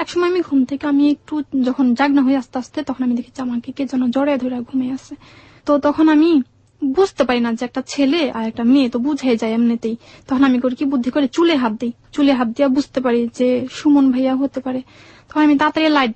একসময় আমি ঘুম থেকে আমি একটু যখন জাগনা হয়ে আস্তে আস্তে তখন আমি দেখেছি আমাকে কে যেন জড়ায় ধরে ঘুমিয়ে আছে। তো তখন আমি বুঝতে পারি না যে একটা ছেলে আর একটা মেয়ে, তো বুঝে যায় এমনিতেই। তখন আমি করি কি বুদ্ধি করে চুলে হাত দিই, চুলে হাত দিয়া বুঝতে পারি যে সুমন ভাইয়া হতে পারে। তখন আমি তাড়াতাড়ি লাইট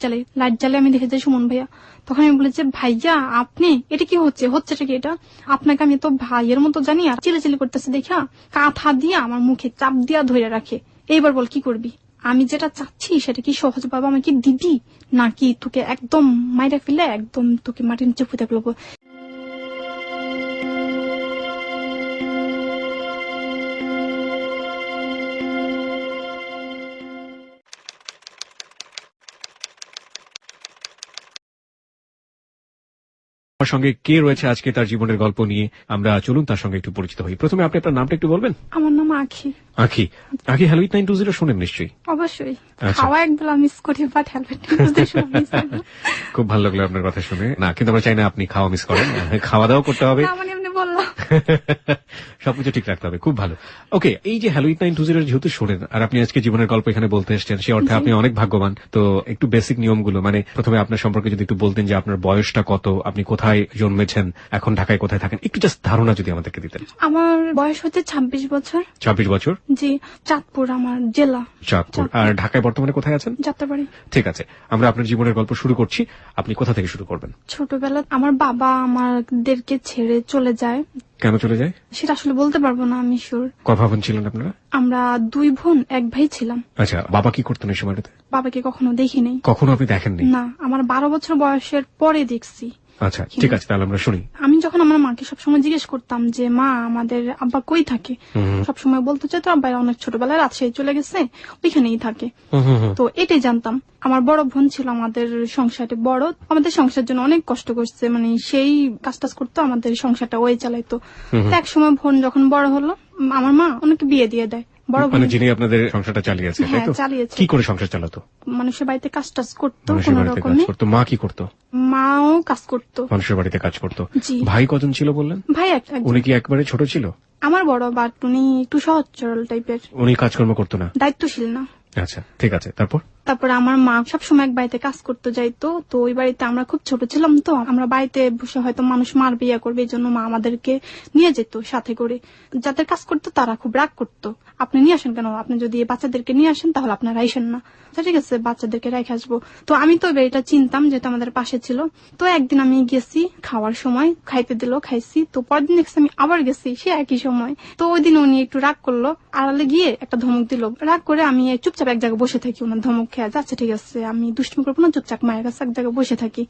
জ্বালে আমি দেখে যাই সুমন ভাইয়া। তখন আমি বলি যে ভাইয়া আপনি এটা কি হচ্ছেটা কি এটা? আপনাকে আমি তো ভাইয়ের মতো জানি, আর চিলে করতেছে দেখা কাঁথা দিয়া আমার মুখে চাপ দিয়া ধরে রাখে। এইবার বল কি করবি? আমি যেটা চাচ্ছি সেটা কি সহজ ভাবে আমাকে দিবি, নাকি তোকে একদম মাইরা ফেলে একদম তোকে মাটির নিচে পুঁতে ফেলবো? আমার সঙ্গে কে রয়েছে আজকে তার জীবনের গল্প নিয়ে, আমরা চলুন তার সঙ্গে একটু পরিচিত হই। প্রথমে আপনি আপনার নামটা একটু বলবেন? আমার নাম আখি। আখি, আখি হ্যালো 8920 শোনেন নিশ্চয়ই? অবশ্যই, খাওয়া একবেলা মিস করি, বাট খুব ভালো লাগলো আপনার কথা শুনে। না কিন্তু আমরা চাই না আপনি খাওয়া মিস করেন, খাওয়া দাওয়া করতে হবে, সবকিছু ঠিক রাখতে হবে। খুব ভালো। ওকে, এই যে হ্যালো 8920 যেহেতু শোনেন আর আপনি আজকে জীবনের গল্প এখানে বলতে এসেছেন, সে অর্থে আপনি অনেক ভাগ্যবান। তো একটু বেসিক নিয়মগুলো, মানে প্রথমে আপনার সম্পর্কে যদি একটু বলতেন যে আপনার বয়সটা কত, আপনি কোথায় জন্মেছেন, এখন ঢাকায় কোথায় থাকেন, একটু জাস্ট ধারণা যদি আমাদেরকে দিতেন। আমার বয়স হচ্ছে 26 বছর। 26 বছর? জি, চাঁদপুর আমার জেলা। চাঁদপুর। আর ঢাকায় বর্তমানে কোথায় আছেন? যাত্রাবাড়ি। ঠিক আছে, আমরা আপনার জীবনের গল্প শুরু করছি। আপনি কোথা থেকে শুরু করবেন? ছোটবেলা আমার বাবা আমাদেরকে ছেড়ে চলে যায়। কেন চলে যায় সেটা আসলে বলতে পারবো না আমি শিওর। কয় বোন ছিলেন আপনারা? আমরা 2 বোন 1 ভাই ছিলাম। আচ্ছা, বাবা কি করতেন এই সময়টাতে? বাবাকে কখনো দেখিনি। কখনো আপনি দেখেননি? না, আমার 12 বছর বয়সের পরে দেখছি। আচ্ছা ঠিক আছে, তাহলে আমরা শুনি। আমি যখন আমার মাকে সবসময় জিজ্ঞেস করতাম যে মা আমাদের আব্বা কই থাকে, সবসময় বলতে চাইতো আব্বা অনেক ছোটবেলায় রাজশাহী চলে গেছে, ওইখানেই থাকে। তো এটাই জানতাম। আমার বড় বোন ছিল আমাদের সংসারে বড়, আমাদের সংসারের জন্য অনেক কষ্ট করছে, মানে সেই কাজ টাজ করতো, আমাদের সংসারটা ওই চালাইতো। এক সময় বোন যখন বড় হলো আমার মা ওনাকে বিয়ে দিয়ে দেয়। বড় বোন যিনি আপনাদের সংসারটা চালিয়েছে, তাই তো? চালিয়েছে। কি করে সংসার চালাতো? মানুষের বাড়িতে কাজ টাজ করতো, মানুষের বাড়িতে কাজ করতো। মা কি করতো? মাও কাজ করতো, মানুষের বাড়িতে কাজ করতো। ভাই কজন ছিল বললেন? ভাই উনি কি একবারে ছোট ছিল? আমার বড়, বাট উনি একটু সহজ সরল টাইপের। উনি কাজকর্ম করতো না, দায়িত্বশীল না। আচ্ছা ঠিক আছে, তারপরে আমার মা সবসময় এক বাড়িতে কাজ করতে যাইতো। তো ওই বাড়িতে আমরা খুব ছোট ছিলাম, তো আমরা বাড়িতে বসে হয়তো মানুষ মারবে ইয়া করবে, এই জন্য মা আমাদেরকে নিয়ে যেত সাথে করে। যাদের কাজ করতো তারা খুব রাগ করতো, আপনি নিয়ে আসেন কেন, আপনি যদি বাচ্চাদেরকে নিয়ে আসেন তাহলে আপনারা আইসেন না। ঠিক আছে, বাচ্চাদেরকে রেখে আসবো। তো আমি তো এটা চিনতাম যেহেতু আমাদের পাশে ছিল। তো একদিন আমি গেছি খাওয়ার সময়, খাইতে দিল, খাইছি। তো পরের দিন আমি আবার গেছি সে একই সময়। তো ওই দিন উনি একটু রাগ করলো, আড়ালে গিয়ে একটা ধমক দিল। রাগ করে আমি চুপচাপ এক জায়গায় বসে থাকি, ওনার ধমক খেয়ে যাচ্ছে। ঠিক আছে, আমি দুষ্টুমি করবো না, চুপচাপ মায়ের কাছে এক জায়গায় বসে থাকি।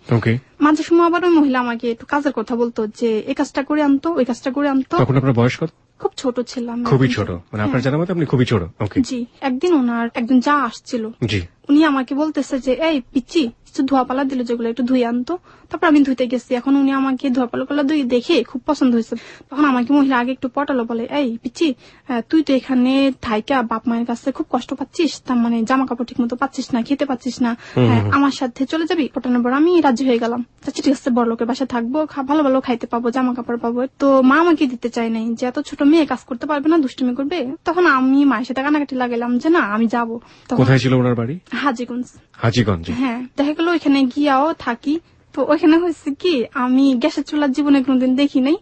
মাঝে সময় আবার ওই মহিলা আমাকে একটু কাজের কথা বলতো, যে এই কাজটা করে আনতো, ওই কাজটা করে আনতো। তখন আপনার বয়স কত? খুব ছোট ছিলাম। খুবই ছোট, মানে আপনার জানার মতো আপনি খুবই ছোট। জি, একদিন ওনার একজন যা আসছিল, উনি আমাকে বলতেছে যে এই পিচ্চি কিছু ধোয়া পালা দিল যেগুলো একটু ধুয়ে আনতো। তারপর আমি ধুইতে গেছি। এখন উনি আমাকে ধোয়া পালা ধুয়ে দেখে খুব পছন্দ হয়েছে। তখন আমাকে মহিলা আগে একটু পটালো, বলে এই পিচ্চি তুই তো এখানে থাইকা বাপ মায়ের কাছে খুব কষ্ট পাচ্ছিস, তার মানে জামা কাপড় ঠিক মতো পাচ্ছিস না, খেতে পাচ্ছিস না, আমার সাথে চলে যাবি। পটানোর পর আমি রাজি হয়ে গেলাম। ঠিক আছে, বড় লোকের বাসায় থাকবো, ভালো ভালো খাইতে পাবো, জামা কাপড় পাবো। তো মা আমাকে দিতে চাই নাই, যে এত ছোট মেয়ে কাজ করতে পারবে না, দুষ্টুমি করবে। তখন আমি মায়ের সাথে কানাকাটি লাগাইলাম যে না আমি যাবো। কোথায় ছিল ওনার বাড়ি? হাজীগঞ্জ। হাজীগঞ্জ, হ্যাঁ। দেখা গেল ওইখানে গিয়াও থাকি। তো ওইখানে হয়েছে কি, আমি গ্যাসের চুলার জীবনে কোনোদিন দেখি নাই।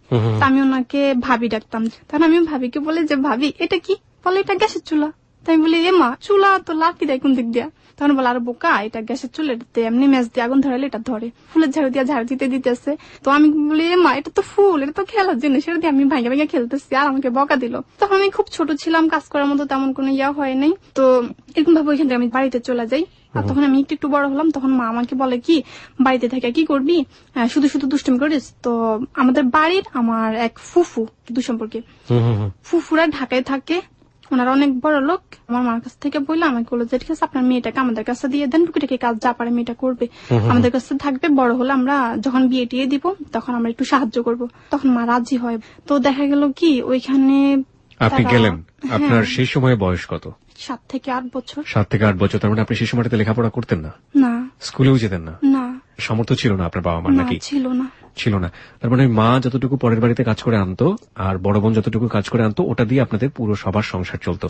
আমি ওনাকে ভাবি ডাকতাম। তখন আমি ভাবিকে বলে যে ভাবি এটা কি, বলে এটা গ্যাসের চুলা। তাই বলি এ মা, চুলা তো লাঠি দেয় কোন দিক দিয়া? তখন বলে আর বোকা, এটা গ্যাসের চুলা, এটাতে এমনি ম্যাচ দিয়ে আগুন ধরালে এটা ধরে, ফুলের ঝাড়ু দিয়ে ঝাড়ু দিতেছে। তো আমি বলি এ মা, এটা তো ফুল, এটা তো খেলার জিনিস, এটা দিয়ে আমি ভাঙে খেলতেছি, আর আমাকে বকা দিল। তখন আমি খুব ছোট ছিলাম, কাজ করার মতো তেমন কোনো ইয়া হয় নাই। তো এরকম ভাবে ওইখান থেকে আমি বাড়িতে চলে যাই। আর তখন আমি একটু বড় হলাম, তখন মা আমাকে বলে কি বাড়িতে থেকে কি করবি, শুধু শুধু দুষ্টুমি করিস। তো আমাদের বাড়ির আমার এক ফুফু দুঃসম্পর্কে, ফুফুরা ঢাকায় থাকে, ওনারা অনেক বড় লোক। আমার মার কাছ থেকে বললাম, আমাকে বললো যে ঠিক আছে আপনার মেয়েটাকে আমাদের কাছে দিয়ে দেন, টুকিটাকি কাজ যা পারে মেয়েটা করবে, আমাদের কাছে থাকবে, বড় হলে আমরা যখন বিয়ে টিয়ে দিব তখন আমরা একটু সাহায্য করব। তখন মা রাজি হয়। তো দেখা গেল কি ওইখানে আপনি গেলেন, আপনার সেই সময় বয়স কত? 7 থেকে 8 বছর। 7 থেকে 8 বছর, তার মানে আপনি সেই সময়টাতে লেখাপড়া করতেন না? না। স্কুলেও যেতেন না? না। সামর্থ্য ছিল না আপনার বাবা মার নাকি? ছিল না। তার মানে মা যতটুকু পরের বাড়িতে কাজ করে আনতো আর বড় বোন যতটুকু কাজ করে আনতো, ওটা দিয়ে আপনাদের পুরো সবার সংসার চলতো।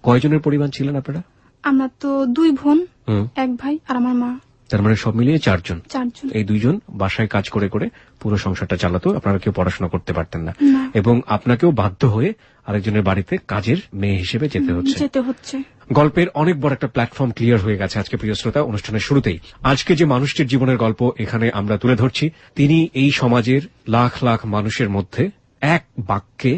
কয়জনের পরিবার ছিলেন আপনারা? আমরা তো 2 বোন, হুম। 1 ভাই আর আমার মা, তার মানে সব মিলিয়ে 4 জন। 4 জন। এই 2 জন বাসায় কাজ করে করে পুরো সংসারটা চালাতো, আপনারা কেউ পড়াশোনা করতে পারতেন না, না। এবং আপনাকেও বাধ্য হয়ে আরেকজনের বাড়িতে কাজের মেয়ে হিসেবে যেতে হচ্ছে। গল্পের অনেক বড় একটা প্ল্যাটফর্ম ক্লিয়ার হয়ে গেছে আজকে, প্রিয় শ্রোতা। অনুষ্ঠানের শুরুতেই আজকে যে মানুষটির জীবনের গল্প এখানে আমরা তুলে ধরছি, তিনি এই সমাজের লাখ লাখ মানুষের মধ্যে এক বাক্যে,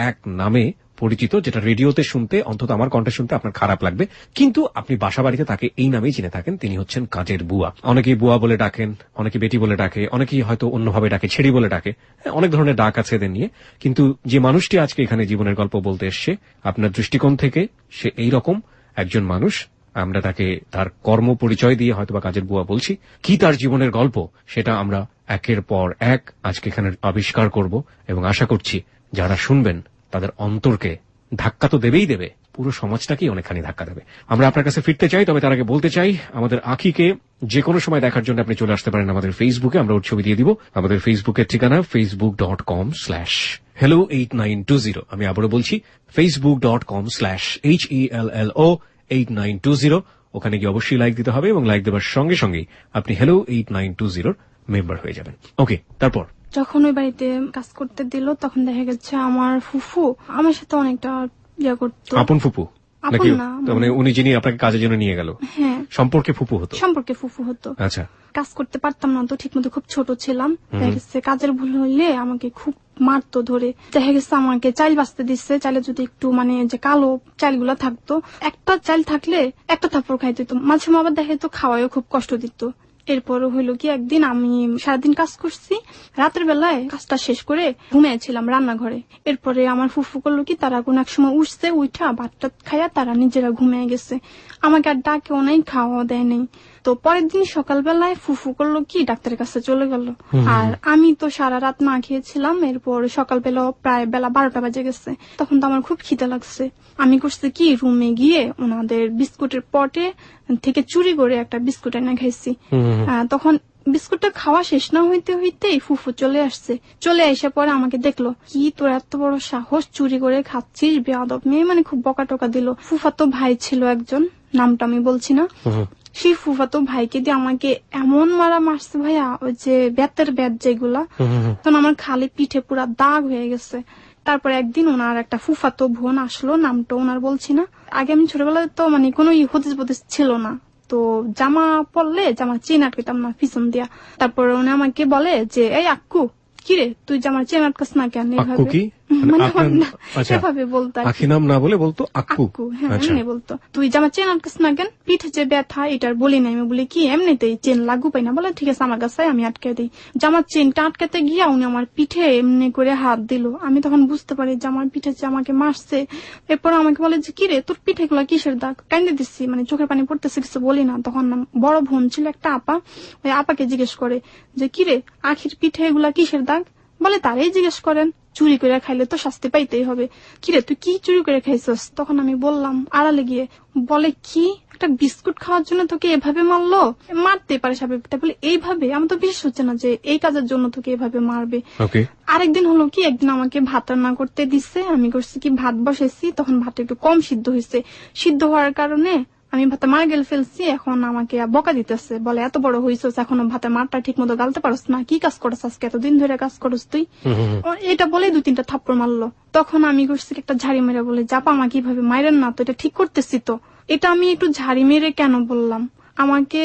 এক নামে পরিচিত, যেটা রেডিওতে শুনতে, অন্তত আমার কণ্ঠে শুনতে আপনার খারাপ লাগবে, কিন্তু আপনি বাসা বাড়িতে তাকে এই নামেই চিনে থাকেন। তিনি হচ্ছেন কাজের বুয়া। অনেকেই বুয়া বলে ডাকেন, অনেকে বেটি বলে ডাকে, অনেকেই হয়তো অন্যভাবে ডাকে, ছেড়ি বলে ডাকে, অনেক ধরনের ডাক আছে এদের নিয়ে। কিন্তু যে মানুষটি আজকে এখানে জীবনের গল্প বলতে এসছে, আপনার দৃষ্টিকোণ থেকে সে এই রকম একজন মানুষ। আমরা তাকে তার কর্ম পরিচয় দিয়ে হয়তোবা কাজের বুয়া বলছি। কি তার জীবনের গল্প সেটা আমরা একের পর এক আজকে এখানে আবিষ্কার করব, এবং আশা করছি যারা শুনবেন তাদের অন্তরকে ধাক্কা তো দেবেই দেবে, পুরো সমাজটাকেই অনেকখানি ধাক্কা দেবে। আমরা আপনার কাছে ফিরতে চাই, তবে তার আগে বলতে চাই আমাদের আখিকে যে কোনো সময় দেখার জন্য আপনি চলে আসতে পারেন আমাদের ফেসবুকে। আমরা ওর ছবি দিয়ে দিব। আমাদের ফেসবুকের ঠিকানা facebook.com/hello8920। আমি আবারও বলছি, facebook.com/HELLO8920। ওখানে গিয়ে অবশ্যই লাইক দিতে হবে, এবং লাইক দেওয়ার সঙ্গে সঙ্গেই আপনি hello 8920 মেম্বার হয়ে যাবেন। ওকে, তারপর যখন ওই বাড়িতে কাজ করতে দিল, তখন দেখা গেছে আমার ফুফু আমার সাথে অনেকটা করতো। আপন ফুপু নাকি? মানে উনি যিনি আপনাকে কাজের জন্য নিয়ে গেল, হ্যাঁ, সম্পর্কে ফুপু হতো? সম্পর্কে ফুফু হতো। আচ্ছা। কাজ করতে পারতাম না তো ঠিক মতো, খুব ছোট ছিলাম। দেখা গেছে কাজের ভুল হইলে আমাকে খুব মারতো ধরে। দেখা গেছে আমাকে চাল বাঁচতে দিচ্ছে, চালে যদি একটু মানে যে কালো চালগুলা থাকতো, একটা চাল থাকলে একটা থাপ্পড় খাইতে দিত। মাঝে মাঝে আবার দেখা যেত খাওয়ায়ও খুব কষ্ট দিত। এরপর হইলো কি, একদিন আমি সারাদিন কাজ করছি, রাতের বেলায় কাজটা শেষ করে ঘুমিয়েছিলাম রান্নাঘরে। এরপরে আমার ফুফু করলো কি, তারা কোন এক সময় উঠছে, উঠা ভাতটা খাইয়া তারা নিজেরা ঘুমিয়ে গেছে। আমাকে আর ডাকেও নাই, খাওয়াও দেয় নাই। তো পরের দিন সকালবেলায় ফুফু করলো কি, ডাক্তারের কাছে চলে গেল। আর আমি তো সারা রাত না খেয়েছিলাম। এরপর সকালবেলা প্রায় বেলা 12টা বাজে গেছে। তখন তো আমার খুব খিদে লাগছে। আমি করছি কি, রুমে গিয়ে ওনাদের বিস্কুটের পটে থেকে চুরি করে একটা বিস্কুট এনে খাইছি। তখন বিস্কুটটা খাওয়া শেষ না হইতে হইতেই ফুফু চলে আসছে। চলে এসে পরে আমাকে দেখলো, কি তোর এত বড় সাহস, চুরি করে খাচ্ছিস, বেয়াদব মেয়ে, মানে খুব বকা টকা দিল। ফুফাতো ভাই ছিল একজন, নামটা আমি বলছি না। সেই ফুফাতো ভাইকে দিয়ে আমাকে এমন মারা মারছে ভাইয়া, ওই যে বেতের ব্যাট যেগুলা, তখন আমার খালি পিঠে পুরা দাগ হয়ে গেছে। তারপর একদিন ওনার একটা ফুফাতো বোন আসলো, নামটা ওনার বলছি না। আগে আমি ছোটবেলায় তো মানে কোনো হদিস বদিস ছিল না, তো জামা পরলে জামা চেন আটকাতাম না পিছন দিয়া। তারপর উনি আমাকে বলে যে, এই আক্কু, কিরে তুই জামার চেন আটকাস না কেন? এভাবে বলতো, আখি নাম না বলে বলতো আক্কু। হ্যাঁ, এমনি বলতো, তুই জামার চেন আটকাস না কেন? পিঠে যে ব্যথা, এটার বলি নাই। আমি বলি কি, এমনিতেই চেন লাগু পাই না। বলে ঠিক আছে, আমার কাছে আমি আটকে দিই। জামার চেনটা আটকাতে গিয়া উনি আমার পিঠে এমনি করে হাত দিল। আমি তখন বুঝতে পারি যে আমার পিঠে যে আমাকে মারছে। এরপর আমাকে বলে যে, কিরে তোর পিঠে গুলা কিসের দাগ? কান্দে দিচ্ছি, মানে চোখের পানি পড়তেছে, কিছু বলি না। তখন বড় বোন ছিল একটা আপা, ওই আপাকে জিজ্ঞেস করে যে, কিরে আখির পিঠে এগুলা কিসের দাগ? বলে তারাই জিজ্ঞেস করেন, চুরি করে খাইলে তো শাস্তি পাইতেই হবে। কিরে তুই কি চুরি করে খাইছস? তখন আমি বললাম আড়ালে গিয়ে। বলে কি, একটা বিস্কুট খাওয়ার জন্য তোকে এভাবে মারলো? মারতে পারে স্বাভাবিক, বলে এইভাবে? আমার তো বিশ্বাস হচ্ছে না যে এই কাজের জন্য তোকে এভাবে মারবে। আরেকদিন হলো কি, একদিন আমাকে ভাত রান্না করতে দিচ্ছে। আমি করছি কি, ভাত বসেছি, তখন ভাতটা একটু কম সিদ্ধ হয়েছে। সিদ্ধ হওয়ার কারণে আমি ভাতে মার গেল ফেলছি। এখন আমাকে বকা দিতেছে, বলে এত বড় হইছস, এখনো ভাতে মারটা ঠিক মতো গালতে পারস না, কি কাজ করছ আজকে, এতদিন ধরে কাজ করস তুই? এটা বলে 2-3টা থাপ্পড় মারলো। তখন আমি করছি একটা ঝাড়ি মেরে, বলে জাপা আমাকে কিভাবে মাইরেন না তো, এটা ঠিক করতেছি তো। এটা আমি একটু ঝাড়ি মেরে কেন বললাম, আমাকে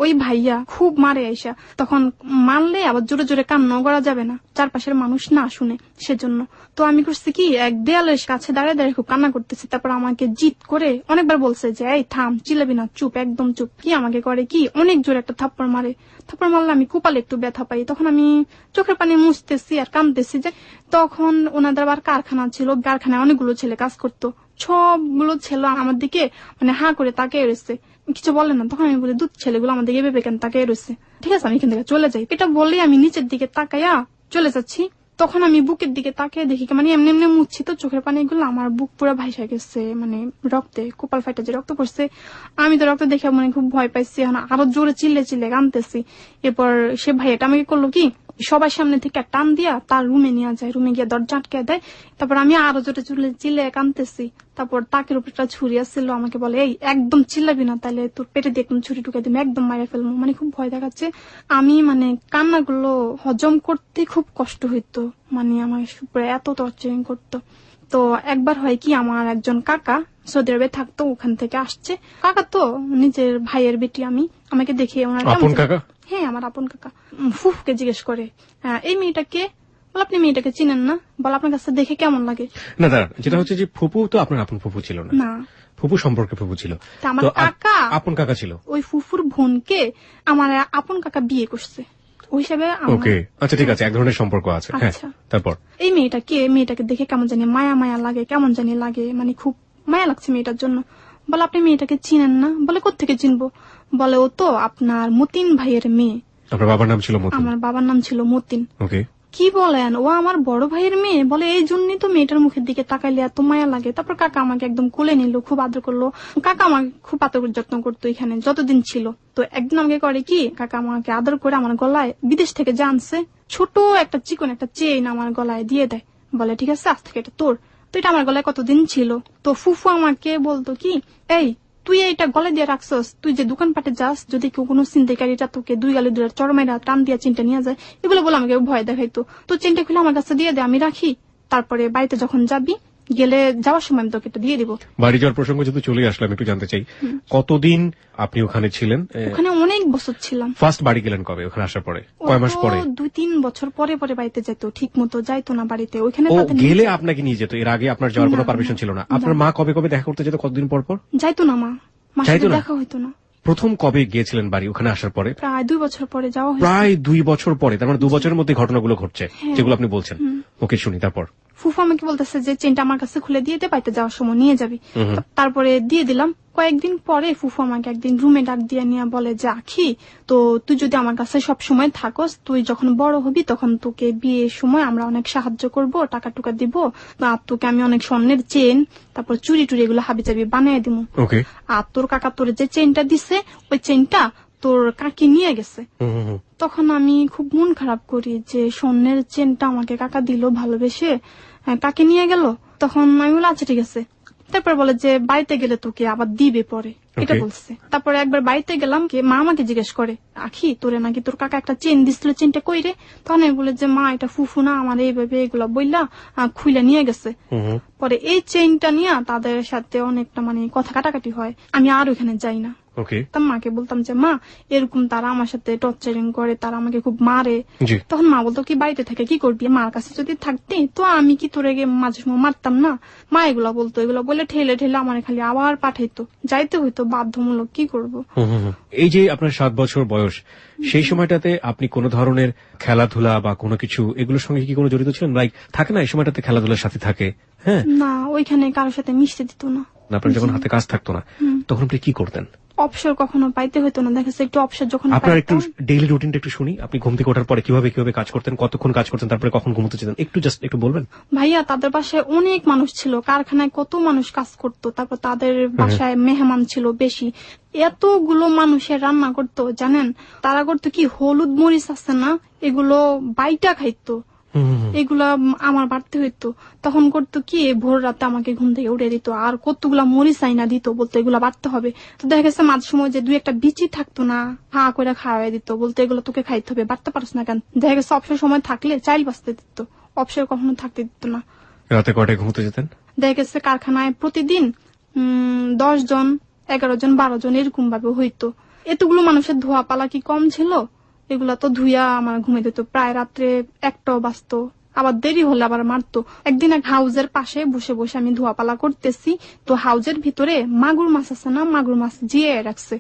ওই ভাইয়া খুব মারে আইসা। তখন মারলে আবার জোরে জোরে কান্নাও করা যাবে না, চারপাশের মানুষ না শুনে, সেজন্য। তো আমি করছি কি, এক দেয়ালের কাছে দাঁড়িয়ে দাঁড়িয়ে খুব কান্না করতেছি। তারপর আমাকে জিত করে অনেকবার বলছে যে, এই থাম, চিল্লাবি না, চুপ, একদম চুপ। কি আমাকে করে কি, অনেক জোরে একটা থাপ্পড় মারে। থাপ্পড় মারলে আমি কপালে একটু ব্যথা পাই। তখন আমি চোখের পানি মুছতেছি আর কাঁদতেছি। যে তখন ওনাদের আবার কারখানা ছিল, কারখানায় অনেকগুলো ছেলে কাজ করতো। সবগুলো ছেলে আমার দিকে মানে হা করে তাকিয়ে রয়েছে, কিছু বলে না। তখন আমি বলি, দুধ ছেলেগুলো আমার দিকে ভেবে কেন তাকিয়ে রয়েছে, ঠিক আছে আমি এখান থেকে চলে যাই। এটা বললেই আমি নিচের দিকে তাকাইয়া চলে যাচ্ছি। তখন আমি বুকের দিকে তাকিয়ে দেখি, মানে এমনি এমনি মুছছি তো চোখের পানি গুলো, আমার বুক পুরো ভাইসা গেছে, মানে রক্তে, কপাল ফাইটা যে রক্ত পড়ছে। আমি তো রক্ত দেখে মানে খুব ভয় পাইছি, এখন আরো জোরে চিল্লে চিল্লে কাঁদতেছি। এরপর সে ভাইয়াটা আমাকে করলো কি, সবার সামনে থেকে টান দিয়া তার রুমে নিয়ে যায়, রুমে গিয়ে দরজা আটকে দেয়। তারপর আমি আরো জোরে চিল্লে কাঁদতেছি। তারপর তাকের উপর একটা ছুরি আসছিল, আমাকে বলে এই একদম চিল্লাবি না, তাহলে তোর পেটে দিয়ে একদম ছুরি ঢুকে দিবি, একদম মারা ফেলবো। মানে খুব ভয় দেখাচ্ছে। আমি মানে কান্নাগুলো হজম করতে খুব কষ্ট হইতো, মানে আমার উপরে এত টর্চারিং করতো। তো একবার হয় কি, আমার একজন কাকা সৌদি আরবে থাকতো, ওখান থেকে আসছে। কাকা তো নিজের ভাইয়ের বেটি, আমাকে দেখে ওনার আপন কাকা? হ্যাঁ, আমার আপন কাকা। ফুফকে জিজ্ঞেস করে, এই মেয়েটাকে, বল আপনি মেয়েটাকে চিনেন না, বল আপনার কাছে দেখে কেমন লাগে। না দাঁড়ান, যেটা হচ্ছে যে ফুপু তো আপনার আপন ফুপু ছিল না, না, ফুপু সম্পর্কে ফুপু ছিল। তা আমার তো কাকা, আপন কাকা ছিল। ওই ফুফুর বোনকে আমার আপন কাকা বিয়ে করছে, ওই হিসাবে ওকে, আচ্ছা ঠিক আছে, এক ধরনের সম্পর্ক আছে। হ্যাঁ, আচ্ছা। তারপর এই মেয়েটাকে দেখে কেমন জানি মায়া মায়া লাগে, কেমন জানি লাগে, মানে খুব মায়া লাগছে মেয়েটার জন্য। বলে আপনি মেয়েটাকে চিনেন না, বলে কোত্থেকে চিনবো, বলে ও তো আপনার মতিন ভাইয়ের মেয়ে। আপনার বাবার নাম ছিল মতিন? আমার বাবার নাম ছিল মতিন। ওকে, কি বলেন, ও আমার বড় ভাইয়ের মেয়ে, বলে এই জন্যই তো মেয়েটার মুখের দিকে তাকাইলে এত মায়া লাগে। তারপর কাকা আমাকে একদম কোলে নিল, খুব আদর করলো। কাকা আমাকে খুব আদর যত্ন করতো এখানে যতদিন ছিল। তো একদিন আমাকে করে কি, কাকা আমাকে আদর করে আমার গলায় বিদেশ থেকে জানছে ছোট একটা চিকন একটা চেইন আমার গলায় দিয়ে দেয়, বলে ঠিক আছে আজ থেকে এটা তোর। তো এটা আমার গলায় কতদিন ছিল। তো ফুফু আমাকে বলতো কি, এই তুই এইটা গলে দিয়ে রাখছস, তুই যে দোকানপাটে যাস, যদি কেউ কোনো ছিনতাইকারীটা তোকে দুই গালে দুই চরমাইরা টান দিয়া চেনটা নিয়ে যায়, এগুলো বলে আমাকে ভয় দেখাইতো। তো চেনটা খুলে আমার কাছে দিয়ে দে, আমি রাখি। তারপরে বাড়িতে যখন যাবি, গেলে যাওয়ার সময় আমি তোকে এটা দিয়ে দিব। বাড়ি যাওয়ার প্রসঙ্গ যেহেতু চলে আসলাম, একটু জানতে চাই কতদিন আপনি ওখানে ছিলেন? ওখানে অনেক বছর ছিলাম। ফার্স্ট বাড়ি গেলেন কবে? ওখানে আসার পরে কয় মাস পরে? 2-3 বছর পরে পরে বাড়িতে যেত, ঠিক মতো যাইতো না বাড়িতে। ওইখানে ও তাদের গেলে আপনাকে নিয়ে যেত, এর আগে আপনার যাওয়ার কোনো পারমিশন ছিল না? আপনার মা কবে কবে দেখা করতে যেত, কতদিন পর পর? যাইতো না, মার সাথে দেখা হইতো না। প্রথম কবে গিয়েছিলেন বাড়ি ওখানে আসার পরে? প্রায় 2 বছর পরে যাওয়া হয়েছে। প্রায় 2 বছর পরে, তার মানে 2 বছরের মধ্যে ঘটনাগুলো ঘটছে যেগুলো আপনি বলছেন। ওকে, শুনি তারপর। ফুফু আমাকে বলতেছে যে চেনটা আমার কাছে খুলে দিয়ে দে, বাড়িতে যাওয়ার সময় নিয়ে যাবি। তারপরে দিয়ে দিলাম। কয়েকদিন পরে ফুফু আমাকে একদিন রুমে ডাক দিয়ে নিয়ে বলে যে, আখি তো তুই যদি আমার কাছে সব সময় থাকস, তুই যখন বড় হবি তখন তোকে বিয়ের সময় আমরা অনেক সাহায্য করব, টাকা টুকা দিব, আর তোকে আমি অনেক স্বর্ণের চেন, তারপর চুরি টুরি এগুলো হাবি চাবি বানিয়ে দিব। আর তোর কাকা তোর যে চেনটা দিছে, ওই চেনটা তোর কাকি নিয়ে গেছে। তখন আমি খুব মন খারাপ করি যে স্বর্ণের চেনটা আমাকে কাকা দিল ভালোবেসে, কাকে নিয়ে গেল। তখন আমি বলি আচ্ছা ঠিক আছে। তারপর বলে যে বাড়িতে গেলে তোকে আবার দিবে পরে, এটা বলছে। তারপরে একবার বাড়িতে গেলাম, মা আমাকে জিজ্ঞেস করে, আখি তোরে নাকি তোর কাকা একটা চেন দিছিল, চেনটা কই রে? তখন আমি বলে যে মা এটা ফুফু না আমার এইভাবে এগুলা বইলা খুইলা নিয়ে গেছে। পরে এই চেনটা নিয়ে তাদের সাথে অনেকটা মানে কথা কাটাকাটি হয়, আমি আর ওখানে যাই না। মাকে বলতাম যে মা এরকম তারা আমার সাথে টর্চারিং করে, তারা আমাকে খুব মারে। তখন মা বলতো কি বাড়িতে থেকে কি করবি, মার কাছে যদি থাকতি তো আমি কি তোরে মাঝে সময় মারতাম না। মা এগুলা বলতো, এগুলো বলে ঠেলে ঠেলে আমার খালি আবার পাঠাইতো, যাইতে হইতো বাধ্যমূলক, কি করব। এই যে আপনার 7 বছর বয়স, সেই সময়টাতে আপনি কোন ধরনের খেলাধুলা বা কোনো কিছু এগুলোর সঙ্গে কি কোনো জড়িত ছিলেন? লাইক থাকে না এই সময়টাতে খেলাধুলার সাথে থাকে, হ্যাঁ না, ওইখানে কারোর সাথে মিশতে দিত না। আপনার যখন হাতে কাজ থাকতো না তখন আপনি কি করতেন? অবসর কখনো পাইতে হইতো না, দেখা একটু অবসর যখন আপনার একটু ডেইলি রুটিনটা একটু শুনি। আপনি ঘুম থেকে ওঠার পরে কিভাবে কিভাবে কাজ করতেন, কতক্ষণ কাজ করতেন, তারপরে কখন ঘুমোতে যেতেন, একটু জাস্ট একটু বলবেন। ভাইয়া তাদের বাসায় অনেক মানুষ ছিল, কারখানায় কত মানুষ কাজ করতো, তারপর তাদের বাসায় মেহমান ছিল বেশি, এতগুলো মানুষের রান্না করতো জানেন। তারা করতো কি, হলুদ মরিচ আছে না, এগুলো বাইটা খাইতো, এগুলা আমার বাড়তে হইতো। তখন করতো কি, ভোর রাতে আমাকে ঘুম থেকে উঠে দিত, আর কতগুলা মরিচ আইনা দিত, বলতো এগুলা বাড়তে হবে। তো দেখা গেছে মাঝে সময় যে 2-1টা বিচি থাকতো না, হা করে খাওয়াই দিত, বলতো এগুলো তোকে খাইতে হবে, বাড়তে পারস না কেন। দেখা গেছে অবসর সময় থাকলে চাইল বাঁচতে দিত, অবসর কখনো থাকতে দিত না। রাতে কয়টায় ঘুমোতে যেতেন? দেখা গেছে কারখানায় প্রতিদিন 10 জন 11 জন 12 জন এরকম ভাবে হইতো। এতগুলো মানুষের ধোয়া পালা কি কম ছিল? এগুলা তো ধুইয়া আমার ঘুমে দিত, প্রায় রাত্রে 1টাও বাজতো, আবার দেরি হলে আবার মারতো। একদিন এক হাউজের পাশে বসে বসে আমি ধোয়াপালা করতেছি, তো হাউজের ভিতরে মাগুর মাছ আছে না, মাগুর মাছ জিয়ে রাখছে।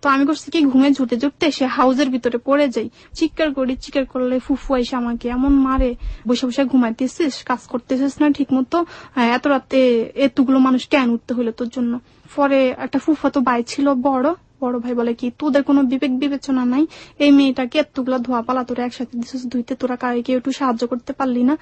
তো আমি করছি কি, ঘুমে ঝুটে ঝুটতে সে হাউজের ভিতরে পড়ে যাই, চিৎকার করি, চিৎকার করলে ফুফু এসে আমাকে এমন মারে, বসে বসে ঘুমাইতেছিস, কাজ করতেছিস না ঠিক মতো, এত রাতে এতগুলো মানুষ কেন উঠতে হইলো তোর জন্য। পরে একটা ফুফাতো ভাই ছিল বড় ভাই বলে কি, তোদের কোনো বিবেক বিবেচনা নাই, এই মেয়েটাকে এতগুলা ধোয়া পালা তোরা একসাথে দিছিস ধুইতে, তোরা কারে কেউ একটু সাহায্য করতে পারলি না,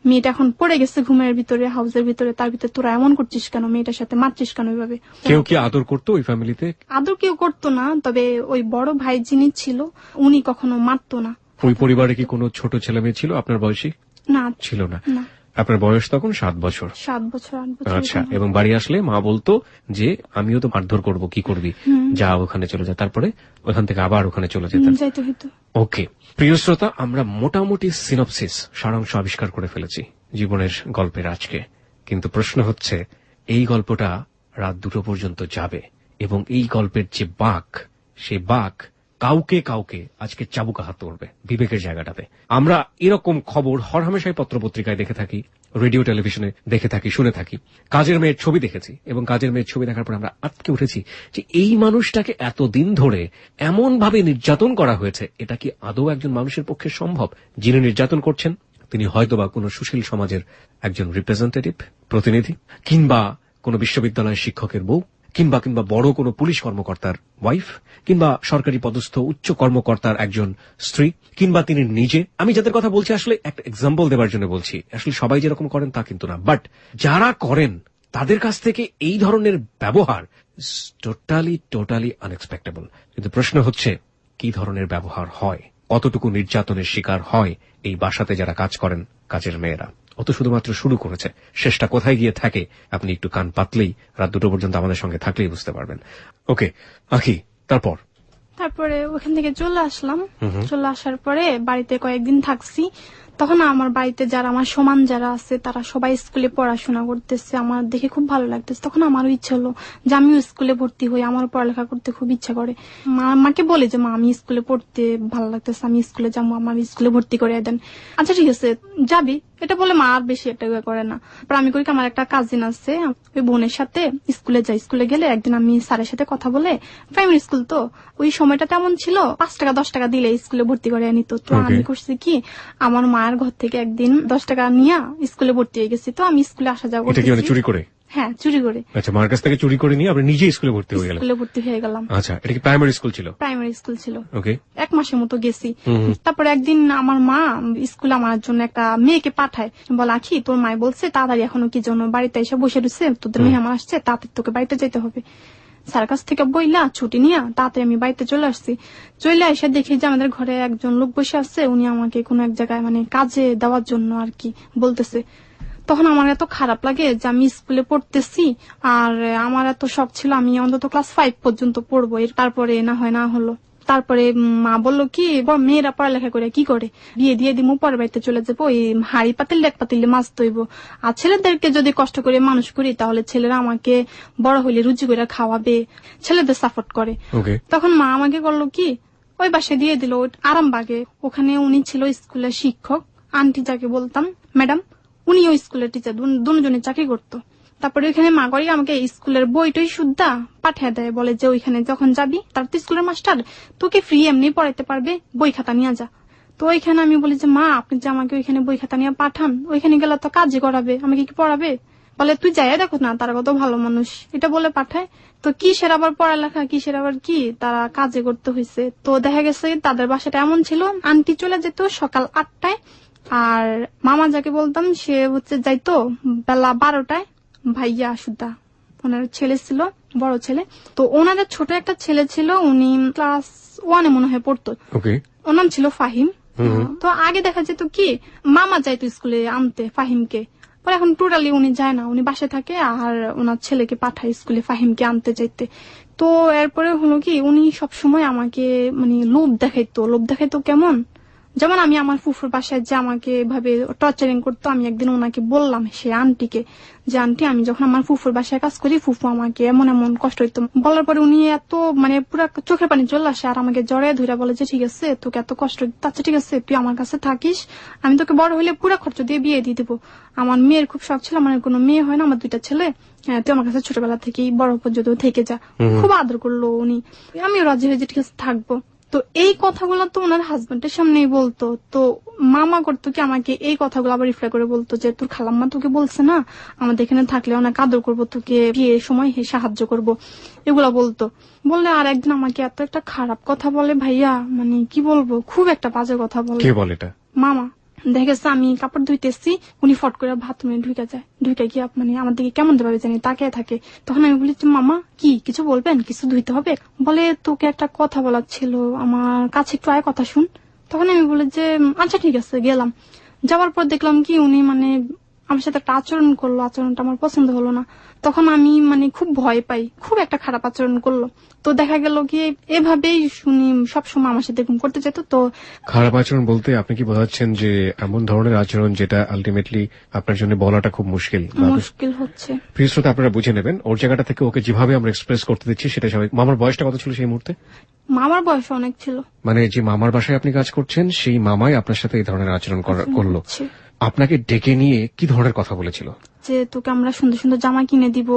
মেয়েটা এখন পড়ে গেছে ঘুমের ভিতরে, হাউসের ভিতরে, তার ভিতরে তোরা এমন করছিস কেন, মেয়েটার সাথে মারছিস কেন ওইভাবে। কেউ কি আদর করতো ওই ফ্যামিলিতে? আদর কেউ করতো না, তবে ওই বড় ভাই যিনি ছিল উনি কখনো মারতো না, ওই পরিবারে কি কোনো ছোট ছেলে মেয়ে ছিল আপনার বয়সী? না, ছিল না। না। আপনার বয়স তখন 7 বছর। 7 বছর 8 বছর। আচ্ছা, এবং বাড়ি আসলে মা বলতো যে আমিও তো মারধর করব, কি করবি, যা ওখানে চলে যা। তারপরে ওখান থেকে আবার ওখানে চলে যেতেন। যাইতে হইতো। ওকে প্রিয় শ্রোতা, আমরা মোটামুটি সিনপসিস, সারাংশ আবিষ্কার করে ফেলেছি জীবনের গল্পের আজকে। কিন্তু প্রশ্ন হচ্ছে, এই গল্পটা রাত 2টো পর্যন্ত যাবে এবং এই গল্পের যে বাঁক, সে বাঁক কাউকে কাউকে আজকে চাবুকাহাত করবে বিবেকের জায়গাটাতে। আমরা এরকম খবর হরহামেশাই পত্রপত্রিকায় দেখে থাকি, রেডিও টেলিভিশনে দেখে থাকি, শুনে থাকি। কাজের মেয়ের ছবি দেখেছি এবং কাজের মেয়ের ছবি দেখার পর আমরা আটকে উঠেছি যে এই মানুষটাকে এতদিন ধরে এমন ভাবে নির্যাতন করা হয়েছে, এটা কি আদৌ একজন মানুষের পক্ষে সম্ভব? যিনি নির্যাতন করছেন তিনি হয়তোবা কোনো সুশীল সমাজের একজন রিপ্রেজেন্টেটিভ, প্রতিনিধি, কিংবা কোনো বিশ্ববিদ্যালয়ের শিক্ষকের বউ, কিংবা বড় কোনো পুলিশ কর্মকর্তার ওয়াইফ, কিংবা সরকারি পদস্থ উচ্চ কর্মকর্তার একজন স্ত্রী, কিংবা তিনি নিজে। আমি যাদের কথা বলছি আসলে একটা এক্সাম্পল দেওয়ার জন্য বলছি, আসলে সবাই যেরকম করেন তা কিন্তু না, বাট যারা করেন তাদের কাছ থেকে এই ধরনের ব্যবহার টোটালি আনএক্সপেক্টেবল। কিন্তু প্রশ্ন হচ্ছে, কি ধরনের ব্যবহার হয়, কতটুকু নির্যাতনের শিকার হয় এই বাসাতে যারা কাজ করেন, কাজের মেয়েরা। ও তো শুধুমাত্র শুরু করেছে, শেষটা কোথায় গিয়ে থাকে আপনি একটু কান পাতলেই, রাত 2টো পর্যন্ত আমাদের সঙ্গে থাকলেই বুঝতে পারবেন। ওকে আখি, তারপরে ওখান থেকে চলে আসলাম। চলে আসার পরে বাড়িতে কয়েকদিন থাকছি। তখন আমার বাড়িতে যারা আমার সমান যারা আছে তারা সবাই স্কুলে পড়াশোনা করতেছে, আমার দেখে খুব ভালো লাগতেছে। তখন আমারও ইচ্ছা হলো যে আমিও স্কুলে ভর্তি হই, আমারও পড়ালেখা করতে খুব ইচ্ছা করে। মাকে বলে যে মা, আমি স্কুলে পড়তে ভালো লাগতেছে, আমি স্কুলে যাবো, আমার স্কুলে ভর্তি করে দেন। আচ্ছা ঠিক আছে যাবি, এটা বলে মা আর বেশি একটা করে না। আমি করি আমার একটা কাজিন আছে, ওই বোনের সাথে স্কুলে যাই। স্কুলে গেলে একদিন আমি স্যারের সাথে কথা বলে, প্রাইমারি স্কুল তো ওই সময়টা তেমন ছিল, 5 টাকা 10 টাকা দিলে স্কুলে ভর্তি করে আনিত। তো আমি করছি কি, আমার মায়ের ঘর থেকে একদিন 10 টাকা নিয়ে স্কুলে ভর্তি হয়ে গেছি। তো আমি স্কুলে আসা যাওয়া করতেছি। চুরি করে? হ্যাঁ, চুরি করে। আচ্ছা, মার কাছ থেকে চুরি করে নিয়ে আপনি নিজে স্কুলে ভর্তি হয়ে গেলেন? স্কুলে ভর্তি হয়ে গেলাম। আচ্ছা, এটা কি প্রাইমারি স্কুল ছিল? প্রাইমারি স্কুল ছিল। ওকে। 1 মাসের মতো গেছি। তারপরে একদিন আমার মা স্কুলে আমার জন্য একটা মেয়েকে পাঠায়, বলে আখি তোর মায় বলছে তাড়াতাড়ি এখনো কি জন্য বাড়িতে এসে বসে রয়েছে, তোদের মেহমান আসছে, তাড়াতাড়ি তোকে বাড়িতে যেতে হবে। স্যার কাছ থেকে বইলা ছুটি নিয়ে তাড়াতাড়ি আমি বাড়িতে চলে আসছি। চলে এসে দেখি যে আমাদের ঘরে একজন লোক বসে আছে, উনি আমাকে কোনো এক জায়গায় মানে কাজে দেওয়ার জন্য আর কি বলতেছে। তখন আমার এত খারাপ লাগে যে আমি স্কুলে পড়তেছি, আর আমার এত শখ ছিল আমি অন্তত ক্লাস 5 পর্যন্ত পড়বো, তারপরে না হয় না হলো। তারপরে মা বললো কি, মেয়েরা পড়ালেখা করে কি করে, বিয়ে দিয়ে দিমু, পরের বাড়িতে চলে যাবো, ওই হাড়ি পাতিল এক পাতিলে মাছ তৈব, আর ছেলেদেরকে যদি কষ্ট করে মানুষ করি তাহলে ছেলেরা আমাকে বড় হইলে রুচি করে খাওয়াবে, ছেলেদের সাপোর্ট করে। তখন মা আমাকে বললো কি, ওই বাসায় দিয়ে দিল আরামবাগে। ওখানে উনি ছিল স্কুলের শিক্ষক, আন্টি যাকে বলতাম ম্যাডাম, উনি ওই স্কুলের টিচার, দুজনের চাকরি করতো। তারপরে ওইখানে মা করি আমাকে স্কুলের বইটই সুদ্ধা পাঠিয়ে দেয়, বলে যে ওইখানে যখন যাবি তার তো স্কুলের মাস্টার তোকে ফ্রি এমনি পড়াইতে পারবে, বই খাতা নিয়ে যা। তো ওইখানে আমি বলি যে মা, আপনি যে আমাকে ওইখানে বই খাতা নিয়ে পাঠান, ওইখানে গেলে তো কাজই করাবে, আমাকে কি পড়াবে? বলে তুই যাই দেখো না, তারা কত ভালো মানুষ, এটা বলে পাঠায়। তো কিসের আবার পড়ালেখা, কিসের আবার কি, তারা কাজে করতে হয়েছে। তো দেখা গেছে তাদের বাসাটা এমন ছিল, আন্টি চলে যেত সকাল 8টায়, আর মামা যাকে বলতাম সে হচ্ছে যাইতো বেলা 12টায়। ভাইয়া সুদ্ধা ওনার ছেলে ছিল, বড় ছেলে। তো ওনাদের ছোট একটা ছেলে ছিল, উনি ক্লাস 1 মনে হয় পড়তো, ওর নাম ছিল ফাহিম। তো আগে দেখা যেত কি মামা যাইতো স্কুলে আনতে ফাহিমকে, পরে এখন টোটালি উনি যায় না, উনি বাসে থাকে, আর ওনার ছেলেকে পাঠায় স্কুলে ফাহিমকে আনতে যাইতে। তো এরপরে হলো কি, উনি সবসময় আমাকে মানে লোভ দেখাইতো কেমন, যেমন আমি আমার ফুফুর বাসায় যে আমাকে এভাবে টর্চারিং করতো, আমি একদিন ওনাকে বললাম সে আন্টিকে যে আন্টি, আমি যখন আমার ফুফুর বাসায় কাজ করি ফুফু আমাকে এমন এমন কষ্ট হইতো। বলার পরে উনি এত মানে পুরো চোখের পানি চলে আসে, আর আমাকে জড়ায় ধরে বলে যে ঠিক আছে তোকে এত কষ্ট দিতে, আচ্ছা ঠিক আছে তুই আমার কাছে থাকিস, আমি তোকে বড় হইলে পুরো খরচ দিয়ে বিয়ে দিয়ে দিবো। আমার মেয়ের খুব শখ ছিল, আমার কোনো মেয়ে হয় না, আমার 2টা ছেলে, তুই আমার কাছে ছোটবেলা থেকেই বড় পর্যন্ত থেকে যা। খুব আদর করলো উনি, আমিও রাজি হয়ে যে ঠিক আছে থাকবো। তো এই কথাগুলো তো ওনার হাজবেন্ডের সামনেই বলতো। তো মামা করতো কি, আমাকে এই কথাগুলো আবার রিফ্লাই করে বলতো যে তোর খালাম্মা তোকে বলছে না আমাদের এখানে থাকলে অনেক আদর করবো, তোকে বিয়ের সময় সাহায্য করবো, এগুলা বলতো। বললে আর একদিন আমাকে এত একটা খারাপ কথা বলে ভাইয়া, মানে কি বলবো, খুব একটা বাজে কথা বলে। কে বলে এটা? মামা। দেখা গেছে আমি কাপড় ধুইতেছি, উনি ফট করে বাথরুমে ঢুকে যায়, ঢুকে গিয়ে মানে আমার দিকে কেমন ভাবে জানি তাকিয়ে থাকে। তখন আমি বলি মামা কি কিছু বলবেন, কিছু ধুইতে হবে? বলে তোকে একটা কথা বলার ছিল, আমার কাছে একটু আয় কথা শুন। তখন আমি বলি যে আচ্ছা ঠিক আছে গেলাম। যাওয়ার পর দেখলাম কি উনি মানে আমার সাথে একটা আচরণ করলো, আচরণটা আমার পছন্দ হলো না। তখন আমি মানে খুব ভয় পাই, খুব একটা খারাপ আচরণ করলো। তো দেখা গেল কি এভাবেই শুনি সবসময় আমার সাথে এরকম করতে যেত। তো খারাপ আচরণ বলতে আপনি কি বোঝাচ্ছেন যে এমন ধরনের আচরণ যেটা আলটিমেটলি আপনার জন্য বলাটা খুব মুশকিল? মুশকিল হচ্ছে। প্রিয় শ্রোতা, আপনারা বুঝে নেবেন, ওর জায়গাটা থেকে ওকে যেভাবে আমরা এক্সপ্রেস করতে দিচ্ছি সেটা সবাই। মামার বয়সটা কত ছিল সেই মুহূর্তে? মামার বয়স অনেক ছিল। মানে যে মামার বাসায় আপনি কাজ করছেন সেই মামাই আপনার সাথে এই ধরনের আচরণ করলো। আপনাকে ডেকে নিয়ে কি ধরনের কথা বলেছিল? যে তোকে আমরা সুন্দর সুন্দর জামা কিনে দিব,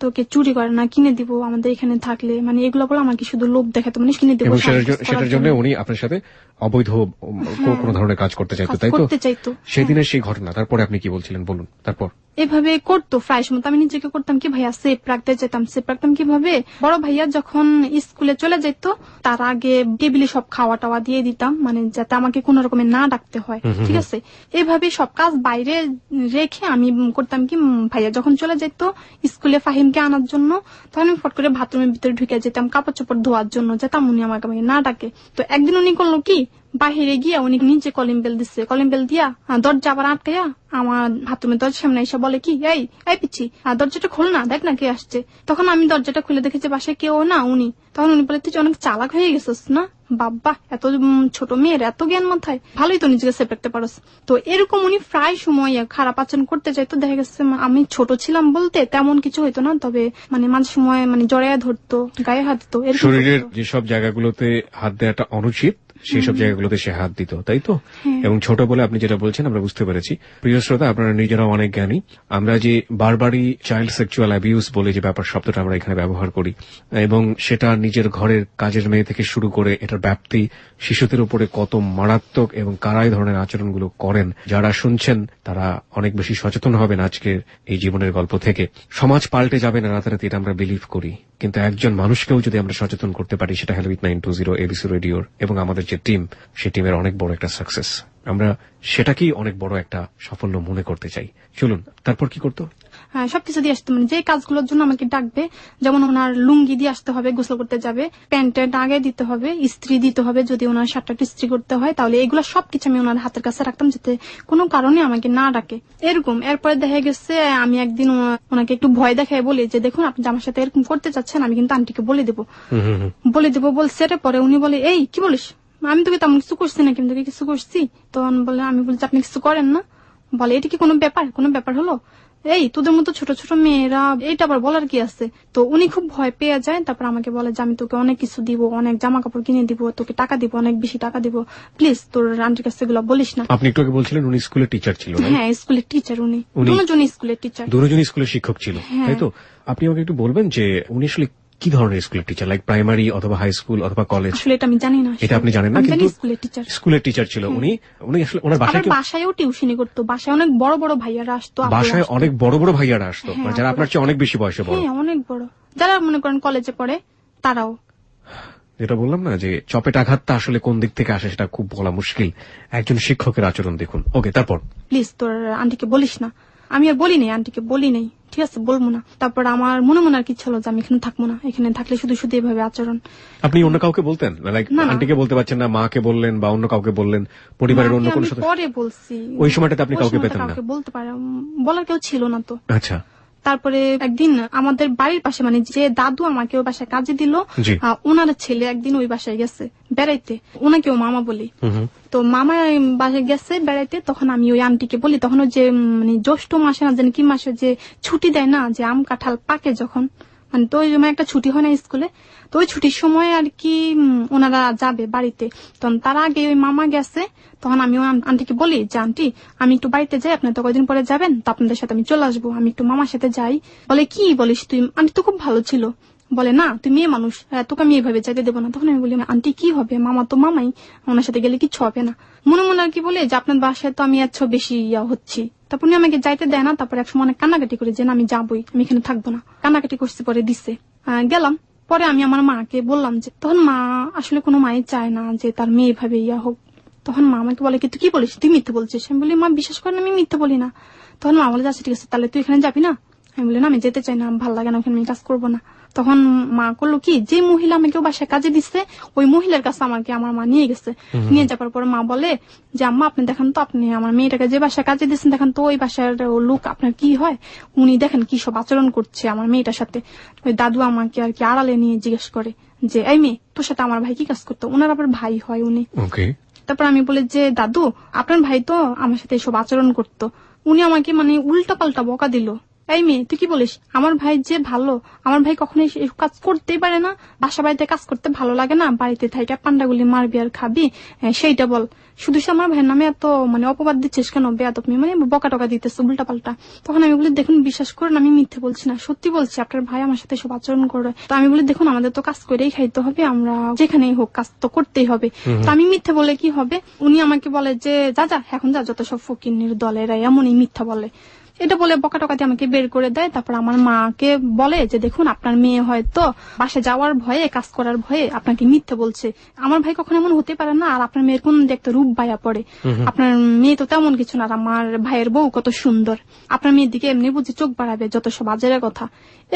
তোকে চুরি করে না কিনে দিব, আমাদের এখানে থাকলে মানে এগুলো বলে আমাকে শুধু লোভ দেখাতো, মানে কিনে দিব। এবং সেটার জন্য উনি আপনার সাথে অবৈধ কোন ধরনের কাজ করতে চাইতো, তাই তো? সেদিনের সেই ঘটনা, তারপরে আপনি কি বলছিলেন বলুন। তারপর এভাবে করতো প্রায় সময়। আমি নিজেকে করতাম কি ভাইয়া সেফ রাখতে যেতাম। সেফ রাখতাম কিভাবে, বড় ভাইয়া যখন স্কুলে চলে যেত তার আগে টেবিলে সব খাওয়া টাওয়া দিয়ে দিতাম, মানে যাতে আমাকে কোন রকমের না ডাকতে হয়, ঠিক আছে। এইভাবে সব কাজ বাইরে রেখে আমি করতাম কি, ভাইয়া যখন চলে যেত স্কুলে ফাহিমকে আনার জন্য, তখন আমি ফট করে বাথরুমের ভিতরে ঢুকে যেতাম কাপড় চোপড় ধোয়ার জন্য, যেতাম উনি আমাকে না ডাকে। তো একদিন উনি করলো কি, বাহিরে গিয়া উনি নিচে কলিং বেল দিচ্ছে, কলিং বেল দিয়া দরজা আবার আটকাইয়া আমার বাথরুমের দরজার সামনে এসে বলে কি, এই পিচ্ছি দরজাটা খোল না, দেখ না কে আসছে। তখন আমি দরজাটা খুলে দেখেছি বাসায় কেউ না, উনি। তখন উনি বলে তুই অনেক চালাক হয়ে গেছিস না বাবা, এত ছোট মেয়ের এত জ্ঞান মাথায়, ভালোই তো নিজেকে সেভ রাখতে পারস। তো এরকম উনি প্রায় সময় খারাপ আচরণ করতে চাইতো। দেখা গেছে আমি ছোট ছিলাম বলতে তেমন কিছু হইতো না, তবে মানে মাঝে সময় মানে জড়াইয়া ধরতো, গায়ে হাত দিত। শরীরের যেসব জায়গাগুলোতে হাত দেওয়াটা অনুচিত সেই সব জায়গাগুলোতে সে হাত দিত, তাই তো? এবং ছোট বলে আপনি যেটা বলছেন আমরা বুঝতে পেরেছি। প্রিয় শ্রোতা, আপনারা নিজেরাও অনেক জ্ঞানী। আমরা যে বারবারই চাইল্ড সেক্সুয়াল অ্যাবিউজ বলে যে ব্যাপার শব্দটা আমরা এখানে ব্যবহার করি, এবং সেটা নিজের ঘরের কাজের মেয়ে থেকে শুরু করে এটার ব্যাপ্তি শিশুদের উপরে কত মারাত্মক এবং কারা এই ধরনের আচরণগুলো করেন, যারা শুনছেন তারা অনেক বেশি সচেতন হবেন আজকের এই জীবনের গল্প থেকে। সমাজ পাল্টে যাবে না রাতারাতি, এটা আমরা বিলিভ করি, কিন্তু একজন মানুষকেও যদি আমরা সচেতন করতে পারি সেটা হেলথ 920 এবিসি রেডিওর এবং আমাদের যে টিম, সেই টিমের অনেক বড় একটা সাকসেস। আমরা সেটাকেই অনেক বড় একটা সাফল্য মনে করতে চাই। চলুন, তারপর কি করতো? হ্যাঁ, সবকিছু দিয়ে আসতো, মানে যে কাজগুলোর জন্য আমাকে ডাকবে, যেমন ওনার লুঙ্গি দিয়ে আসতে হবে, গোসল করতে যাবে, প্যান্টের আগে দিতে হবে, ইস্ত্রি দিতে হবে, যদি ওনার শার্টটা ইস্ত্রি করতে হয় তাহলে এগুলো সবকিছু আমি ওনার হাতের কাছে রাখতাম, যাতে কোনো কারণে আমাকে না ডাকে এরকম। এরপরে দেখা গেছে আমি একদিন ওনাকে একটু ভয় দেখায় বলি যে দেখুন আপনি আমার সাথে এরকম করতে চাচ্ছেন, আমি কিন্তু আন্টিকে বলে দেবো বলছে। পরে উনি বলে এই কি বলিস, আমি তোকে তেমন কিছু করছি নাকি, আমি তোকে কিছু করছি? তখন বলে আমি বলছি আপনি কিছু করেন না। বলে এটা কি কোনো ব্যাপার হলো, এই তোদের মতো ছোট ছোট মেয়েরা, এইটা আবার বলার কি আছে? তো উনি খুব ভয় পেয়ে যায়। তারপর আমাকে বলে যে আমি তোকে অনেক কিছু দিব, অনেক জামা কাপড় কিনে দিব, তোকে টাকা দিব, অনেক বেশি টাকা দিব, প্লিজ তোর আন্টির কাছে এগুলো বলিস না। আপনি একটু আগে বলছিলেন উনি স্কুলের টিচার ছিল? হ্যাঁ, স্কুলের টিচার। উনি দুজনই স্কুলের টিচার, দুজনই স্কুলের শিক্ষক ছিল, তাই তো? আপনি আমাকে একটু বলবেন যে উনি আসলে কি ধরনের স্কুলের টিচার, লাইক প্রাইমারি অথবা হাই স্কুল অথবা কলেজ? আসলে এটা আমি জানি না। এটা আপনি জানেন না, কিন্তু স্কুলের টিচার ছিল উনি। আসলে ওনার বাসায়ও টিউশনি করতো, বাসায় অনেক বড় বড় ভাইয়ারা আসতো, যারা আপনার চেয়ে অনেক বেশি বয়সে বড়, অনেক বড়, যারা মনে করেন কলেজে পড়ে তারাও। যেটা বললাম না যে চপেট আঘাতটা আসলে কোন দিক থেকে আসে সেটা খুব বলা মুশকিল। একজন শিক্ষকের আচরণ দেখুন। ওকে, তারপর? প্লিজ তোর আন্টিকে বলিস না। আমি আর বলি নাই, আন্টিকে বলি নাই, ঠিক আছে, বলবো না। তারপর আমার মনে আর কি ছিল যে আমি এখানে থাকবো না, এখানে থাকলে শুধু শুধু এভাবে আচরণ। আপনি অন্য কাউকে বলতেন? লাইক আন্টিকে বলতে পারছেন না, মাকে বললেন বা অন্য কাউকে বললেন, পরিবারের অন্য কোনো সদস্য? পরে বলছি, ওই সময়টাতে আপনি কাউকে পেতেন না? বলতে পারে, বলার কেউ ছিল না তো। আচ্ছা। তারপরে একদিন আমাদের বাড়ির পাশে, মানে যে দাদু আমাকে ওই বাসায় কাজে দিল, ওনার ছেলে একদিন ওই বাসায় গেছে বেড়াইতে, ওনাকেও মামা বলি। তো মামা বাসায় গেছে বেড়াইতে, তখন আমি ওই আন্টিকে বলি, তখন ওই যে মানে জ্যৈষ্ঠ মাসে না জানি কি মাসে যে ছুটি দেয় না, যে আম কাঁঠাল পাকে যখন, মানে তো ওই সময় একটা ছুটি হয় না স্কুলে, তো ওই ছুটির সময় আর কি ওনারা যাবে বাড়িতে। তখন তার আগে ওই মামা গেছে, তখন আমি ওই আন্টিকে বলি যে আন্টি আমি একটু বাড়িতে যাই, আপনার তো কয়েকদিন পরে যাবেন, তো আপনাদের সাথে আমি চলে আসবো, আমি একটু মামার সাথে যাই। বলে কি বলিস তুই, আন্টি তো খুব ভালো ছিল। বলে না তুই মেয়ে মানুষ, তোকে আমি এইভাবে চাইতে দেবো না। তখন আমি বলি আন্টি কি হবে, মামা তো মামাই, ওনার সাথে গেলে কিছু হবে না। মনে আর কি বলে যে আপনার বাসায় তো আমি এত বেশি হচ্ছি। তারপর উনি আমাকে যাইতে দেয় না। তারপর একসময় অনেক কান্নাকাটি করে যে না আমি যাবোই, আমি এখানে থাকবো না, কান্নাকাটি করছি, পরে দিছে, গেলাম। পরে আমি আমার মাকে বললাম, যে তখন মা আসলে কোনো মাই চায় না যে তার মেয়ে এভাবে হোক। তখন মা আমাকে বলে তুই কি বলিস, তুই মিথ্যে বলছিস? আমি বলি মা বিশ্বাস করেন আমি মিথ্যে বলি না। তখন মা বলে আচ্ছা ঠিক আছে তাহলে তুই এখানে যাবি না? আমি বলি না আমি যেতে চাই না, ভালো লাগে না, ওখানে আমি কাজ করবো না। তখন মা করলো কি, যে মহিলা আমাকে বাসায় কাজে দিচ্ছে ওই মহিলার কাছে আমাকে আমার মা নিয়ে গেছে। নিয়ে যাবার পর মা বলে যে আম্মা আপনি দেখেন তো, আপনি আমার মেয়েটাকে যে বাসায় কাজে দিচ্ছেন দেখেন তো ওই বাসার লোক আপনার কি হয়, উনি দেখেন কি সব আচরণ করছে আমার মেয়েটার সাথে। ওই দাদু আমাকে আর কি আড়ালে নিয়ে জিজ্ঞেস করে যে এই মেয়ে, তোর সাথে আমার ভাই কি কাজ করতো? ওনার আবার ভাই হয় উনি। তারপর আমি বলি যে দাদু আপনার ভাই তো আমার সাথে এসব আচরণ করতো। উনি আমাকে মানে উল্টা পাল্টা বকা দিল। এই মেয়ে তুই কি বলিস? আমার ভাই যে ভালো, আমার ভাই কখনো কাজ করতেই পারে না, বাসা বাড়িতে কাজ করতে ভালো লাগে না, বাড়িতে থাইকা পান্ডাগুলি মারবি আর খাবি, সেইটা বল। শুধু সে আমার ভাইয়ের নামে এত মানে অপবাদ দিচ্ছিস কেন? বেয়াদব মেয়ে, মানে বকা টকা দিতেছে উল্টা পাল্টা। তখন আমি বলি দেখুন বিশ্বাস করেন আমি মিথ্যে বলছি না, সত্যি বলছি, আপনার ভাই আমার সাথে সব আচরণ করে। তো আমি বলি দেখুন আমাদের তো কাজ করেই খাইতে হবে, আমরা যেখানেই হোক কাজ তো করতেই হবে। তো আমি মিথ্যে বলে কি হবে? উনি আমাকে বলে যে যা যা এখন যা, যত সব ফকিন্নির দলেরা এমনই মিথ্যা বলে। এটা বলে বকা টকা দিয়ে আমাকে বের করে দেয়। তারপর আমার মাকে বলে যে দেখুন আপনার মেয়ে হয়তো বাসে যাওয়ার ভয়ে, কাজ করার ভয়ে আপনাকে মিথ্যে বলছে। আমার ভাই কখনো এমন হতে পারে না, আর আপনার মেয়ের কোন দেখতে রূপ বায়া পড়ে, আপনার মেয়ে তো তেমন কিছু না, আর আমার ভাইয়ের বউ কত সুন্দর, আপনার মেয়ের দিকে এমনি বুঝি চোখ বাড়াবে, যত সব বাজারের কথা।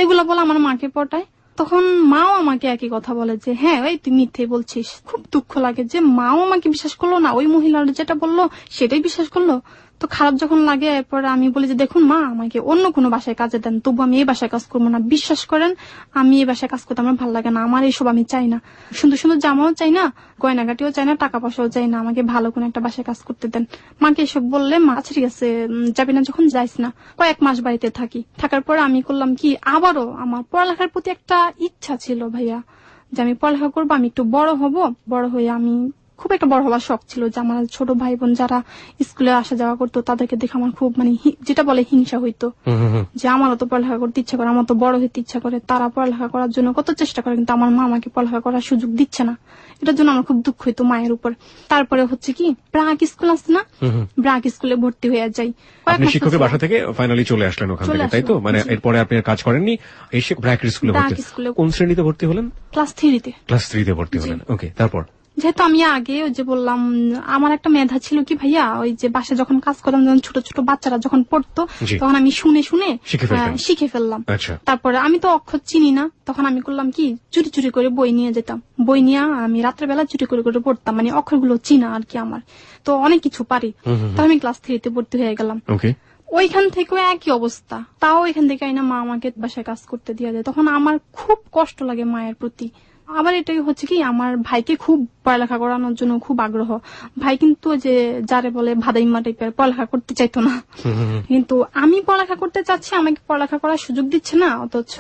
এগুলো বলে আমার মাকে পটায়। তখন মাও আমাকে একই কথা বলে যে হ্যাঁ ওই তুই মিথ্যে বলছিস। খুব দুঃখ লাগে যে মাও আমাকে বিশ্বাস করলো না, ওই মহিলার যেটা বললো সেটাই বিশ্বাস করলো। তো খারাপ যখন লাগে, এরপর আমি বলি যে দেখুন মা আমাকে অন্য কোনো বাসায় কাজে দেন, তবু আমি এই বাসায় কাজ করবো না। বিশ্বাস করেন আমি এই বাসায় কাজ করতে আমার ভালো লাগে না, আমার এইসব আমি চাই না, সুন্দর সুন্দর জামাও চাই না, গয়নাগাটিও চাই না, টাকা পয়সাও চাই না, আমাকে ভালো কোনো একটা বাসায় কাজ করতে দেন। মাকে এসব বললে মা আচ্ছা ঠিক আছে যাবি না যখন যাইস না। কয়েক মাস বাড়িতে থাকি, থাকার পর আমি করলাম কি, আবারও আমার পড়ালেখার প্রতি একটা ইচ্ছা ছিল ভাইয়া, যে আমি পড়ালেখা করবো, আমি একটু বড় হব, বড় হয়ে আমি খুব একটা বড় হওয়ার শখ ছিল, যে আমার ছোট ভাই বোন যারা স্কুলে আসা যাওয়া করতো তাদেরকে দেখে আমার খুব মানে যেটা বলে হিংসা হইতো, যে আমারও তো পড়ালেখা করতে ইচ্ছা করে, আমার তো বড় হইতে ইচ্ছা করে, তারা পড়ালেখা করার জন্য কত চেষ্টা করে কিন্তু আমার মা আমাকে পড়ালেখা করার সুযোগ দিচ্ছে না। এটার জন্য আমার খুব দুঃখ হইতো মায়ের উপর। তারপরে হচ্ছে কি ব্রাক স্কুল আছে না, ব্রাক স্কুলে ভর্তি হয়ে যাই। আপনি শিক্ষকের বাসা থেকে ফাইনালি চলে আসলেন ওখান থেকে, তাই তো? মানে এরপরে আপনি আর কাজ করেননি, এসে ব্র্যাকেট স্কুলে ভর্তি। কোন শ্রেণীতে ভর্তি হলেন? ক্লাস 3-তে। ক্লাস 3-তে ভর্তি হলেন, ওকে। তারপর যেহেতু আমি আগে ওই যে বললাম আমার একটা মেধা ছিল কি ভাইয়া, ওই যে বাসায় যখন কাজ করতাম, যখন ছোট ছোট বাচ্চারা যখন পড়তো তখন আমি শুনে শুনে শিখে ফেললাম। তারপরে আমি তো অক্ষর চিনি না, তখন আমি করলাম কি চুরি চুরি করে বই নিয়ে যেতাম, বই নিয়ে আমি রাত্রেবেলা চুরি করে করে পড়তাম, মানে অক্ষরগুলো চিনা আর কি আমার, তো অনেক কিছু পারি। তো আমি ক্লাস 3-তে ভর্তি হয়ে গেলাম। ওইখান থেকেও একই অবস্থা, তাও এখান থেকে আইনা মা আমাকে বাসায় কাজ করতে দিয়ে যায়। তখন আমার খুব কষ্ট লাগে মায়ের প্রতি। আবার এটাই হচ্ছে কি, আমার ভাইকে খুব পড়ালেখা করানোর জন্য খুব আগ্রহ। ভাই কিন্তু যে যারে বলে ভাদাইমা টাইপের পড়ালেখা করতে চাইতো না, কিন্তু আমি পড়ালেখা করতে চাচ্ছি, আমাকে পড়ালেখা করার সুযোগ দিচ্ছে না, অথচ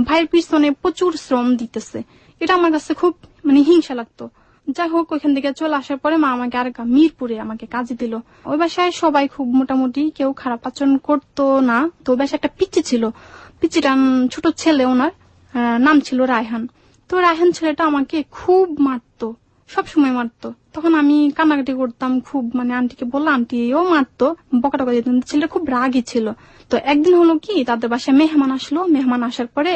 ভাইয়ের পিছনে প্রচুর শ্রম দিতেছে। এটা আমার কাছে খুব মানে হিংসা লাগতো। যাই হোক ওইখান থেকে চলে আসার পরে মা আমাকে আর মিরপুরে আমাকে কাজে দিল। ওই বাসায় সবাই খুব মোটামুটি, কেউ খারাপ আচরণ করতো না। তো ওই বাসায় একটা পিচ্চি ছিল, পিচ্চিটা ছোট ছেলে, ওনার নাম ছিল রায়হান। তো রায়হান ছেলেটা আমাকে খুব মারতো, সবসময় মারতো। তখন আমি কান্নাকাটি করতাম খুব, মানে আন্টিকে বললাম, আন্টিও মারতো, বকা টকা দিত। ছেলেটা খুব রাগী ছিল। তো একদিন হলো কি, তাদের বাসায় মেহমান আসলো, মেহমান আসার পরে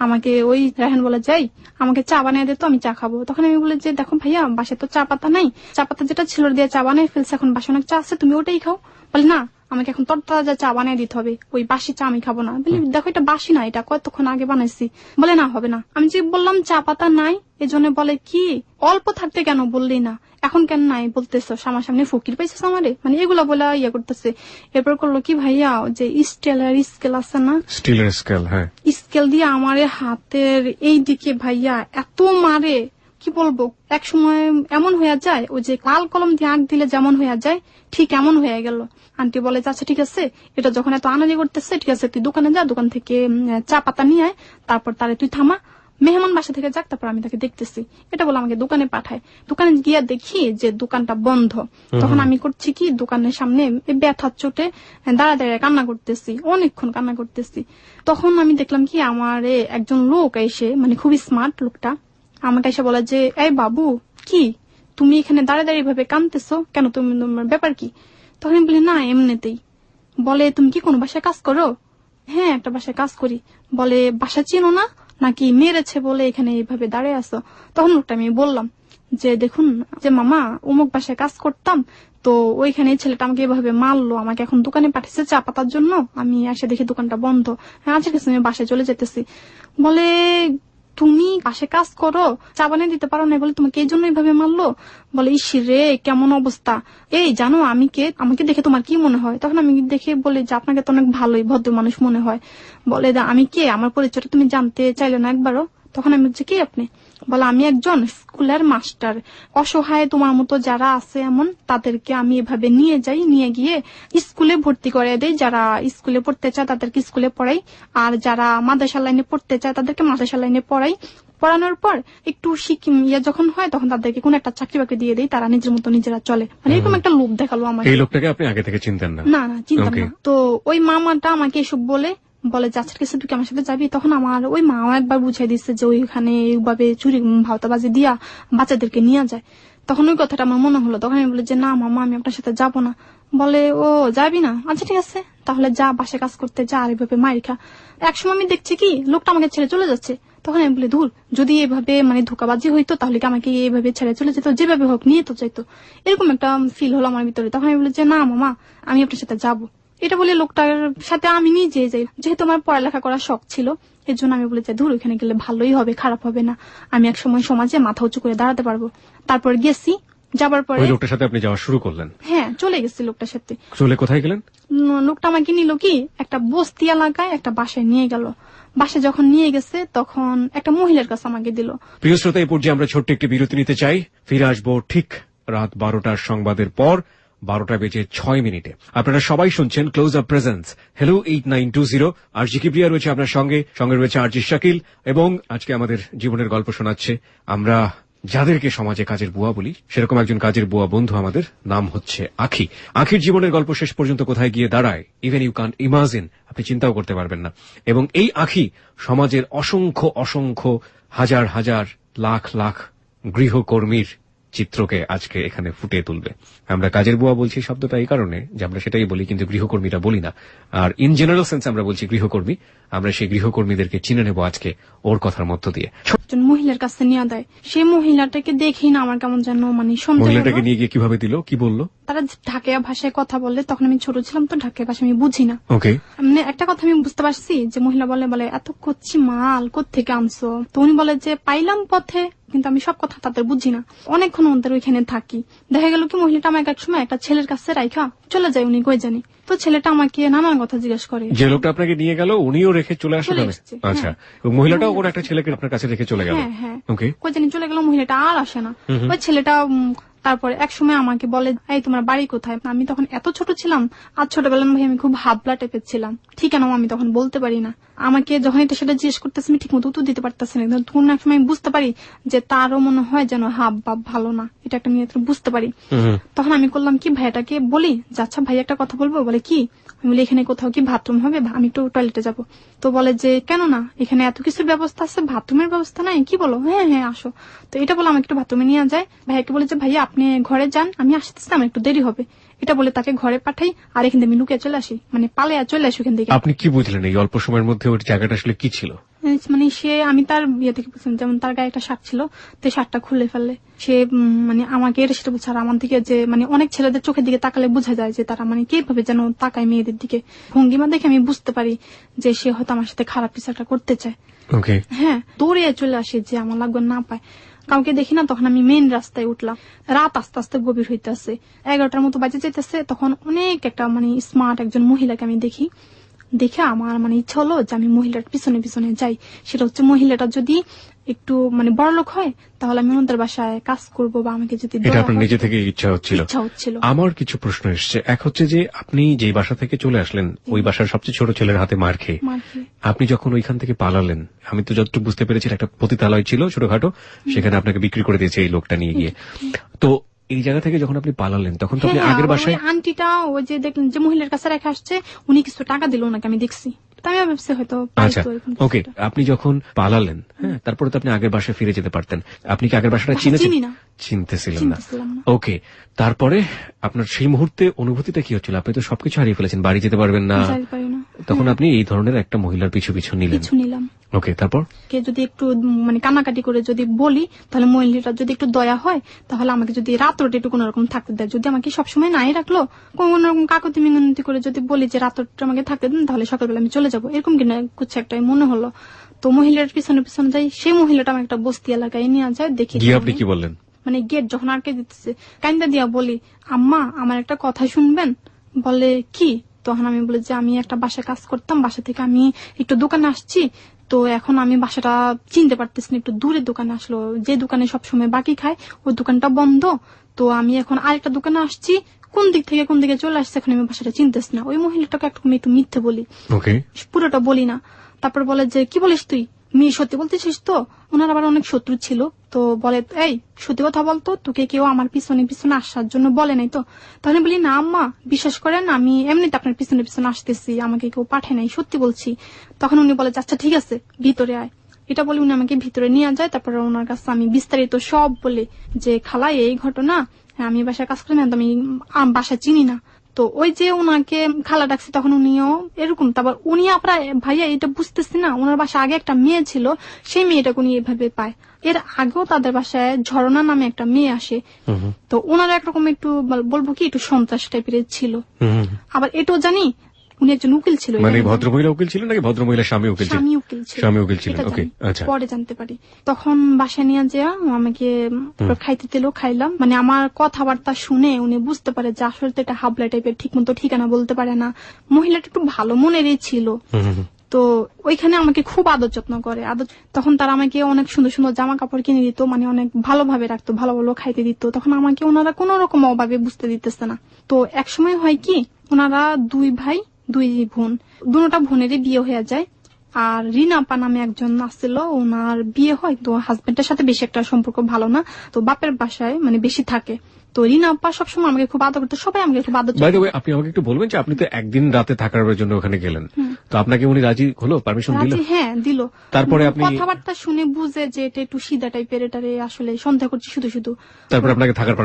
আমাকে ওই রায়হান বলে যাই আমাকে চা বানিয়ে দিত, আমি চা খাবো। তখন আমি বলি যে দেখো ভাইয়া বাসায় তো চা পাতা নাই, চা পাতা যেটা ছিল দিয়ে চা বানিয়ে ফেলছে, এখন বাসায় অনেক চা আছে, তুমি ওটাই খাও। বলি না আমাকে এখন তরতাজা চা বানিয়ে দিতে হবে, ওই বাসি চা আমি খাবো না। বলি দেখো এটা বাসি না, এটা কতক্ষণ আগে বানাইছি। বলে না হবে না। আমি যে বললাম চা পাতা নাই, এজন্য বলে কি অল্প থাকতে কেন বললি না, এখন কেন নাই বলতেছো, সামনাসামনি ফকির পাইছিস আমারে, মানে এগুলা বলে ইয়ে করতেছে। এরপর করলো কি ভাইয়া, যে স্টিলের স্কেল আছে না, স্টিলের স্কেল, হ্যাঁ, স্কেল দিয়ে আমারে হাতের এই দিকে ভাইয়া এত মারে, কি বলবো। এক সময় এমন হয়ে যায়, ওই যে লাল কলম দিয়ে আঁক দিলে যেমন হয়ে যায় ঠিক এমন হয়ে গেল। আন্টি বলে আচ্ছা ঠিক আছে, এটা যখন এত আনাজি করতেছে, ঠিক আছে তুই দোকানে যা, দোকান থেকে চা পাতা নিয়ে আয়, তারপর তারে তুই থামা, মেহমান বাসা থেকে যাক, তারপর আমি তাকে দেখতেছি। এটা বলে আমাকে দোকানে পাঠায়। দোকানে গিয়ে দেখি যে দোকানটা বন্ধ। তখন আমি করছি কি, দোকানের সামনে ব্যথার চোটে দাঁড়া দাঁড়িয়ে কান্না করতেছি, অনেকক্ষণ কান্না করতেছি। তখন আমি দেখলাম কি, আমার একজন লোক এসে, মানে খুবই স্মার্ট লোকটা, আমাকে এসে বলে যে এই বাবু কি তুমি এখানে দাঁড়িয়ে দাঁড়িয়ে ভাবে কাঁদতেছো কেন, তুমি তোমার ব্যাপার কি? তখন আমি বলি না এমনিতেই। বলে তুমি কি কোনো বাসায় কাজ করো? হ্যাঁ একটা বাসায় কাজ করি। বলে বাসা চিনো না নাকি মেরেছে বলে এখানে এইভাবে দাঁড়িয়ে আসো? তখন লোকটা আমি বললাম যে দেখুন যে মামা অমুক বাসায় কাজ করতাম, তো ওইখানে এই ছেলেটা আমাকে এভাবে মারলো, আমাকে এখন দোকানে পাঠিয়েছে চা পাতার জন্য, আমি এসে দেখি দোকানটা বন্ধ, হ্যাঁ আজকে আমি বাসায় চলে যেতেছি। বলে তুমি পাশে কাজ করো, চা বানিয়ে দিতে পারো না বলে তোমাকে এই জন্য এইভাবে মারলো? বলে ইসি রে কেমন অবস্থা, এই জানো আমি কে, আমাকে দেখে তোমার কি মনে হয়? তখন আমি দেখে বলি যে আপনাকে তো অনেক ভালোই ভদ্র মানুষ মনে হয়। বলে আমি কে, আমার পরিচয়টা তুমি জানতে চাইলে না একবারও? তখন আমি বলছি কি আপনি? বলে আমি একজন স্কুলের মাস্টার, অসহায় তোমার মতো যারা আছে এমন তাদেরকে আমি এভাবে নিয়ে যাই, নিয়ে গিয়ে স্কুলে ভর্তি করে দেই, যারা স্কুলে পড়তে চায় তাদেরকে স্কুলে পড়াই, আর যারা মাদ্রাসা লাইনে পড়তে চায় তাদেরকে মাদ্রাসা লাইনে পড়াই। পড়ানোর পর একটু যখন হয় তখন তাদেরকে কোন একটা চাকরি বাকরি দিয়ে দেই, তারা নিজের মতো নিজেরা চলে। মানে এরকম একটা লোভ দেখালো আমাকে। এই লোকটাকে আপনি আগে থেকে চিনতেন না? না না চিনতাম না। তো ওই মামাটা আমাকে এসব বলে যাচ্ছের কাছে তুই কি আমার সাথে যাবি? তখন আমার ওই মাও একবার বুঝাই দিচ্ছে যে ওইখানে এইভাবে চুরি ভাওতাবাজি দিয়া বাচ্চাদেরকে নিয়ে যায়। তখন ওই কথাটা আমার মনে হলো, তখন আমি বলি যে না মামা আমি আপনার সাথে যাবো না। বলে ও যাবি না, আচ্ছা ঠিক আছে তাহলে যা, বাসে কাজ করতে যা, আর এইভাবে মাইর খা। একসময় আমি দেখছি কি লোকটা আমাকে ছেড়ে চলে যাচ্ছে। তখন আমি বলি ধুর, যদি এভাবে মানে ধোকাবাজি হইতো তাহলে কি আমাকে এইভাবে ছেড়ে চলে যেত, যেভাবে হোক নিয়ে তো চাইতো, এরকম একটা ফিল হলো আমার ভিতরে। তখন আমি বলি যে না মামা আমি আপনার সাথে যাবো। এটা বলে লোকটার সাথে আমি নিজে যাই, যেহেতু আমার পড়ালেখা করার শখ ছিল এর জন্য আমি বলি যে ধুর ওইখানে গেলে ভালোই হবে, খারাপ হবে না, আমি এক সময় সমাজে মাথা উঁচু করে দাঁড়াতে পারবো। তারপর গেছি, যাবার পরে লোকটার সাথে আপনি যাওয়া শুরু করলেন? হ্যাঁ চলে গেছি লোকটার সাথে। চলে কোথায় গেলেন? লোকটা আমাকে নিল কি একটা বস্তি এলাকায় একটা বাসায় নিয়ে গেল। বাসায় যখন নিয়ে গেছে তখন একটা মহিলার কাছে আমাকে দিল। প্রিয় শ্রোতা, এই পর্যায়ে আমরা ছোট্ট একটি বিরতি নিতে চাই, ফিরে আসবো ঠিক রাত 12টার সংবাদের পর, 12:06। আপনারা সবাই শুনছেন ক্লোজ আপ প্রেজেন্স হ্যালো 8920। আরজি কিবরিয়া রয়েছে আপনার সঙ্গে রয়েছে আরজি শাকিল, এবং আজকে আমাদের জীবনের গল্প শোনাচ্ছে আমরা যাদেরকে সমাজে কাজের বুয়া বলি, সেরকম একজন কাজের বুয়া বন্ধু আমাদের, নাম হচ্ছে আখি। আখির জীবনের গল্প শেষ পর্যন্ত কোথায় গিয়ে দাঁড়ায় ইভেন ইউ কান্ট ইমাজিন, আপনি চিন্তাও করতে পারবেন না। এবং এই আখি সমাজের অসংখ্য অসংখ্য হাজার হাজার লাখ লাখ গৃহকর্মীর চিত্রকে আজকে এখানে ফুটিয়ে তুলবে। আমরা কাজের বুয়া বলছি শব্দটা এই কারণে যে আমরা সেটাই বলি, কিন্তু গৃহকর্মীরা বলি না। আর ইন জেনারেল সেন্স আমরা বলছি গৃহকর্মী। আমরা সেই গৃহকর্মীদেরকে চিনে নেব আজকে ওর কথার মধ্য দিয়ে। একজন মহিলার কাছে নিয়ে দেয়, সেই মহিলাটাকে দেখি না আমার কেমন যেন মানে সন্দেহ। মহিলাটাকে নিয়ে গিয়ে কিভাবে দিল, কি বললো? তারা ঢাকাইয়া ভাষায় কথা বলে, তখন আমি ছোট ছিলাম তো ঢাকাইয়া ভাষা আমি বুঝি না। ওকে, মানে একটা কথা আমি বুঝতে পারছি যে মহিলা বলে এত কচ্ছি মাল কোত্থেকে আনছো? তো উনি বলে যে পাইলাম পথে, কিন্তু আমি সব কথা তাদের বুঝি না। অনেকক্ষণ ওদের ওইখানে থাকি, দেখা গেল কি মহিলাটা আমাকে এক সময় একটা ছেলের কাছে রাইখা চলে যায়, উনি কই জানি। তো ছেলেটা আমাকে নানান কথা জিজ্ঞেস করে। যে লোকটা আপনাকে নিয়ে গেল উনিও রেখে চলে আসে? আচ্ছা, মহিলাটাও কোন একটা ছেলেকে আপনার কাছে রেখে চলে গেল? হ্যাঁ, ওকে, কই জানি চলে গেল, মহিলাটা আর আসে না। ওই ছেলেটা তারপরে এক সময় আমাকে বলে এই তোমার বাড়ি কোথায়? আমি তখন এত ছোট ছিলাম, আর ছোটবেলার ভাই আমি খুব হাবলা টাইপের ছিলাম, ঠিকানাও আমি তখন বলতে পারি না। আমাকে যখন এটা সেটা জিজ্ঞেস করতেছি আমি ঠিক মতো উত্তর দিতে পারতেছি না। তখন এক সময় আমি বুঝতে পারি যে তারও মনে হয় যেন হাব বাপ ভালো না, এটা একটা নিয়ে বুঝতে পারি। তখন আমি করলাম কি ভাইয়াটাকে বলি যে আচ্ছা ভাই একটা কথা বলবো। বলে কি? আমি বলি এখানে কোথাও কি বাথরুম হবে, আমি একটু টয়লেটে যাব। তো বলে যে কেন না, এখানে এত কিছুর ব্যবস্থা আছে, বাথরুমের ব্যবস্থা নাই? কি বলো? হ্যাঁ হ্যাঁ আসো। তো এটা বলে আমাকে একটু বাথরুমে নিয়ে যায়। ভাইয়াকে বলে যে ভাইয়া আপনি ঘরে যান, আমি আসতেছি, আমার একটু দেরি হবে। এটা বলে তাকে ঘরে পাঠাই, আর এখান থেকে আমি লুকিয়ে চলে আসি, মানে পালিয়ে চলে আসি ওখান থেকে। আপনি কি বুঝলেন এই অল্প সময়ের মধ্যে ওর জায়গাটা আসলে কি ছিল? মানে আমি তার বিয়ে থেকে বুঝলাম, যেমন তার গায়ে একটা শার্ট ছিল, তো শার্টটা খুলে ফেললে সে মানে আমাকে এটা সেটা বুঝছে। আর আমার দিকে যে মানে অনেক ছেলেদের চোখের দিকে তাকালে বোঝা যায় যে তারা মানে কিভাবে যেন তাকায় মেয়েদের দিকে, ভঙ্গিমা দেখে আমি বুঝতে পারি যে সে হয়তো আমার সাথে খারাপ কিছু একটা করতে চায়। ওকে, হ্যাঁ, দৌড়ে চলে আসে যে আমার লাগবে না পায়, কাউকে দেখি না। তখন আমি মেন রাস্তায় উঠলাম, রাত আস্তে আস্তে গভীর হইতেছে, 11টার মতো বাজে যেতেছে। তখন অনেক একটা মানে স্মার্ট একজন মহিলাকে আমি দেখে আমার মানে ইচ্ছা হলো যে আমি মহিলার পিছনে পিছনে যাই। সেটা হচ্ছে মহিলাটা যদি একটু মানে বড়লোক হয় তাহলে আমি ওদের বাসায় কাজ করবো, বা আমাকে যদি এটা আপনার নিজে থেকে ইচ্ছা হচ্ছিল? আমার কিছু প্রশ্ন এসছে। এক হচ্ছে যে আপনি যে বাসা থেকে চলে আসলেন, ওই বাসার সবচেয়ে ছোট ছেলের হাতে মার খেয়ে আপনি যখন ওইখান থেকে পালালেন, আমি তো যতটুকু বুঝতে পেরেছি একটা পতিতালয় ছিল ছোটখাটো, সেখানে আপনাকে বিক্রি করে দিয়েছে এই লোকটা নিয়ে গিয়ে। তো এই জায়গা থেকে যখন আপনি পালালেন তখন তো আপনি আগের বাসায় আন্টিটা ওই যে দেখলেন যে মহিলার কাছে রেখে আসছে, উনি কিছু টাকা দিল ওনাকে, আমি দেখছি। আচ্ছা, ওকে, আপনি যখন পালালেন, হ্যাঁ, তারপরে তো আপনি আগের বাসায় ফিরে যেতে পারতেন। আপনি কি আগের বাসাটা চিনতেছিলেন না? ওকে, তারপরে আপনার সেই মুহূর্তে অনুভূতিটা কি হচ্ছিল? আপনি তো সবকিছু হারিয়ে ফেলেছেন, বাড়ি যেতে পারবেন না, তখন আপনি এই ধরনের একটা মহিলার পিছু নিলেন। ওকে, তারপর কে যদি একটু মানে কান্নাকাটি করে যদি বলি, তাহলে মহিলাটা যদি একটু দয়া হয়, তাহলে আমাকে যদি রাত্রটা একটু কোন রকম থাকতে দেয়। যদি আমাকে সবসময় নাই রাখলো, কোন রকম কাকতি মিনতি করে যদি বলি যে রাত্রটা আমাকে থাকতে দেন, তাহলে সকালবেলা আমি চলে যাবো, এরকম কিনা কিছু একটা মনে হলো। তো মহিলার পিছনে পিছনে যাই, সেই মহিলাটা আমার একটা বস্তি এলাকায় নিয়ে যায়, দেখি আপনি কি বললেন? মানে গেট যখন আটকে দিতেছে, কাইন্দা দিয়া বলি, আম্মা আমার একটা কথা শুনবেন? বলে কি? তখন আমি বলি যে আমি একটা বাসায় কাজ করতাম, বাসা থেকে আমি একটু দোকানে আসছি, তো এখন আমি বাসাটা চিনতে পারতেছি না, একটু দূরের দোকানে আসলো, যে দোকানে সবসময় বাকি খায় ওই দোকানটা বন্ধ, তো আমি এখন আরেকটা দোকানে আসছি, কোন দিক থেকে কোন দিকে চলে আসছে এখন আমি বাসাটা চিনতেছি না। ওই মহিলাটাকে একটু মিথ্যে বলি, পুরোটা বলি না। তারপর বলে যে কি বলিস তুই, মেয়ে সত্যি বলতেছিস তো? ওনার আবার অনেক শত্রু ছিল, তো বলে এই সত্যি কথা বলতো, তোকে কেউ আমার পিছনে পিছনে আসার জন্য বলে নাই তো? তাহলে বলি না আম্মা বিশ্বাস করেন, আমি এমনিতে আপনার পিছনে পিছনে আসতেছি, আমাকে কেউ পাঠায় নাই, সত্যি বলছি। তখন উনি বলে আচ্ছা ঠিক আছে ভিতরে আয়, এটা বলে উনি আমাকে ভিতরে নিয়ে যায়। তারপরে ওনার কাছে আমি বিস্তারিত সব বলি যে খালা এই ঘটনা, আমি বাসায় কাজ করি না, আমি বাসা চিনি না। তো ওই যে ওনাকে খালা ডাকছে, তখন উনিও এরকম। তারপর উনি আপনার ভাইয়া এটা বুঝতেছি না, ওনার বাসায় আগে একটা মেয়ে ছিল, সেই মেয়েটাকে উনি এভাবে পায়। এর আগেও তাদের বাসায় ঝরনা নামে একটা মেয়ে আসে, তো ওনারা একরকম একটু বলবো কি একটু সন্ত্রাস টাইপের ছিল। আবার এটাও জানি উনি একজন উকিল ছিল। মানে ভদ্রমহিলা উকিল ছিলেন নাকি ভদ্রমহিলা স্বামী উকিল ছিলেন? স্বামী উকিল ছিলেন। ওকে, আচ্ছা। পরে জানতে পারি। তখন বাসায় নিয়ে যা আমাকে খাইতে দিল, খাইলাম। মানে আমার কথাবার্তা শুনে উনি বুঝতে পারে যে আসলে তো এটা হাবলা টাইপের, ঠিক মতো ঠিকানা বলতে পারে না। মহিলাটা একটু ভালো মনেরই ছিল, তো ওইখানে আমাকে খুব আদর যত্ন করে। তখন তারা আমাকে অনেক সুন্দর সুন্দর জামা কাপড় কিনে দিত, মানে অনেক ভালোভাবে রাখতো, ভালো ভালো খাইতে দিত। তখন আমাকে ওনারা কোন রকম অভাবে বুঝতে দিতেছে না। তো একসময় হয় কি, ওনারা দুই ভাই দুই বোন, দুটা বোনেরই বিয়ে হয়ে যায়। আর রিনা আপা নামে একজন আসছিল, ওনার বিয়ে হয়, তো হাজবেন্ডের সাথে বেশি একটা সম্পর্ক ভালো না, তো বাপের বাসায় মানে বেশি থাকে। তো রিনা আপা সবসময় আমাকে খুব আদর করতো, সবাই আমাকে খুব আদর। বাই দ্য ওয়ে, আপনি আমাকে একটু বলবেন যে আপনি তো একদিন রাতে থাকার জন্য ওখানে গেলেন, তো আপনাকে উনি রাজি হলো, পারমিশন দিল? হ্যাঁ দিল। তারপরে আপনি কথাবার্তা শুনে বুঝে যে এটা একটু সিধা টাইপের, এটারে আসলে সন্দেহ করছি শুধু শুধু। তারপরে আপনাকে থাকার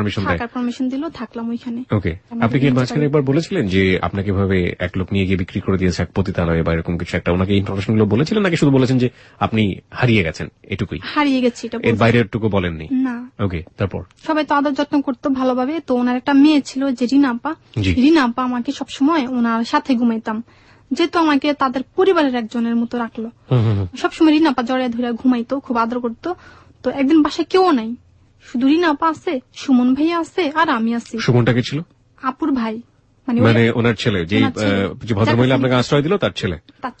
পারমিশন দিল, থাকলাম ওইখানে। ওকে, আপনি কি মাঝখানে একবার বলেছিলেন যে আপনাকে ভাবে এক লোক নিয়ে গিয়ে বিক্রি করে দিয়েছে এক পতিতালয়ে বা এরকম কিছু একটা, ওনাকে ইনফরমেশন গুলো বলেছিলেন নাকি শুধু বলেছেন যে আপনি হারিয়ে গেছেন, এটুকুই? হারিয়ে গেছি, এর বাইরের টুকু বলেননি? না। ওকে, তারপর? সবাই তো আদর যত্ন করতো ভালোভাবে। তো ওনার একটা মেয়ে ছিল যে রিনা আপা, রিনা আপা আমাকে সবসময় ওনার সাথে ঘুমাইতাম, যেহেতু আমাকে তাদের পরিবারের একজনের মতো রাখলো। সবসময় রিনা আপা জড়ায় ধরে ঘুমাইতো, খুব আদর করতো। তো একদিন বাসায় কেউ নাই, শুধু রিনা আপা আছে, সুমন ভাইয়া আছে, আর আমি আছি। সুমনটা কে ছিল? আপুর ভাই, মানে ওনার ছেলে, যে ভদ্রমহিলা আপনাকে আশ্রয় দিল, তার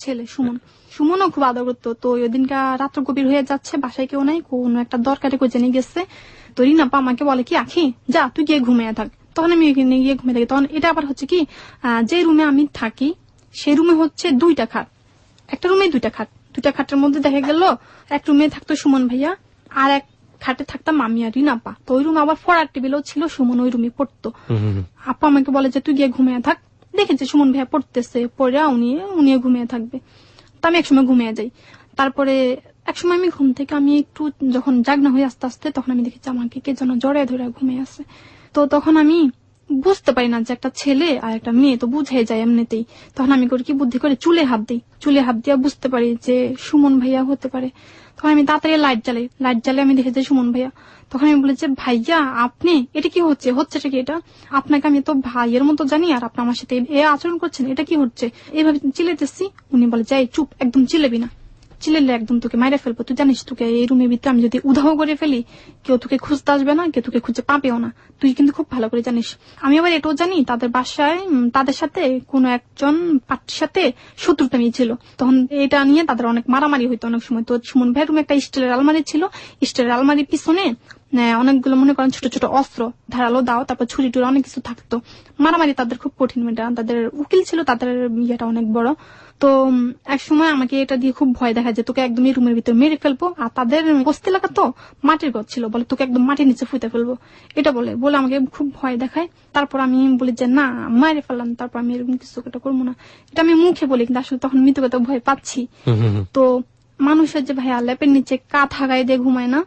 ছেলে সুমন। সুমনও খুব আদর করতো। তো ওই দিনকা রাত্র গভীর হয়ে যাচ্ছে, বাসায় কেউ নাই, কোন একটা দরকারে কই জেনে গেছে। তো রিনা আপা আমাকে বলে কি আখি যা তুই গিয়ে ঘুমিয়ে থাক। তখন আমি গিয়ে ঘুমিয়ে থাকি। তখন এটা আবার হচ্ছে কি, যে রুমে আমি থাকি সেই রুমে হচ্ছে দুইটা খাট, একটা রুমে দুইটা খাটের মধ্যে দেখা গেল এক রুমে থাকতো সুমন ভাইয়া, আর এক খাটে থাকতাম আমি আর রিনা আপা। তো ওই রুমে আবার পড়ার টেবিলও ছিল, সুমন ওই রুমে পড়তো। আপা আমাকে বলে যে তুই গিয়ে ঘুমিয়ে থাক, দেখেছে সুমন ভাইয়া পড়তেছে, পড়ে উনি ঘুমিয়ে থাকবে। তো আমি একসময় ঘুমিয়ে যাই। তারপরে একসময় আমি ঘুম থেকে আমি একটু যখন জাগনা হয়ে আস্তে আস্তে, তখন আমি দেখেছি আমাকে কে যেন জড়ায় ধরে ঘুমিয়ে আছে। তো তখন আমি বুঝতে পারি না যে একটা ছেলে আর একটা মেয়ে, তো বুঝে যায় এমনিতেই। তখন আমি করি কি, বুদ্ধি করে চুলে হাত দিয়া বুঝতে পারি যে সুমন ভাইয়া হতে পারে। তখন আমি তাড়াতাড়ি লাইট জ্বালে আমি দেখে যাই সুমন ভাইয়া। তখন আমি বলি যে ভাইয়া আপনি এটা কি হচ্ছেটা কি এটা? আপনাকে আমি তো ভাইয়ের মতো জানি, আর আপনি আমার সাথে এ আচরণ করছেন, এটা কি হচ্ছে? এইভাবে চিল্লাইতেছি। উনি বলে যাই চুপ, একদম চিল্লাবি না, চিল্লালে একদম তোকে মাইরে ফেলবো। তুই জানিস তোকে এই রুমের ভিতরে আমি যদি উধাও করে ফেলি, কেউ তোকে খুঁজতে আসবে না, কেউ তোকে খুঁজে পাবেও না, তুই কিন্তু খুব ভালো করে জানিস। আমি আবার এটাও জানি তাদের বাসায় তাদের সাথে কোন একজন পার্টির সাথে শত্রুতা ছিল। তখন এটা নিয়ে তাদের অনেক মারামারি হইতো অনেক সময়। তো সুমন ভাইয়ের রুমে একটা স্টিলের আলমারি ছিল, স্টিলের আলমারির পিছনে অনেকগুলো মনে করেন ছোট ছোট অস্ত্র, ধারালো দাও, তারপর ছুরি টুরি অনেক কিছু থাকতো। মারামারি তাদের খুব কঠিন, তাদের উকিল ছিল, তাদের ইয়েটা অনেক বড়। তো এক সময় আমাকে এটা দিয়ে খুব ভয় দেখা যায়, তোকে একদম এই রুমের ভিতরে মেরে ফেলবো। আর তাদের বস্তি এলাকা তো মাটির ঘর ছিল, বলে তোকে একদম মাটির নিচে ফুঁতে ফেলবো, এটা বলে আমাকে খুব ভয় দেখায়। তারপর আমি বলি যে না মারে ফেললাম, তারপর আমি এরকম কিছু একটা করবো না, এটা আমি মুখে বলি, কিন্তু আসলে তখন মৃত্যুগত ভয় পাচ্ছি। তো মানুষের যে ভাইয়া ল্যাপের নিচে কাঁথা গায়ে দিয়ে ঘুমায় না,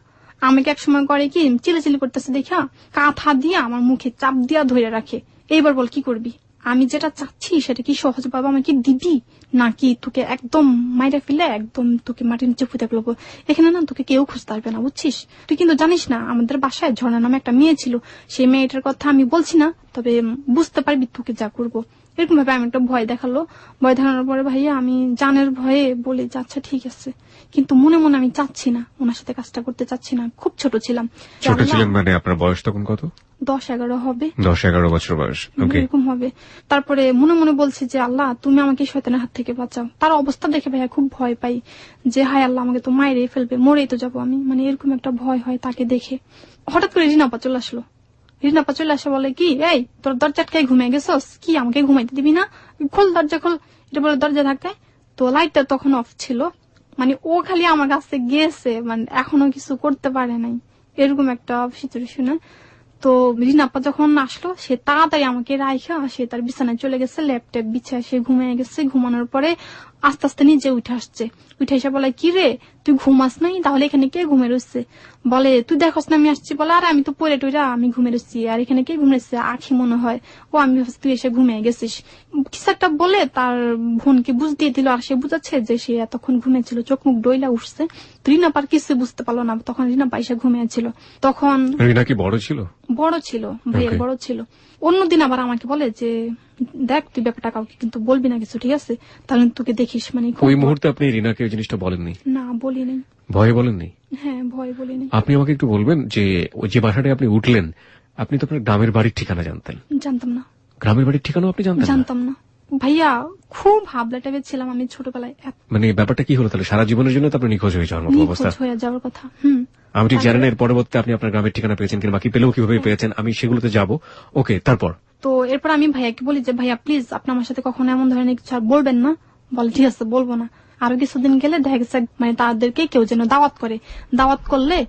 আমাকে এক সময় করে কি চিল্লাচিল্লি করতেছে দেখা কাঁথা দিয়ে আমার মুখে চাপ দিয়া ধরে রাখে। এইবার বল কি করবি? আমি যেটা চাচ্ছি সেটা কি সহজ ভাবে আমাকে দিবি, নাকি তোকে একদম মাইরে ফেলে একদম তোকে মাটির নিচে পুঁতে ফেলবো। এখানে না তোকে কেউ খুঁজতে আসবে না, বুঝছিস? তুই কিন্তু জানিস না আমাদের বাসায় ঝর্ণা নামে একটা মেয়ে ছিল, সেই মেয়েটার কথা আমি বলছি না, তবে বুঝতে পারবি তোকে যা করবো। এরকম ভাবে আমি একটা ভয় দেখালো। ভয় দেখানোর পরে ভাইয়া আমি জানের ভয়ে বলি যে আচ্ছা ঠিক আছে, কিন্তু মনে মনে আমি চাচ্ছি না, ওনার সাথে কাজটা করতে চাচ্ছি না। খুব ছোট ছিলাম। ছোট ছিলেন মানে আপনার বয়স তখন কত? 10-11 হবে। 10-11 বছর বয়স। ওকে, এরকম হবে। তারপরে মনে মনে বলছি যে আল্লাহ তুমি আমাকে শয়তানের হাত থেকে বাঁচাও। তার অবস্থা দেখে ভাইয়া খুব ভয় পাই যে হায় আল্লাহ আমাকে তো মায়েরই ফেলবে, মরেই তো যাবো আমি, মানে এরকম একটা ভয় হয় তাকে দেখে। হঠাৎ করে রিনাপা চলে আসলো। রিনাপা চলে আসে বলে কি, এই তোর দরজা আটকায় ঘুমিয়ে গেছস কি, আমাকে ঘুমাইতে দিবি না, খোল দরজা খোল। এটা বলে দরজা ধাক্কায়। তো লাইটটা তখন অফ ছিল, মানে ও খালি আমার কাছে গেছে, মানে এখনো কিছু করতে পারে নাই, এরকম একটা সিচুয়েশন। তো রিনাপা যখন আসলো সে তাড়াতাড়ি আমাকে রাইখা সে তার বিছানায় চলে গেছে, ল্যাপটপ বিছায় সে ঘুমিয়ে গেছে। ঘুমানোর পরে আস্তে আস্তে নিজে উঠে আসছে। উঠে এসে বলে কি রে তুই ঘুমাস নাই, তাহলে এখানে কে ঘুমে রয়েছে? বলে তুই দেখস না আমি আসছি। বলে আর আমি তো পরে টইরা আমি ঘুমে রয়েছি, আর এখানে কে ঘুমেছে? আখি মনে হয়। ও আমি ভাবছি তুই এসে ঘুমিয়ে গেছিস। কিছু একটা বলে তার বোনকে বুঝ দিয়ে দিল, আর সে বুঝাচ্ছে যে সে এতক্ষণ ঘুমিয়েছিল, চোখ মুখ ডইলা উঠছে। রিনাপার কিছু বুঝতে পারলো না, তখন রিনাপা এসে ঘুমিয়েছিল। তখন রিনা কি বড় ছিল? বড় ছিল, ভাইয়ের বড় ছিল। অন্যদিন আবার আমাকে বলে যে দেখ তুই ব্যাপারটা কাউকে কিন্তু বলবি না কিছু, ঠিক আছে? তাহলে তোকে দেখিস। মানে ওই মুহূর্তে আপনি রিনাকে ওই জিনিসটা বলেননি? না বলিনি। ভয়ে বলেননি? হ্যাঁ ভয় বলিনি। আপনি আমাকে একটু বলবেন যে ওই যে বাসাটায় আপনি উঠলেন, আপনি তো আপনার গ্রামের বাড়ির ঠিকানা জানতেন? জানতাম না। গ্রামের বাড়ির ঠিকানা আপনি জানতেন? জানতাম না ভাইয়া, খুব হাবলা টাইপের ছিলাম আমি ছোটবেলায়। মানে ব্যাপারটা কি হলো তাহলে? সারা জীবনের জন্য তো আপনি নিখোঁজ হয়ে যাওয়ার মতো অবস্থা। নিখোঁজ হয়ে যাওয়ার কথা। আমি ঠিক জানি না এর পরবর্তীতে আপনি আপনার গ্রামের ঠিকানা পেয়েছেন কিংবা বাকি পেলেও কিভাবে পেয়েছেন, আমি সেগুলোতে যাবো। ওকে, তারপর? তো এরপর আমি ভাইয়াকে বলি যে ভাইয়া প্লিজ আপনি আমার সাথে কখনো এমন ধরনের কিছু আর বলবেন না। বলে ঠিক আছে বলবো না। আরো কিছুদিন গেলে দেখা গেছে মানে তাদেরকে কেউ যেন দাওয়াত করে, দাওয়াত করলে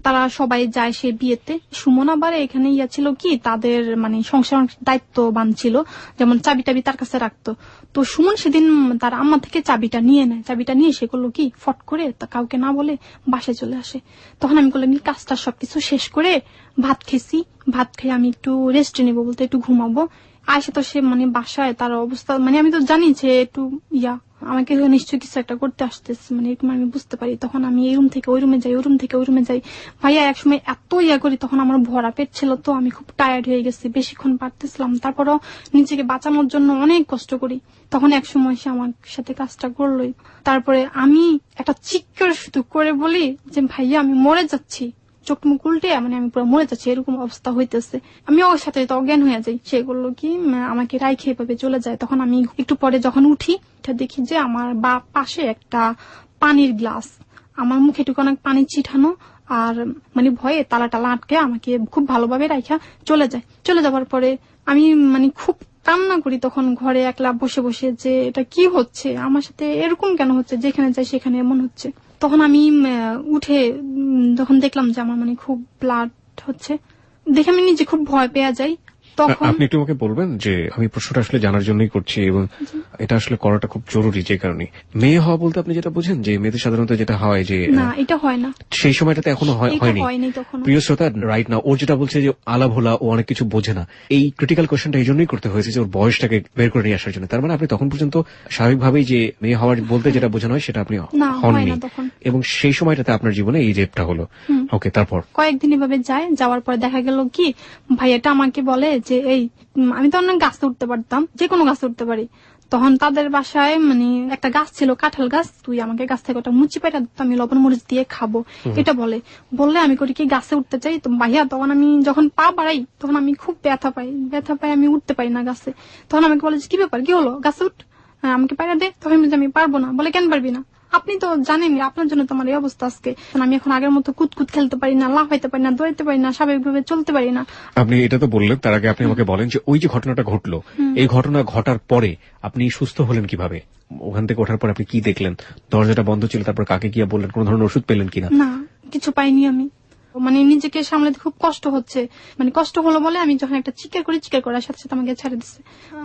তারা সবাই যায় সে বিয়েতে। সুমন আবার এখানে ইয়া ছিল কি, তাদের মানে সংসার দায়িত্ববান ছিল, যেমন চাবি টাবি তার কাছে রাখতো। তো সুমন সেদিন তার আম্মা থেকে চাবিটা নিয়ে নেয়। চাবিটা নিয়ে সে করলো কি, ফট করে তা কাউকে না বলে বাসায় চলে আসে। তখন আমি করলাম কাজটা সবকিছু শেষ করে ভাত খেয়েছি। ভাত খেয়ে আমি একটু রেস্ট নেবো বলতে একটু ঘুমাবো। আসে তো সে মানে বাসায় তার অবস্থা, মানে আমি তো জানি যে একটু ইয়া আমাকে নিশ্চয়ই কিছু একটা করতে আসতেছে, মানে এরকম আমি বুঝতে পারি। তখন আমি এই রুম থেকে ওই রুমে যাই, ওই রুম থেকে ওই রুমে যাই। ভাইয়া একসময় এত ইয়া করি, তখন আমার ভরা পেট ছিল, তো আমি খুব টায়ার্ড হয়ে গেছি, বেশিক্ষণ পারতেছিলাম। তারপরও নিজেকে বাঁচানোর জন্য অনেক কষ্ট করি। তখন এক সময় সে আমার সাথে কাজটা করলোই। তারপরে আমি একটা চিৎকার শুধু করে বলি যে ভাইয়া আমি মরে যাচ্ছি, চোখ মুখ উল্টে মানে আমি পুরো মরে যাচ্ছি, এরকম অবস্থা হইতেছে। আমি ওর সাথে তো অজ্ঞান হয়ে যাই। সে করলো কি আমাকে রাইখে এভাবে চলে যায়। তখন আমি একটু পরে যখন উঠি দেখি যে আমার পাশে একটা পানির গ্লাস, আমার মুখে টুকু অনেক পানি ছিটানো, আর মানে ভয়ে তালা টালা আটকে আমাকে খুব ভালোভাবে রাইখা চলে যায়। চলে যাওয়ার পরে আমি মানে খুব কান্না করি তখন ঘরে একলা বসে বসে, যে এটা কি হচ্ছে আমার সাথে, এরকম কেন হচ্ছে, যেখানে যাই সেখানে এমন হচ্ছে। তখন আমি উঠে যখন দেখলাম যে আমার মানে খুব ব্লাড হচ্ছে, দেখে আমি নিজে খুব ভয় পেয়ে যাই। তখন আপনি একটু আমাকে বলবেন যে আমি প্রশ্নটা আসলে জানার জন্যই করছি এবং এটা আসলে করাটা খুব জরুরি। যে কারণে মেয়ে হওয়া বলতে আপনি যেটা বুঝেন যে মেয়েদের সাধারণত যেটা হয় যে না এটা হয় না, সেই সময়টাতে এখনো হয়নি। প্রিয় শ্রোতা, রাইট না ওর যেটা বলছে যে আলা ভোলা ও অনেক কিছু বোঝে না, এই ক্রিটিক্যাল কোয়েশ্চেনটা এই জন্যই করতে হয়েছে যে ওর বয়সটাকে বের করে নিয়ে আসার জন্য। তার মানে আপনি তখন পর্যন্ত স্বাভাবিকভাবেই যে মেয়ে হওয়ার বলতে যেটা বোঝানো হয় সেটা আপনি হননি, এবং সেই সময়টাতে আপনার জীবনে এই রেপটা হলো। ওকে, তারপর? কয়েকদিন এভাবে যায়, যাওয়ার পর দেখা গেল কি ভাইয়াটা আমাকে বলে যে এই আমি তো অনেক গাছে উঠতে পারতাম, যে কোনো গাছে উঠতে পারি। তখন তাদের বাসায় মানে একটা গাছ ছিল, কাঁঠাল গাছ, তুই আমাকে গাছ থেকে ওটা মুচি পাইটা আমি লবণ মরিচ দিয়ে খাবো, এটা বললে আমি করি কি গাছে উঠতে চাই। তো ভাইয়া তখন আমি যখন পা বাড়াই তখন আমি খুব ব্যথা পাই, আমি উঠতে পারি না গাছে। তখন আমাকে বলে কি ব্যাপার, কি হলো, গাছে উঠ, আমাকে পায়রা দে। তখন আমি পারবো না। বলে কেন পারবি না, আপনি তো জানেনই আপনার জন্য তোমার এই অবস্থা আজকে। আমি এখন আগের মতো কুতকুত খেলতে পারি না, লাফাইতে পারি না, দৌড়াইতে পারি না, স্বাভাবিকভাবে চলতে পারি না। আপনি এটা তো বললেন, তার আগে আপনি আমাকে বলেন যে ওই যে ঘটনাটা ঘটলো, এই ঘটনা ঘটার পরে আপনি সুস্থ হলেন কিভাবে? ওখান থেকে ওঠার পর আপনি কি দেখলেন? দরজাটা বন্ধ ছিল, তারপর কাকে গিয়ে বললেন? কোন ধরনের ওষুধ পেলেন কিনা? না, কিছু পাইনি আমি। মানে নিজেকে সামলাতে খুব কষ্ট হচ্ছে। মানে কষ্ট হলো বলে আমি যখন একটা চিৎকার করার সাথে সাথে আমাকে ছেড়ে দিচ্ছে।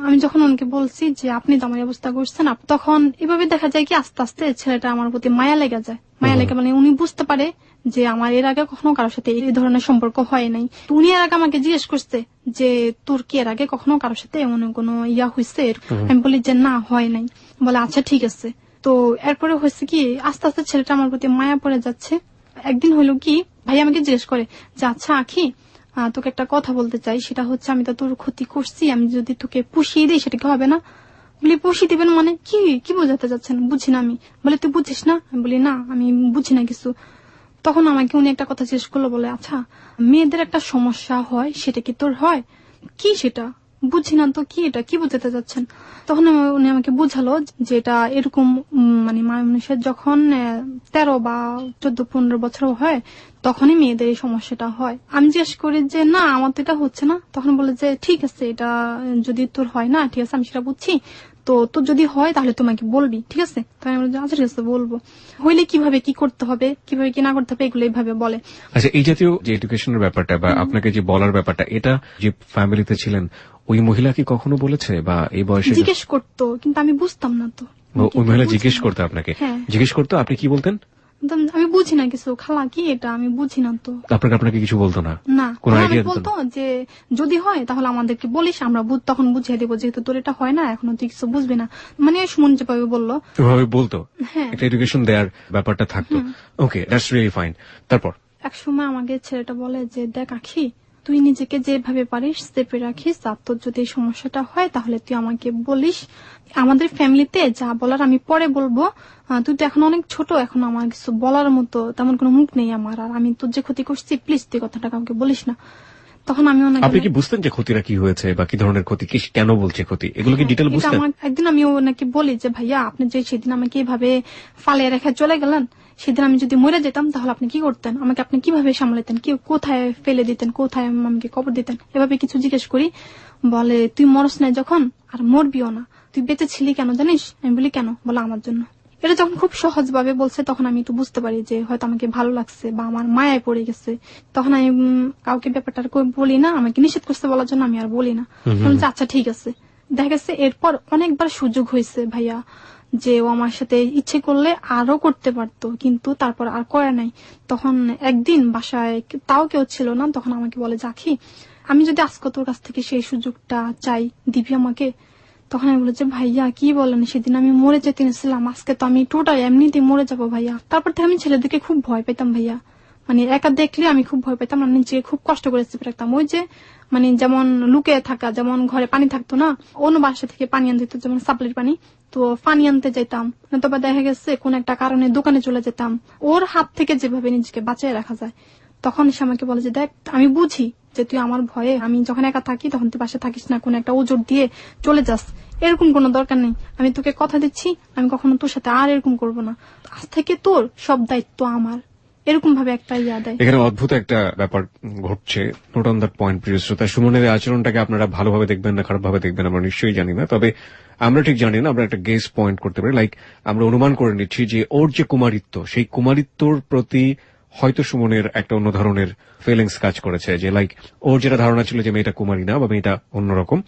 আমি যখন ওনাকে বলছি যে আপনি তো আমার অবস্থা করছেন, তখন এভাবে দেখা যায় কি আস্তে আস্তে ছেলেটা আমার প্রতি মায়া লেগে যায়। মায়া লেগে মানে উনি বুঝতে পারে যে আমার এর আগে কখনো কারোর সাথে এই ধরনের সম্পর্ক হয় নাই। তো উনি এর আগে আমাকে জিজ্ঞেস করছে যে তোর কি এর আগে কখনো কারোর সাথে এমন কোনো ইয়া হয়েছে? আমি বলি যে না, হয় নাই। বলে আচ্ছা ঠিক আছে। তো এরপরে হয়েছে কি, আস্তে আস্তে ছেলেটা আমার প্রতি মায়া পড়ে যাচ্ছে। একদিন হলো কি, ভাই আমাকে জিজ্ঞেস করে যে আচ্ছা আখি, তোকে একটা কথা বলতে চাই, সেটা হচ্ছে আমি তো তোর ক্ষতি করছি, আমি যদি তোকে পুষিয়ে দিই সেটা কি হবে না? বলি পুষিয়ে দিবেন মানে কি, কি বোঝাতে যাচ্ছেন? বুঝি না আমি। বলে তুই বুঝিস না? আমি বলি না, আমি বুঝি না কিছু। তখন আমাকে উনি একটা কথা জিজ্ঞেস করলো, বলে আচ্ছা মেয়েদের একটা সমস্যা হয়, সেটা কি তোর হয়? কি সেটা বুঝি না তো, কি এটা কি বোঝাতে যাচ্ছেন? তখন উনি আমাকে বুঝালো যে এটা এরকম, মানে মানুষের যখন 13 বা 14-15 বছর হয় তখনই মেয়েদের এই সমস্যাটা হয়। আমি জিজ্ঞেস করি যে না, আমার তো এটা হচ্ছে না। তখন বলে যে ঠিক আছে, এটা যদি তোর হয় না, ঠিক আছে আমি সেটা বুঝছি, তো তোর যদি হয় তাহলে তোমাকে বলবি, ঠিক আছে? তাই আমি বলি আচ্ছা ঠিক আছে বলবো। হইলে কিভাবে কি করতে হবে, কিভাবে কি না করতে হবে, এগুলো এইভাবে বলে। আচ্ছা, এই জাতীয় যে এডুকেশনের ব্যাপারটা বা আপনাকে যে বলার ব্যাপারটা, এটা যে ফ্যামিলিতে ছিলেন ওই মহিলা কি কখনো বলেছে, বা এই বয়সে জিজ্ঞেস করতো, কিন্তু আমি বুঝতাম না। তো ওই মহিলা জিজ্ঞেস করতো আপনাকে? হ্যাঁ। জিজ্ঞেস করতো, আপনি কি বলতেন? আমি বুঝি না কিছু, খালা কি এটা আমি বুঝি না। তো আপনাকে কিছু বলতো না? না, কোনো আমি আইডিয়া দিত বলতো না? যে যদি হয় তাহলে আমাদেরকে বলিস, আমরা তখন বুঝিয়ে দেবো, যেহেতু তোর এটা হয় না এখনো তুই কিছু বুঝবি না, মানে সুমন যেভাবে বললো ওভাবে বলতো? হ্যাঁ। একটা এডুকেশন দেওয়ার ব্যাপারটা থাকতো। ওকে, দ্যাটস রিয়েলি ফাইন। তারপর এক সময় আমাকে ছেলেটা বলে যে দেখ আখি, তুই নিজেকে যেভাবে পারিস চেপে রাখিস, আর তোর যদি এই সমস্যাটা হয় তাহলে তুই আমাকে বলিস, আমাদের ফ্যামিলিতে যা বলার আমি পরে বলবো, তুই তো এখন অনেক ছোট, এখন আমার কিছু বলার মতো তেমন কোনো মুখ নেই আমার, আর আমি তোর যে ক্ষতি করছি প্লিজ তুই কথাটা কাউকে বলিস না। তখন আমি আপনি কি বুঝতেন যে ক্ষতিটা কি হয়েছে বা কি ধরনের ক্ষতি, কি কেন বলছে ক্ষতি, এগুলো কি ডিটেল বুঝতেন? একদিন আমি ওনাকে বলি যে ভাইয়া, আপনি যে সেদিন আমাকে এইভাবে ফালিয়ে রেখে চলে গেলেন, সেদিন আমি যদি মরে যেতাম তাহলে আপনি কি করতেন, আমাকে আপনি কিভাবে সামলাতেন, কি কোথায় ফেলে দিতেন, কোথায় আমাকে কবর দিতেন, এভাবে কিছু জিজ্ঞেস করি। বলে তুই মরস নাই যখন, আর মরবিও না, তুই বেঁচে ছিলি কেন জানিস? আমি বলি কেন? বলে আমার জন্য। এটা যখন খুব সহজ ভাবে বলছে তখন আমি একটু বুঝতে পারি যে হয়তো আমাকে ভালো লাগছে বা আমার মায়ায় পড়ে গেছে। তখন আমি কাউকে ব্যাপারটা বলি না, আমাকে নিষেধ করতে বলার জন্য আমি আর বলি না। আচ্ছা ঠিক আছে। দেখা গেছে এরপর অনেকবার সুযোগ হয়েছে ভাইয়া, যে ও আমার সাথে ইচ্ছে করলে আরো করতে পারতো, কিন্তু তারপর আর করে নাই। তখন একদিন বাসায় তাও কেউ ছিল না, তখন আমাকে বলে যাখি, আমি যদি আজকে তোর কাছ থেকে সেই সুযোগটা চাই, দিবি আমাকে? তখন আমি বলেছি ভাইয়া কি বলেন, সেদিন আমি মরে যেতে নিয়েছিলাম, আজকে তো আমি টোটাল এমনিতেই মরে যাবো ভাইয়া। তারপর থেকে আমি ছেলেদেরকে খুব ভয় পেতাম ভাইয়া, মানে একা দেখলে আমি খুব ভয় পেতাম, আমি নিজেকে খুব কষ্ট করে চেপে রাখতাম। ওই যে মানে যেমন লুকে থাকা, যেমন ঘরে পানি থাকতো না, অন্য বাসা থেকে পানি আনতে হতো, যেমন সাপ্লাইয়ের পানি, তো পানি আনতে যেতাম, নয়তো দেখা গেছে কোন একটা কারণে দোকানে চলে যেতাম, ওর হাত থেকে যেভাবে নিজেকে বাঁচিয়ে রাখা যায়। তখন সে আমাকে বলে যে দেখ, আমি বুঝি যে তুই আমার ভয়ে, আমি যখন একা থাকি তখন তুই বাসা থাকিস না, কোন একটা ওজোর দিয়ে চলে যাস, এরকম কোনো দরকার নেই। আমি তোকে কথা দিচ্ছি, আমি কখনো তোর সাথে আর এরকম করবো না, আজ থেকে তোর সব দায়িত্ব আমার, এরকম ভাবে একটা ইয়া দেয়। এখানে অদ্ভুত একটা ব্যাপার ঘটছে। নোট অন দ্যাট পয়েন্ট প্রিয় শ্রোতা। সুমনের আচরণটাকে আপনারা ভালোভাবে দেখবেন না খারাপ ভাবে দেখবেন আমরা নিশ্চয়ই জানি না, তবে আমরা ঠিক জানি না, আমরা একটা গেস পয়েন্ট করতে পারি, লাইক আমরা অনুমান করে নিচ্ছি যে ওর যে কুমারিত্ব, সেই কুমারিত্বর প্রতি হয়তো সুমনের একটা অন্য ধরনের ফিলিংস কাজ করেছে, যে লাইক ওর যেটা ধারণা ছিল যে মেয়েটা কুমারী না বা মেয়েটা অন্যরকম,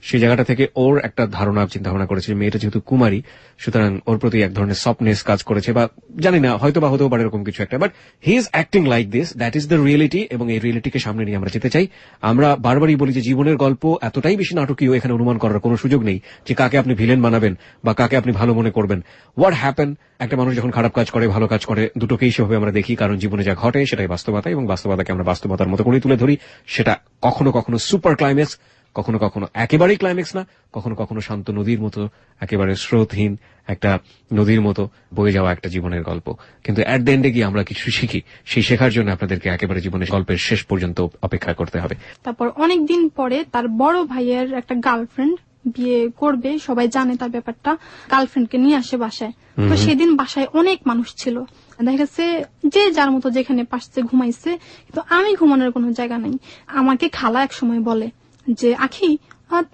সেই জায়গাটা থেকে ওর একটা ধারণা চিন্তা ভাবনা করেছে যে মেয়েটা যেহেতু কুমারী, সুতরাং ওর প্রতি এক ধরনের সফটনেস কাজ করেছে, বা জানি না, হয়তো বা হতেও পারে এরকম কিছু একটা, but he is acting like this, that is the reality, এবং এই রিয়েলিটিকে সামনে নিয়ে আমরা যেতে চাই। আমরা বারবারই বলি যে জীবনের গল্প এতটাই বেশি নাটকীয়, এখানে অনুমান করার কোনো সুযোগ নেই যে কাকে আপনি ভিলেন বানাবেন বা কাকে আপনি ভালো মনে করবেন। হোয়াট হ্যাপেন, একটা মানুষ যখন খারাপ কাজ করে ভালো কাজ করে, দুটোকেই সেভাবে আমরা দেখি, কারণ জীবনে যা ঘটে সেটাই বাস্তবতা, এবং বাস্তবতাকে আমরা বাস্তবতার মতো করে তুলে ধরি। সেটা কখনো কখনো সুপার ক্লাইম্যাক্স, কখনো কখনো একেবারেই ক্লাইম্যাক্স না, কখনো কখনো শান্ত নদীর মতো, একেবারে স্রোতহীন একটা নদীর মতো বয়ে যাওয়া একটা জীবনের গল্প। কিন্তু এট দ্য এন্ডে গিয়ে আমরা কিছু শিখি, সেই শেখার জন্য আপনাদেরকে একেবারে জীবনের গল্পের শেষ পর্যন্ত অপেক্ষা করতে হবে। তারপর অনেকদিন পরে তার বড় ভাইয়ের একটা গার্লফ্রেন্ড বিয়ে করবে, সবাই জানে তার ব্যাপারটা, গার্লফ্রেন্ডকে নিয়ে আসে বাসায়। তো সেদিন বাসায় অনেক মানুষ ছিল, দেখা গেছে যে যার মতো যেখানে পাশে ঘুমাইছে, কিন্তু আমি ঘুমানোর কোনো জায়গা নাই। আমাকে খালা এক সময় বলে যে আখি,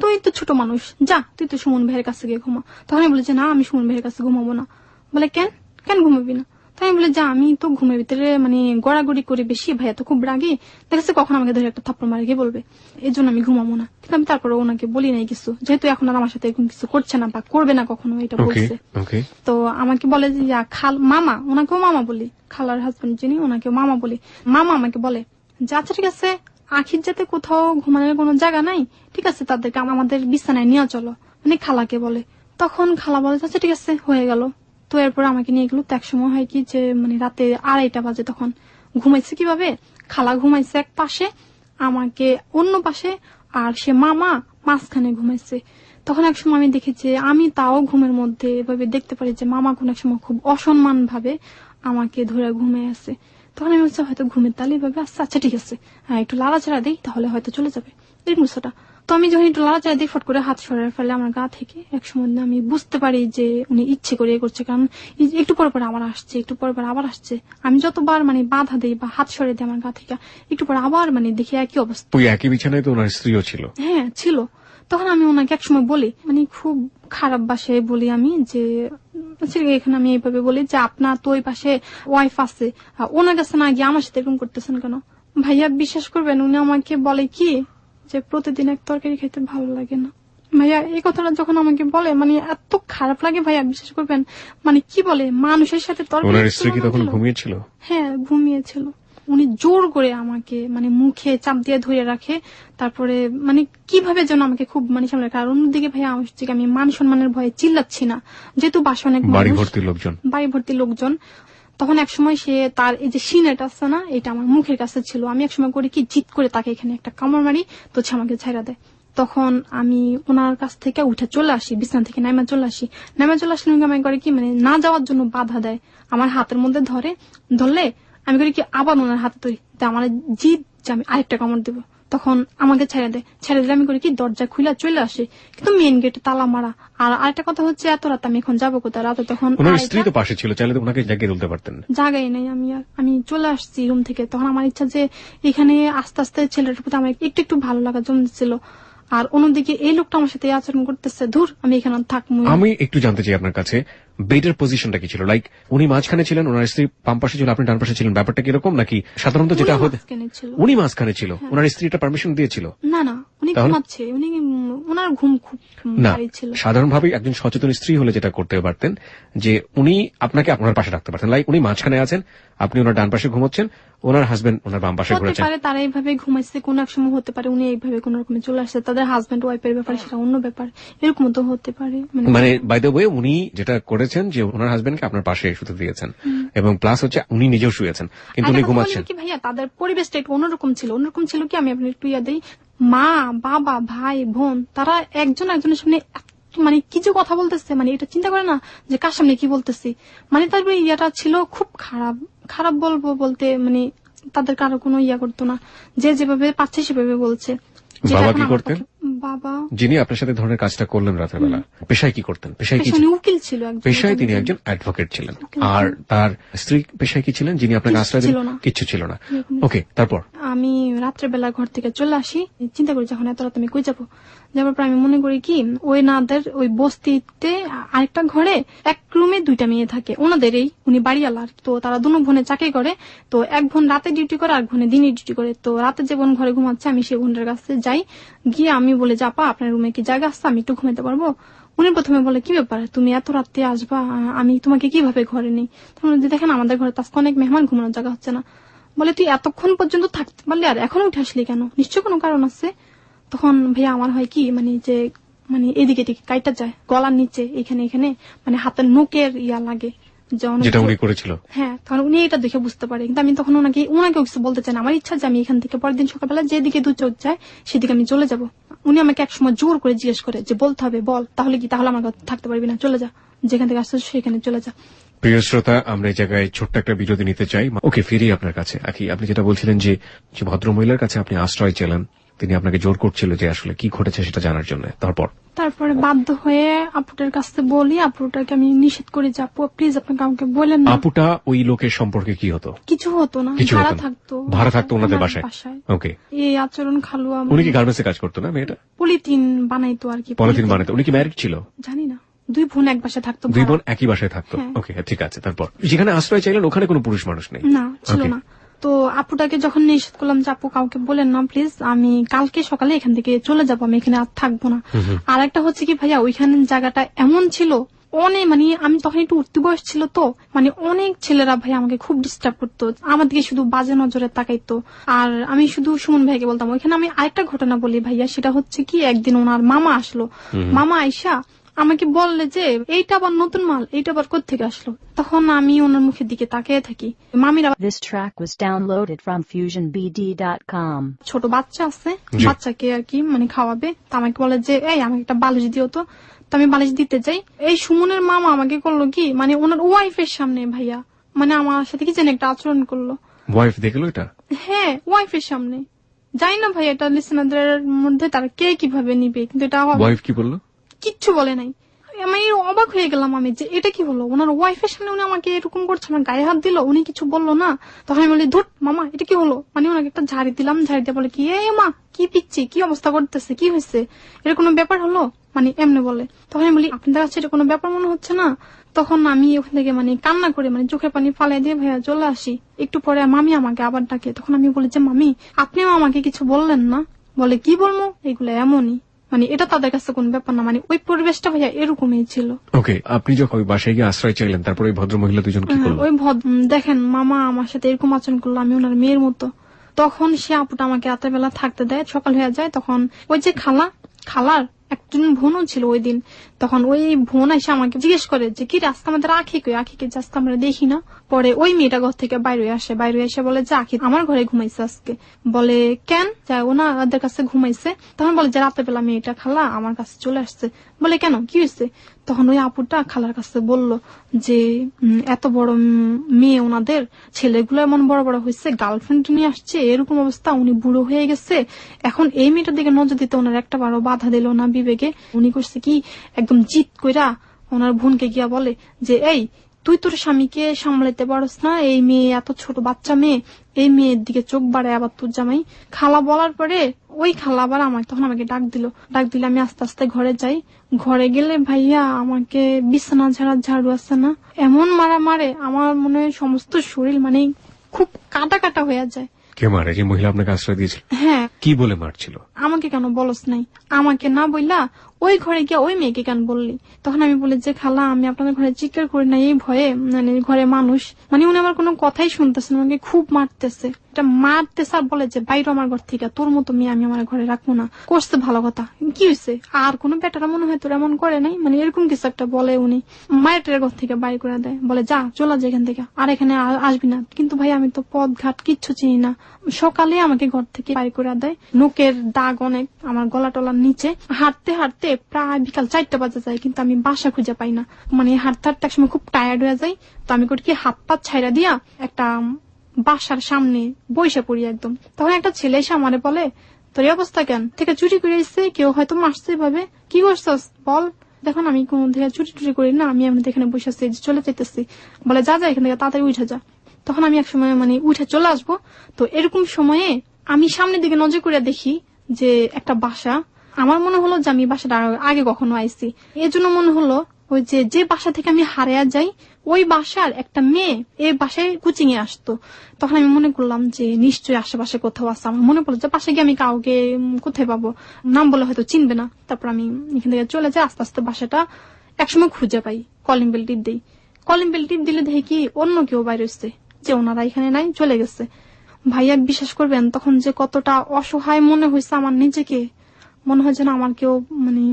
তুই তো ছোট মানুষ, যা তুই তো সুমন ভাইয়ের কাছে গিয়ে ঘুমা। তখন আমি বলি যে না, আমি সুমন ভাইয়ের কাছে ঘুমাবো না। বলে কেন, কেন ঘুমাবি না? তাই আমি বলি যে আমি তো ঘুমের ভিতরে মানে গড়াগড়ি করে বেশি, ভাইয়া তো খুব রাগি, দেখেছে কখন আমাকে ধরে একটা থাপ্পড় মারে গিয়ে বলবে, এই জন্য আমি ঘুমাবো না। কিন্তু আমি তারপরে ওনাকে বলি নাই কিছু, যেহেতু এখন আর আমার সাথে এরকম কিছু করছে না বা করবে না কখনো, এটা বলছে। তো আমাকে বলে যে মামা, ওনাকেও মামা বলি, খালার হাজবেন্ড যিনি ওনাকেও মামা বলি, মামা আমাকে বলে যে আচ্ছা ঠিক আছে, আখির যাতে কোথাও ঘুমানোর কোনো জায়গা নাই, ঠিক আছে তাদেরকে আমাদের বিছানায় নিয়ে চলো, মানে খালাকে বলে। তখন খালা বলে আচ্ছা ঠিক আছে, হয়ে গেল। তো এরপর আমাকে নিয়ে গেল। তো এক সময় হয় কি যে মানে রাতে 2:30 বাজে, তখন ঘুমাইছে কিভাবে, খালা ঘুমাইছে এক পাশে, আমাকে অন্য পাশে, আর সে মামা মাঝখানে ঘুমাইছে। তখন এক সময় আমি দেখি যে আমি তাও ঘুমের মধ্যে এভাবে দেখতে পারি যে মামা কোন এক সময় খুব অসম্মান ভাবে আমাকে ধরে ঘুমিয়ে আছে। তখন আমি হচ্ছে হয়তো ঘুমের তালে ভাবে আচ্ছা ঠিক আছে, হ্যাঁ একটু লাড়াচাড়া দিই তাহলে হয়তো চলে যাবে, এরকম কিছুটা। তো আমি যখন একটু লাড়াচাড়া দিই, ফট করে হাত সরার ফেলে আমার গা থেকে। এক সময় আমি বুঝতে পারি যে উনি ইচ্ছে করে করছে, কারণ একটু পর পর আবার আসছে, একটু পর পর আবার আসছে। আমি যতবার মানে বাধা দিই বা হাত সরে দিই আমার গা থেকে, একটু পর আবার মানে দেখি একই অবস্থা। ওই একই বিছানায় তো ওনার স্ত্রীও ছিল? হ্যাঁ ছিল। তখন আমি ওনাকে একসময় বলি, মানে খুব খারাপ ভাষায় বলি আমি যে এখানে আমি এইভাবে বলি যে আপনার তো ওই পাশে ওয়াইফ আছে, ওনার কাছে না গিয়ে আমার সাথে এরকম করতেছেন কেন? ভাইয়া বিশ্বাস করবেন, উনি আমাকে বলে কি যে প্রতিদিন এক তরকারি খেতে ভালো লাগে না। ভাইয়া এই কথাটা যখন আমাকে বলে মানে এত খারাপ লাগে ভাইয়া, বিশ্বাস করবেন, মানে কি বলে মানুষের সাথে তরকারি। ওনার স্ত্রী কি তখন ঘুমিয়েছিল? হ্যাঁ ঘুমিয়েছিল। উনি জোর করে আমাকে মানে মুখে চাপ দিয়ে ধরে রাখে, তারপরে মানে কিভাবে যেন আমাকে খুব মানে সামনে। আর অন্যদিকে ভাইয়া আমি মান সম্মানের ভয়ে চিল্লাচ্ছি না, যেহেতু বাসা অনেক বাড়ি ভর্তি লোকজন। তখন একসময় সে তার এই যে সিনেটা আছে না, এটা আমার মুখের কাছে ছিল। আমি একসময় করি কি জিত করে তাকে এখানে একটা কামড় মারি, তো সে আমাকে ছাইড়া দেয়। তখন আমি ওনার কাছ থেকে উঠে চলে আসি, বিছানা থেকে নামা চলে আসলে আমি করে কি মানে না যাওয়ার জন্য বাধা দেয়, আমার হাতের মধ্যে ধরলে আমি করি কি আবার ওনার হাতে ধরি, আমার জিদ যে আমি আরেকটা কামড় দেবো। তখন আমাকে ছেড়ে দিলে আমি করি কি দরজা খুলে চলে আসি, কিন্তু মেন গেটে তালা মারা। আর আরেকটা কথা হচ্ছে এত রাত আমি এখন যাবো কোথায়, রাতে তখন স্ত্রী তো পাশে ছিল, চাইলে ওনাকে জাগিয়ে তুলতে পারতেন। জাগাই নাই আমি চলে আসছি রুম থেকে। তখন আমার ইচ্ছা যে এখানে আস্তে আস্তে ছেলেটার প্রতি আমার একটু একটু ভালো লাগা জমছিল, আর অন্যদিকে এই লোকটা আমার সাথে আচরণ করতেছে, ধুর আমি এখানে থাকবো। আমি একটু জানতে চাই আপনার কাছে বেডের পজিশনটা কি ছিল, লাইক উনি মাঝখানে ছিলেন, ওনার স্ত্রী বাম পাশে ছিল, আপনি ডান পাশে ছিলেন, ব্যাপারটা কিরকম? নাকি সাধারণত যেটা হতো উনি মাঝখানে ছিল, ওনার স্ত্রীটা পারমিশন দিয়েছিল? না উনি ঘুমাচ্ছে, ওনার ঘুম খুব ভারী ছিল। সাধারণভাবে একজন সচেতন স্ত্রী হলে যেটা করতে পারতেন যে উনি আপনাকে আপনার পাশে রাখতে পারতেন, লাইক উনি মাঝখানে আছেন, আপনি ওনার ডান পাশে ঘুমাচ্ছেন, ওনার হাজবেন্ড ওনার বাম পাশে ঘুমাচ্ছেন। তারা এইভাবে ঘুমাইছে, কোন এক সময় হতে পারে উনি এইভাবে কোন রকমে চলে আসছে, তাদের হাজবেন্ড ওয়াইফের ব্যাপারে সেটা অন্য ব্যাপার, এরকম তো হতে পারে। মানে বাই দ্য ওয়ে উনি যেটা করেছেন যে ওনার হাজবেন্ডকে আপনার পাশে শুতে দিয়েছেন, এবং প্লাস হচ্ছে উনি নিজেও শুয়েছেন, কিন্তু উনি ঘুমাচ্ছেন। কি ভাইয়া তাদের পরিবেশটা একটু অন্যরকম ছিল কি, আমি আপনার একটু দিই, মা বাবা ভাই বোন তারা একজন একজনের সামনে মানে কিছু কথা বলতেছে, মানে এটা চিন্তা করে না যে কার সামনে কি বলতেছি, মানে তারপরে ইয়াটা ছিল খুব খারাপ বলতে মানে তাদের কারো কোনো ইয়া করতো না, যে যেভাবে পাচ্ছে সেভাবে বলছে। বাবা কি করতেন? বাবা যিনি আপনার সাথে ধরনের কাজটা করলেন রাতের বেলা, পেশায় কি করতেন? পেশায় কি উকিল ছিল, পেশায় তিনি একজন অ্যাডভোকেট ছিলেন। আর তার স্ত্রী পেশায় কি ছিলেন, যিনি আপনাকে আশ্রয় দিলেন? কিচ্ছু ছিল না। ওকে, তারপর আমি রাত্রেবেলা ঘর থেকে চলে আসি, চিন্তা করি যখন এত রাত আমি কই যাবো। যাওয়ার পর আমি মনে করি কি ওই নাদের ওই বস্তিতে আরেকটা ঘরে এক রুমে 2টা মেয়ে থাকে, ওনাদেরই, উনি বাড়িওয়ালার। তো তারা দুনো বোনে চাকরি করে, তো এক বোন রাতে ডিউটি করে আর বোনে দিনে ডিউটি করে। তো রাতে যে বোন ঘরে ঘুমাচ্ছে আমি সেই বোনের কাছে যাই, গিয়ে আমি বলে যে আপা আপনার রুমে কি জায়গা আছে, আমি একটু ঘুমাতে পারবো? উনি প্রথমে বলে কি ব্যাপার, তুমি এত রাতে আসবা, আমি তোমাকে কিভাবে ঘরে নেই? তখন দেখেন আমাদের ঘরে তো অনেক মেহমান, ঘুমানোর জায়গা হচ্ছে না। বলে তুই এতক্ষণ পর্যন্ত থাকতে পারলি আর এখন উঠে আসলি কেন, নিশ্চয় কোনো কারণ আছে। তখন ভাইয়া আমার হয় কি মানে যে মানে এদিকে কাইটা যায় গলার নিচে, এখানে মানে হাতের নোকের ইয়া লাগে, যেটা উনি করেছিল। হ্যাঁ, তখন উনি এটা দেখে বুঝতে পারে, কিন্তু আমি তখন ওনাকেও কিছু বলতে চাই না। আমার ইচ্ছা যে আমি এখান থেকে পরের দিন সকালবেলা যেদিকে 2 চোখ যায় সেদিকে আমি চলে যাব। উনি আমাকে একসময় জোর করে জিজ্ঞেস করে যে বলতে হবে, বল, তাহলে আমার থাকতে পারবি না, চলে যা, যেখান থেকে আসছিস সেখানে চলে যা। প্রিয় শ্রোতা, আমরা এই জায়গায় ছোট্ট একটা বিরতি নিতে চাই। ওকে, ফিরি আপনার কাছে। আপনি যেটা বলছিলেন যে ভদ্রমহিলার কাছে আপনি আশ্রয় চেলেন, তিনি আপনাকে জোর করছিল যে আসলে কি ঘটেছে সেটা জানার জন্য। তারপরে বাধ্য হয়ে আপুটার কাছে বলি, আপুটাকে আমি নিষেধ করি যে আপু প্লিজ আপনি কাউকে বলেন না। আপুটা ওই লোকের সম্পর্কে কি হতো? কিছু হতো না, ভাড়া থাকতো ওনাদের বাসায়। ওকে, এই আচরণ খালুয়া। উনি কি গার্মেন্টসে কাজ করতো না? মেয়েটা পলিথিন বানাইতো আর কি। পলিথিন বানাইতো। উনি কি ম্যারিড ছিল? জানি না। 2 বোন এক বাসায় থাকতো। 2 বোন একই বাসায় থাকতো। হ্যাঁ। ওকে, ঠিক আছে। তারপর যেখানে আশ্রয় চাইলেন ওখানে কোনো পুরুষ মানুষ নেই? না, ছিল Okay. না। তো আপুটাকে যখন নিষেধ করলাম যে আপু কাউকে বলেন না প্লিজ, আমি কালকে সকালে এখান থেকে চলে যাবো, আমি এখানে আর থাকবো না। আর একটা হচ্ছে কি ভাইয়া, ওইখানে জায়গাটা এমন ছিল অনেক, মানে আমি তখন একটু উঠতি বয়স ছিল তো, মানে অনেক ছেলেরা ভাই আমাকে খুব ডিস্টার্ব করতো, আমার দিকে শুধু বাজে নজরে তাকাইতো। আর আমি শুধু সুমন ভাইকে বলতাম। ওইখানে আমি আরেকটা ঘটনা বলি ভাইয়া, সেটা হচ্ছে কি একদিন ওনার মামা আসলো। মামা আইসা আমাকে বললে যে এইটা আবার নতুন মাল, এইটা আবার কোত্থেকে আসলো। তখন আমি ওনার মুখের দিকে তাকিয়ে থাকি। মামিরা This track was downloaded from FusionBD.com. ছোট বাচ্চা আছে, বাচ্চাকে আর কি মানে খাওয়াবে, তো আমাকে বলে যে এই আমাকে একটা বালিশ দিও তো। তো আমি বালিশ দিতে যাই, এই সুমনের মামা আমাকে করলো কি, মানে ওনার ওয়াইফের সামনে ভাইয়া, মানে আমার সাথে কি যেন একটা আচরণ করলো। ওয়াইফ দেখলো এটা? হ্যাঁ, ওয়াইফের সামনে। জানি না ভাই এটা লিসেনারদের মধ্যে তারা কে কিভাবে নিবে, কিন্তু এটা ওয়াইফ কি বললো? কিচ্ছু বলে নাই। আমি অবাক হয়ে গেলাম আমি যে এটা কি হলো, ওনার ওয়াইফের সামনে উনি আমাকে এরকম করছে, আমার গায়ে হাত দিল, উনি কিছু বললো না। তখন আমি বলি ধুর মামা এটা কি হলো, মানে ওনাকে একটা ঝাড়ি দিলাম, ঝাড়ি দিয়ে বলে কি এ মা কি পিচ্ছি, কি অবস্থা করতেছে, কি হয়েছে, এটা কোনো ব্যাপার হলো, মানে এমনি বলে। তখন আমি বলি আপনাদের কাছে এটা কোনো ব্যাপার মনে হচ্ছে না। তখন আমি ওখান থেকে মানে কান্না করে মানে চোখের পানি ফালাই দিয়ে ভাইয়া চলে আসি। একটু পরে মামি আমাকে আবার ডাকে, তখন আমি বলি যে মামি আপনিও আমাকে কিছু বললেন না। বলে কি বলবো, এগুলো এমনই, মানে এটা তাদের কাছে কোন ব্যাপার না, মানে ওই পরিবেশটা ভাইয়া এরকমই ছিল। ওকে, আপনি যখন ওই বাসায় গিয়ে আশ্রয় চাইলেন তারপর ওই ভদ্র মহিলা দুজন কি করলো? ওই দেখেন মামা আমার সাথে এরকম আচরণ করলো, আমি ওনার মেয়ের মতো। তখন সে আপুটা আমাকে রাতের বেলা থাকতে দেয়, সকাল হয়ে যায়। তখন ওই যে খালার একজন বোনও ছিল ওই দিন। তখন ওই বোন এসে আমাকে জিজ্ঞেস করে যে কি রাস্তা আমাদের আখিকে আজকে আমরা দেখি না। পরে ওই মেয়েটা ঘর থেকে বাইরে এসে বলে যে আখি আমার ঘরে ঘুমাইছে আজকে। বলে কেন, যায় ওনাদের কাছে ঘুমাইছে। তখন বলে যে রাতের বেলা মেয়েটা খালা আমার কাছে চলে আসছে। বলে কেন, কি হয়েছে? তখন ওই আপুটা খালার কাছে বলল যে এত বড় মেয়ে, ওনাদের ছেলেগুলো এমন বড় বড় হয়েছে, গার্লফ্রেন্ড নিয়ে আসছে, এরকম অবস্থা, উনি বুড়ো হয়ে গেছে। এখন এই মেয়েটার দিকে নজর দিতে ওনার একটা বারো বাধা দিল না বিবেকে। উনি করছে কি একদম জিদ কইরা ওনার বোনকে গিয়া বলে যে এই তুই তোর স্বামীকে সামলাইতে পারস না, এই মেয়ে এত ছোট বাচ্চা মেয়ে, এই মেয়ের দিকে চোখ বাড়ায় আবার তোর জামাই। খালা বলার পরে ওই খালা আবার তখন আমাকে ডাক দিলে আমি আস্তে আস্তে ঘরে যাই। ঘরে গেলে ভাইয়া আমাকে বিছানা ঝাড়ু আছে না, এমন মারে আমার মনে হয় সমস্ত শরীর মানে খুব কাটা কাটা হয়ে যায়। কে মারে? যে মহিলা আপনাকে আশ্রয় দিয়েছিল? হ্যাঁ। কি বলে মারছিল? আমাকে কেন বলস নাই, আমাকে না বললা ওই ঘরে গিয়া ওই মেয়েকে কেন বললি? তখন আমি বলি যে খালা আমি আপনাদের ঘরে চিৎকার করি না এই ভয়ে, মানে ঘরে মানুষ, মানে উনি আমার কোনো কথাই শুনতেছেন, আমাকে খুব মারতেছে। এটা মারতেছে আর বলে যে বাইরে আমার ঘর থেকে, তোর মতো মেয়ে আমি আমার ঘরে রাখবো না। করছে ভালো কথা, কি হয়েছে, আর কোন বেটারা মনে হয় তোর এমন করে নাই, মানে এরকম কিছু একটা বলে। উনি মায়ের ঘর থেকে বাইর করে দেয়, বলে যা চলে যায় এখান থেকে, আর এখানে আসবি না। কিন্তু ভাই আমি তো পথ ঘাট কিচ্ছু চিনি না। সকালে আমাকে ঘর থেকে বাইর করে দেয়, নোকের দাগ অনেক আমার গলা টলার নিচে। হাঁটতে হাঁটতে প্রায় বিকাল 4টা বাজে যায়, কিন্তু আমি বাসা খুঁজে পাই না। মানে হাঁটতে হাঁটতে একসময় খুব টায়ার্ড হয়ে যায়, তো আমি করি কি হাত পা ছাইড়া দিয়া একটা বাসার সামনে বইসা পড়ি একদম। তখন একটা ছেলে এসে আমারে বলে তোর এই অবস্থা কেন, থেকে চুরি করে এসছে, কেউ হয়তো মারছে ভাবে, কি করছস বল। দেখুন আমি কোন থেকে চুরি করি না, আমি এমনি এখানে বসে আছি, চলে যেতেছি। বলে যা এখান থেকে তাড়াতাড়ি উঠে যা। তখন আমি এক সময় মানে উঠে চলে আসবো, তো এরকম সময়ে আমি সামনের দিকে নজর করে দেখি যে একটা বাসা। আমার মনে হলো যে আমি বাসাটা আগে কখনো আইছি, এর জন্য মনে হলো ওই যে বাসা থেকে আমি হারিয়ে যাই ওই বাসার একটা মেয়ে এই বাসায় কোচিং এ আসতো। তখন আমি মনে করলাম যে নিশ্চয়ই আশেপাশে কোথাও আছে। আমার মনে পড়লো যে পাশে গিয়ে আমি কাউকে কোথায় পাবো, নাম বলে হয়তো চিনবে না। তারপর আমি এখান থেকে চলে যাই, আস্তে আস্তে বাসাটা একসময় খুঁজে পাই, কলিং বেল টিপ দিই। কলিং বেল টিপ দিলে দেখি কি অন্য কেউ বাইরে এসছে, যে ওনারা এখানে নাই, চলে গেছে। ভাইয়া বিশ্বাস করবেন তখন যে কতটা অসহায় মনে হয়েছে আমার নিজেকে, মনে হয় যেন আমার কেউ মানে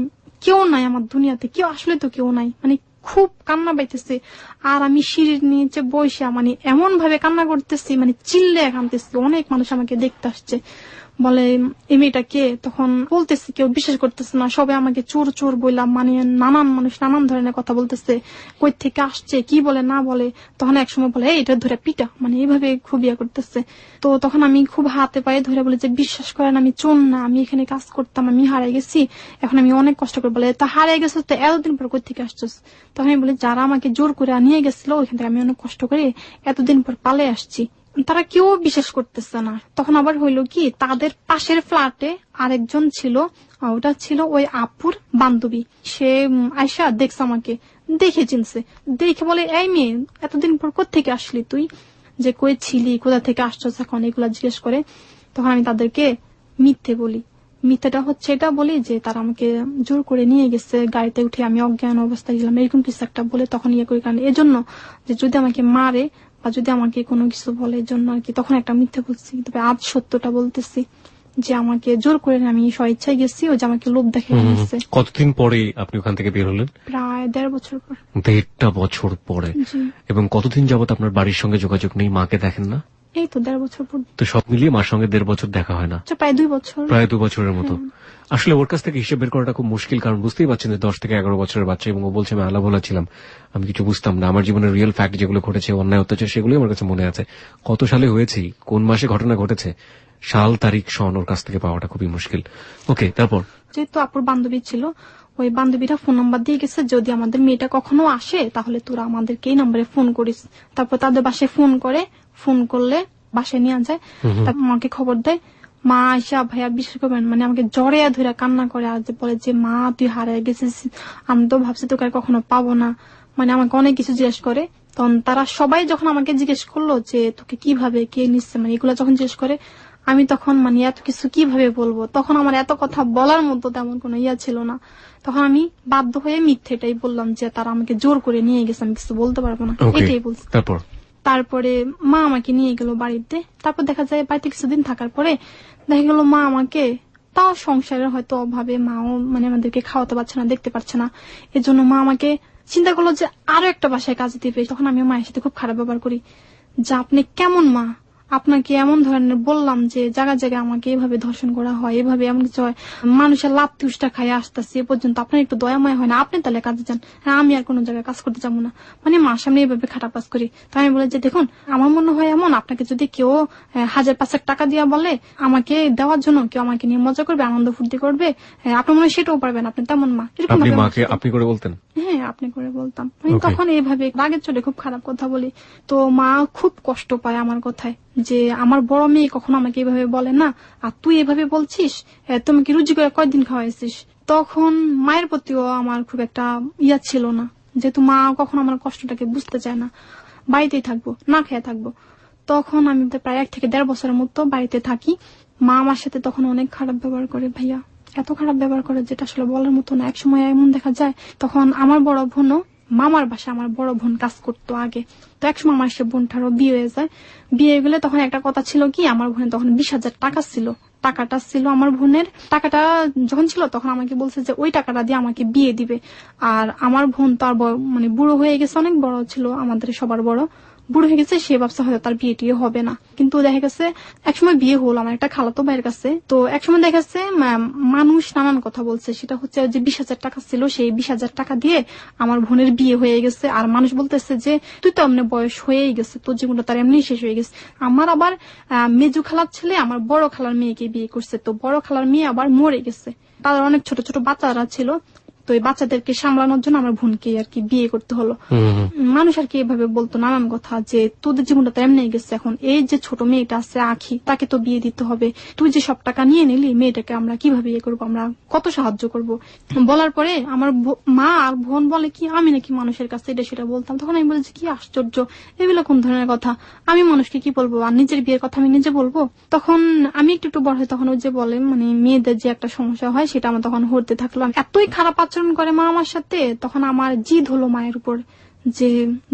কেউ নাই আমার দুনিয়াতে, কেউ আসলে তো কেউ নাই, মানে খুব কান্না পাইতেছে। আর আমি সিঁড়ির নিচে বসে মানে এমন ভাবে কান্না করতেছি, মানে চিল্লে কাঁদতেছি। অনেক মানুষ আমাকে দেখতে আসছে, বলে এই মেয়েটা কে। তখন বলতেছি, কেউ বিশ্বাস করতেছে না, সবাই আমাকে চোর চোর বললাম, মানে নানান মানুষ নানান ধরনের কথা বলতেছে, কই থেকে আসছে কি বলে না বলে। তখন একসময় বলে এটা ধরে পিটা, মানে এইভাবে খুব ইয়া করতেছে। তো তখন আমি খুব হাতে পায়ে ধরে বলে যে বিশ্বাস করেন আমি চোর না, আমি এখানে কাজ করতাম, আমি হারিয়ে গেছি, এখন আমি অনেক কষ্ট করে। বলে তা হারিয়ে গেছো তো এতদিন পর কই থেকে আসছিস? তখন আমি বলি যারা আমাকে জোর করে নিয়ে গেছিল ওইখান থেকে আমি অনেক কষ্ট করে এতদিন পর পালে আসছি, তারা কেউ বিশ্বাস করতেছে না। তখন আবার হইলো কি, তাদের পাশের ফ্ল্যাটে আরেকজন ছিল, ওটা ছিল ওই আপুর বান্ধবী। সে আয়শা দেখছে আমাকে, দেখে চিনছে, দেখে বলে এই মেয়ে এতদিন পর কোত্থেকে আসলি তুই, যে কই ছিলি, কোথা থেকে আসছস এখন, এগুলা জিজ্ঞেস করে। তখন আমি তাদেরকে মিথ্যে বলি। মিথ্যাটা হচ্ছে এটা বলি যে তারা আমাকে জোর করে নিয়ে গেছে, গাড়িতে উঠে আমি অজ্ঞান অবস্থায় গেলাম, এরকম কিছু একটা বলে তখন ইয়ে করি। কারণ এজন্য যে যদি আমাকে মারে বা যদি আমাকে কোনো কিছু বলে, এর জন্য আর কি তখন একটা মিথ্যে বলছি। তবে আজ সত্যটা বলতেছি যে আমাকে জোর করে আমি স্বেচ্ছায় গেছি, ও যে আমাকে লোভ দেখে নিচ্ছে। কতদিন পরে আপনি ওখান থেকে বের হলেন? প্রায় 1.5 বছর পর। 1.5 বছর পরে। জি। এবং কতদিন যাবত আপনার বাড়ির সঙ্গে যোগাযোগ নেই, মাকে দেখেন না? এই তো 1.5 বছর পর। তো সব মিলিয়ে মার সঙ্গে 1.5 বছর দেখা হয় না, প্রায় 2 বছর। প্রায় 2 বছরের মতো। আসলে ওর কাছ থেকে হিসেব বের করাটা খুব মুশকিল, কারণ বুঝতেই পারছেন যে 10 থেকে 11 বছরের বাচ্চা, এবং ও বলছে আমি আলা ভোলা ছিলাম, আমি কিছু বুঝতাম না, আমার জীবনের রিয়েল ফ্যাক্ট যেগুলো ঘটেছে, অন্যায় অত্যাচার, সেগুলোই আমার কাছে মনে আছে। কত সালে হয়েছে, কোন মাসে ঘটনা ঘটেছে, সাল তারিখ সন ওর কাছ থেকে পাওয়াটা খুবই মুশকিল। ওকে, তারপর? যেহেতু আপুর বান্ধবী ছিল, ওই বান্ধবীরা ফোন নাম্বার দিয়ে গেছে, যদি আমাদের মেয়েটা কখনো আসে তাহলে তোরা আমাদেরকে এই নাম্বারে ফোন করিস। তারপর তাদের বাসায় ফোন করে, ফোন করলে বাসায় নিয়ে যায়, তারপর আমাকে খবর দেয়। মা আয়শা ভাইয়া বিশ্বাস করবেন, মানে আমাকে জ্বরে ধরে কান্না করে, আর যে বলে যে মা তুই হারিয়ে গেছিস, আমি তো ভাবছি তোকে আর কখনো পাবো না, মানে আমাকে অনেক কিছু জিজ্ঞেস করে। তখন তারা সবাই যখন আমাকে জিজ্ঞেস করলো যে তোকে কিভাবে কে নিচ্ছে, মানে এগুলো যখন জিজ্ঞেস করে, আমি তখন মানে এত কিছু কিভাবে বলবো, তখন আমার এত কথা বলার মতো তেমন কোনো ইয়া ছিল না। তখন আমি বাধ্য হয়ে মিথ্যেটাই বললাম যে তারা আমাকে জোর করে নিয়ে গেছে, আমি কিছু বলতে পারবো না, এটাই বলছি। তারপরে মা আমাকে নিয়ে গেল বাড়িতে। তারপর দেখা যায় বাড়িতে কিছুদিন থাকার পরে দেখা গেল মা আমাকে, তাও সংসারের হয়তো অভাবে মাও মানে আমাদেরকে খাওয়াতে পারছে না, দেখতে পারছে না, এজন্য মা আমাকে চিন্তা করলো যে আরো একটা বাসায় কাজ দিবে। তখন আমি মায়ের সাথে খুব খারাপ ব্যবহার করি, যে আপনি কেমন মা, আপনাকে এমন ধরনের বললাম যে জায়গায় জায়গায় আমাকে এভাবে ধর্ষণ করা হয়, এভাবে এমন কিছু হয়, মানুষের লাত্তি উষ্টা খাই আসতেছে, এ পর্যন্ত আপনার একটু দয়াময় হয় না, আপনি তাহলে কাজে যান, হ্যাঁ আমি আর কোনো জায়গায় কাজ করতে যাবো না, মানে মার সামনে এভাবে খারাপ কাজ করি। তাই আমি বলে যে দেখুন আমার মনে হয় এমন, আপনাকে যদি কেউ 1000-500 টাকা দিয়া বলে আমাকে দেওয়ার জন্য, কেউ আমাকে নিয়ে মজা করবে, আনন্দ ফুর্তি করবে, আপনার মনে হয় সেটাও পারবেন, আপনি তেমন মা। এরকম আপনি করে বলতেন? হ্যাঁ আপনি করে বলতাম। আমি তখন এইভাবে রাগের চলে খুব খারাপ কথা বলি। তো মা খুব কষ্ট পায় আমার কথায়, যে আমার বড় মেয়ে কখনো আমাকে এভাবে বলে না, আর তুই এভাবে বলছিস, তুমি কি রুজি করে কয়দিন খাওয়াইছিস। তখন মায়ের প্রতিও আমার খুব একটা ইয়া ছিল না, যেহেতু মা কখনো আমার কষ্টটাকে বুঝতে চায় না, বাড়িতেই থাকবো, না খেয়ে থাকবো। তখন আমি প্রায় 1 থেকে 1.5 বছরের মতো বাড়িতে থাকি। মা আমার সাথে তখন অনেক খারাপ ব্যবহার করে, ভাইয়া এত খারাপ ব্যবহার করে যেটা আসলে বলার মতো না। একসময় এমন দেখা যায়, তখন আমার বড় বোনও মামার বাসায়, আমার বড় বোন কাজ করতো আগে, তো একসময় আমার সে বোনটারও বিয়ে হয়ে যায়। বিয়ে গেলে তখন একটা কথা ছিল কি, আমার বোনের তখন 20,000 টাকা ছিল, টাকাটা ছিল আমার বোনের। টাকাটা যখন ছিল তখন আমাকে বলছে যে ওই টাকাটা দিয়ে আমাকে বিয়ে দিবে। আর আমার বোন তো আর মানে বুড়ো হয়ে গেছে, অনেক বড় ছিল, আমাদের সবার বড়, বুড়ো হয়ে গেছে, সে ভাবছে হয়তো তার বিয়ে টিয়ে হবে না। কিন্তু দেখা গেছে একসময় বিয়ে হলো আমার একটা খালাতো ভাইয়ের কাছে। তো একসময় দেখা গেছে মানুষ নানান কথা বলছে, সেটা হচ্ছে যে 20,000 টাকা ছিল, সেই 20,000 টাকা দিয়ে আমার বোনের বিয়ে হয়ে গেছে। আর মানুষ বলতেছে যে তুই তো এমনি বয়স হয়েই গেছে, তোর জীবনটা তার এমনি শেষ হয়ে গেছে। আমার আবার মেজু খালার ছেলে আমার বড় খালার মেয়েকে বিয়ে করছে, তো বড় খালার মেয়ে আবার মরে গেছে, তাদের অনেক ছোট ছোট বাচ্চারা ছিল, তো এই বাচ্চাদেরকে সামলানোর জন্য আমার বোনকে আর কি বিয়ে করতে হলো। মানুষ আর কি এভাবে বলতো নানান কথা, যে তোদের জীবনটা তো এমনি গেছে, এখন এই যে ছোট মেয়েটা আছে আখি, তাকে তো বিয়ে দিতে হবে, তুই যে সব টাকা নিয়ে নিলি, মেয়েটাকে আমরা কিভাবে ইয়ে করবো, আমরা কত সাহায্য করব। বলার পরে আমার মা আর বোন বলে কি আমি নাকি মানুষের কাছে এটা সেটা বলতাম। তখন আমি বলেছি কি আশ্চর্য, এগুলো কোন ধরনের কথা, আমি মানুষকে কি বলবো, আর নিজের বিয়ের কথা আমি নিজে বলবো। তখন আমি একটু একটু বড় হয়, তখন ওই যে বলে মানে মেয়েদের যে একটা সমস্যা হয় সেটা আমার তখন হতে থাকলো। এতই খারাপ আচরণ করে মা আমার সাথে, তখন আমার জিদ হলো মায়ের উপর যে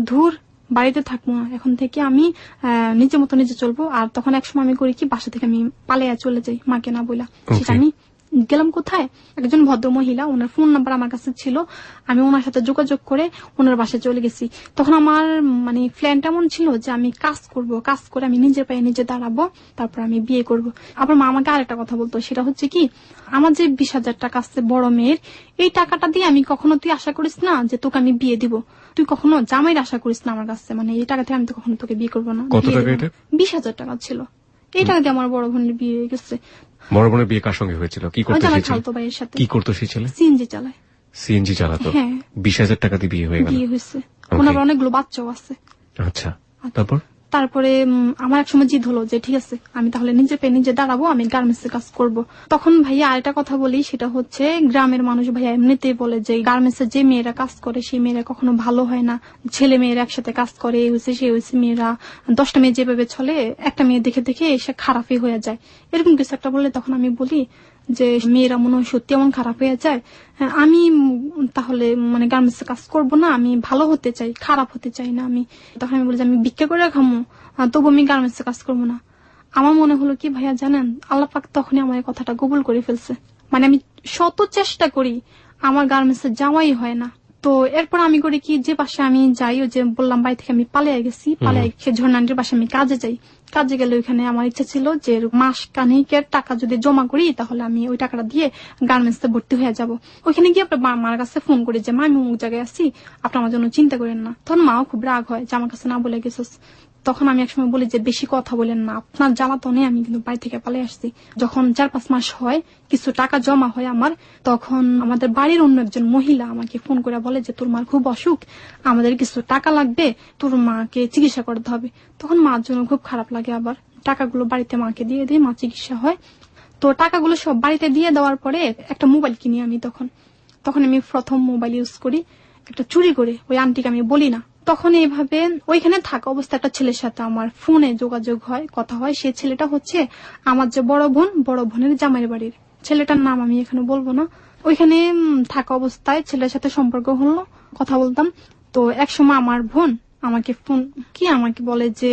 ধুর বাড়িতে থাকবো না, এখন থেকে আমি নিজের মতো নিজে চলবো। আর তখন একসময় আমি করি কি, বাসা থেকে আমি পালিয়ে চলে যাই, মাকে না বইলা। সেটা আমি গেলাম কোথায়, একজন ভদ্র মহিলা, ওনার ফোন নাম্বার আমার কাছে ছিল, আমি ওনার সাথে যোগাযোগ করে ওনার বাসায় চলে গেছি। তখন আমার মানে প্ল্যানটা এমন ছিল যে আমি কাজ করব, কাজ করে আমি নিজের পায়ে নিজে দাঁড়াবো, তারপর আমি বিয়ে করব। আবার মা আমাকে আরেকটা কথা বলতো, সেটা হচ্ছে কি, আমার যে 20,000 টাকা আছে বড় মেয়ের, এই টাকাটা দিয়ে আমি কখনো, তুই আশা করিস না যে তোকে আমি বিয়ে দিব, তুই কখনো জামাইয়ের আশা করিস না আমার কাছে, মানে এই টাকা থেকে আমি তো কখনো তোকে বিয়ে করবো না। 20,000 টাকা ছিল, এই টাকা দিয়ে আমার বড় বোনের বিয়ে হয়ে গেছে। বড় বোনের বিয়ে কার সঙ্গে হয়েছিল, কি করতো সে ছেলে? খালতো ভাইয়ের সাথে। কি করতো সে ছেলে? সিএনজি চালায়। সিএনজি চালাতো? হ্যাঁ। 20,000 টাকা দিয়ে বিয়ে হয়ে গেল? বিয়ে হয়েছে, ওনার অনেকগুলো বাচ্চাও আছে। আচ্ছা, তারপর? তারপরে আমার একসময় জিদ হলো যে ঠিক আছে আমি তাহলে নিজে পেয়ে নিজে দাঁড়াবো, আমি গার্মেন্টস এর কাজ করব। তখন ভাইয়া আরেকটা কথা বলি, সেটা হচ্ছে গ্রামের মানুষ ভাইয়া এমনিতেই বলে যে গার্মেন্টস এর যে মেয়েরা কাজ করে সেই মেয়েরা কখনো ভালো হয় না, ছেলে মেয়েরা একসাথে কাজ করে এই হয়েছে সে হয়েছে, মেয়েরা 10টা মেয়ে যেভাবে চলে একটা মেয়ে দেখে দেখে এসে খারাপই হয়ে যায়, এরকম কিছু একটা বললে তখন আমি বলি যে মেয়েরা মনে হয় সত্যি এমন খারাপ হয়ে যায়, আমি তাহলে মানে গার্মেন্টস কাজ করব না, আমি ভালো হতে চাই, খারাপ হতে চাই না আমি। তখন আমি বলি যে আমি ভিক্ষা করে খামো, তবু আমি গার্মেন্টস কাজ করবো না। আমার মনে হলো কি ভাইয়া জানেন, আল্লাহ পাক তখনই আমার এই কথাটা কবুল করে ফেলছে। মানে আমি শত চেষ্টা করি আমার গার্মেন্টস যাওয়াই হয় না। তো এরপর আমি করি কি, যে পাশে আমি যাই, ও যে বললাম বাড়ি থেকে আমি পালিয়ে গেছি, পালিয়ে সে ঝর্ণান্টির পাশে আমি কাজে যাই। কাজে গেলে ওইখানে আমার ইচ্ছা ছিল যে মাস কানিকের টাকা যদি জমা করি তাহলে আমি ওই টাকাটা দিয়ে গার্মেন্টস এ ভর্তি হয়ে যাব। ওইখানে গিয়ে আপনার মার কাছে ফোন করি যে মা আমি অমুক জায়গায় আছি, আপনি আমার জন্য চিন্তা করেন না। তখন মাও খুব রাগ হয় যে আমার কাছে না বলে গেছিস। তখন আমি একসময় বলি যে বেশি কথা বলেন না, আপনার জ্বালাতনে আমি কিন্তু বাড়ি থেকে পালিয়ে আসছি। যখন 4-5 মাস হয়, কিছু টাকা জমা হয় আমার, তখন আমাদের বাড়ির অন্য একজন মহিলা আমাকে ফোন করে বলে যে তোর মার খুব অসুখ, আমাদের কিছু টাকা লাগবে, তোর মাকে চিকিৎসা করতে হবে। তখন মার জন্য খুব খারাপ লাগে, আবার টাকাগুলো বাড়িতে মাকে দিয়ে দিই, মা চিকিৎসা হয়। তো টাকাগুলো সব বাড়িতে দিয়ে দেওয়ার পরে একটা মোবাইল কিনি আমি। তখন আমি প্রথম মোবাইল ইউজ করি একটা চুরি করে, ওই আন্টিকে আমি বলি না। তখন এইভাবে ওইখানে থাকা অবস্থা একটা ছেলের সাথে আমার ফোনে যোগাযোগ হয়, কথা হয়। সেই ছেলেটা হচ্ছে আমার যে বড় বোনের জামাইয়ের বাড়ির। ছেলেটার নাম আমি এখানে বলবো না। ওইখানে থাকা অবস্থায় ছেলের সাথে সম্পর্ক হলো, কথা বলতাম। তো একসময় আমার বোন আমাকে আমাকে বলে যে